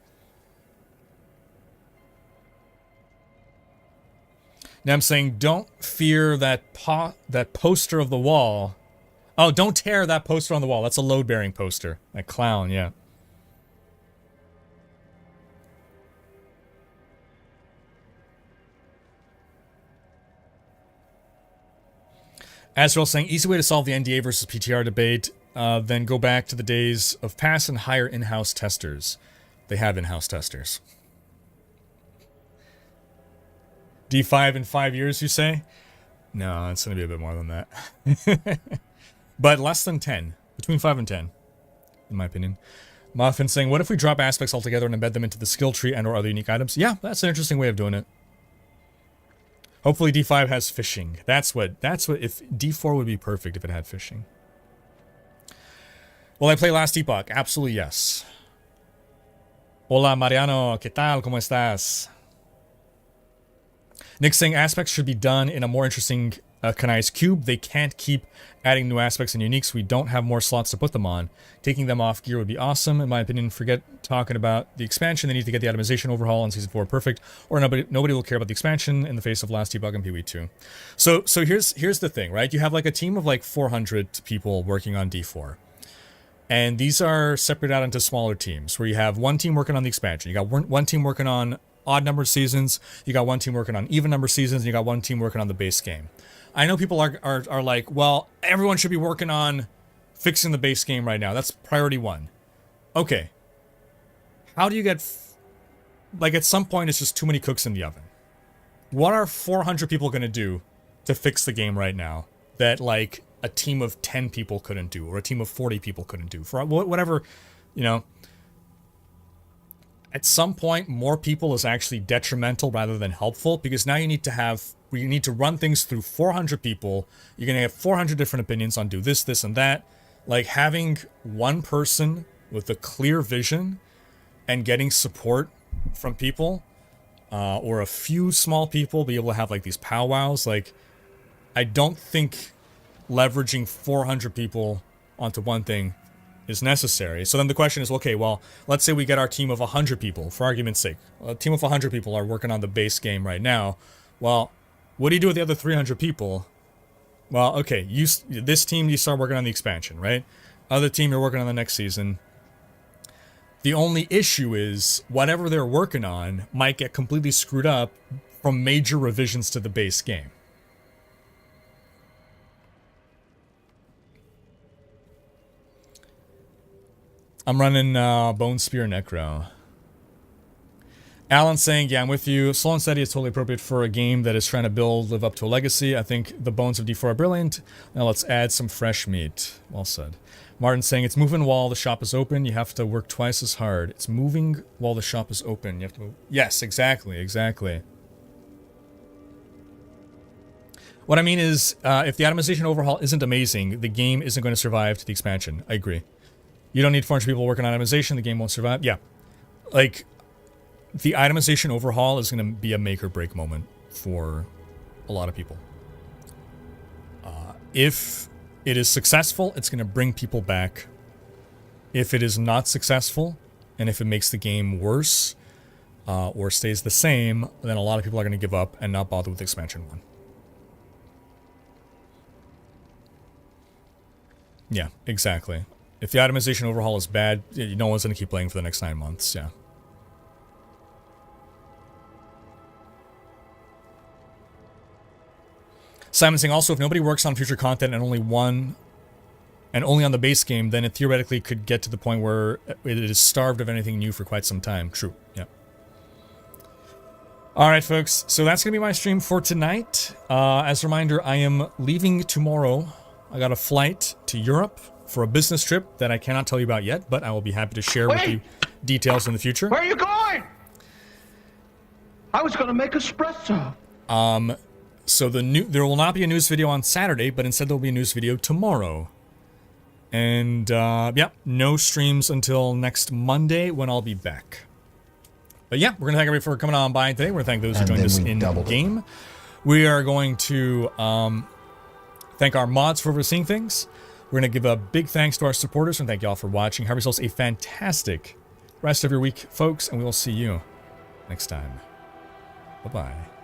Now I'm saying, don't fear that poster of the wall. Oh, don't tear that poster on the wall. That's a load-bearing poster. That clown, yeah. Azrael saying, easy way to solve the NDA versus PTR debate, then go back to the days of past and hire in-house testers. They have in-house testers. D5 in 5 years, you say? No, it's going to be a bit more than that. But less than 10. Between 5 and 10, in my opinion. Muffin saying, what if we drop aspects altogether and embed them into the skill tree and or other unique items? Yeah, that's an interesting way of doing it. Hopefully D5 has fishing. That's what, if D4 would be perfect if it had fishing. Will I play Last Epoch? Absolutely yes. Hola Mariano, ¿qué tal? ¿Cómo estás? Nick saying aspects should be done in a more interesting canized cube. They can't keep adding new aspects and uniques. We don't have more slots to put them on. Taking them off gear would be awesome. In my opinion, forget talking about the expansion. They need to get the itemization overhaul on Season 4 perfect, or nobody will care about the expansion in the face of Last Debug and PoE2. So here's the thing, right? You have like a team of like 400 people working on D4. And these are separated out into smaller teams, where you have one team working on the expansion. You got one team working on odd number seasons, you got one team working on even number seasons, and you got one team working on the base game. I know people are like, well, everyone should be working on fixing the base game right now. That's priority 1. Okay. How do you get... like, at some point, it's just too many cooks in the oven. What are 400 people going to do to fix the game right now that, like, a team of 10 people couldn't do, or a team of 40 people couldn't do? For whatever, you know... At some point, more people is actually detrimental rather than helpful, because now you need to run things through 400 people. You're going to have 400 different opinions on do this, this, and that. Like, having one person with a clear vision and getting support from people, or a few small people be able to have like these powwows. Like, I don't think leveraging 400 people onto one thing is necessary. So then the question is, okay, well, let's say we get our team of 100 people, for argument's sake. A team of 100 people are working on the base game right now. Well, what do you do with the other 300 people? Well, okay, this team, you start working on the expansion, right? Other team, you're working on the next season. The only issue is whatever they're working on might get completely screwed up from major revisions to the base game. I'm running Bone Spear Necro. Alan's saying, yeah, I'm with you. Slow and steady is totally appropriate for a game that is trying to live up to a legacy. I think the bones of D4 are brilliant. Now let's add some fresh meat. Well said. Martin's saying, it's moving while the shop is open. You have to work twice as hard. It's moving while the shop is open. You have to move. Yes, exactly, exactly. What I mean is, if the itemization overhaul isn't amazing, the game isn't going to survive to the expansion. I agree. You don't need 400 people working on itemization. The game won't survive. Yeah. Like, the itemization overhaul is going to be a make or break moment for a lot of people. If it is successful, it's going to bring people back. If it is not successful, and if it makes the game worse, or stays the same, then a lot of people are going to give up and not bother with expansion 1. Yeah, exactly. If the itemization overhaul is bad, no one's going to keep playing for the next 9 months, yeah. Simon saying, also, if nobody works on future content and only on the base game, then it theoretically could get to the point where it is starved of anything new for quite some time. True, yeah. Alright, folks, so that's going to be my stream for tonight. As a reminder, I am leaving tomorrow. I got a flight to Europe for a business trip that I cannot tell you about yet, but I will be happy to share with you details in the future. Where are you going? I was going to make espresso. So there will not be a news video on Saturday, but instead there will be a news video tomorrow. And, yeah, no streams until next Monday when I'll be back. But yeah, we're going to thank everybody for coming on by today. We're going to thank those who joined us in-game. We are going to thank our mods for overseeing things. We're going to give a big thanks to our supporters, and thank you all for watching. Have yourselves a fantastic rest of your week, folks, and we will see you next time. Bye-bye.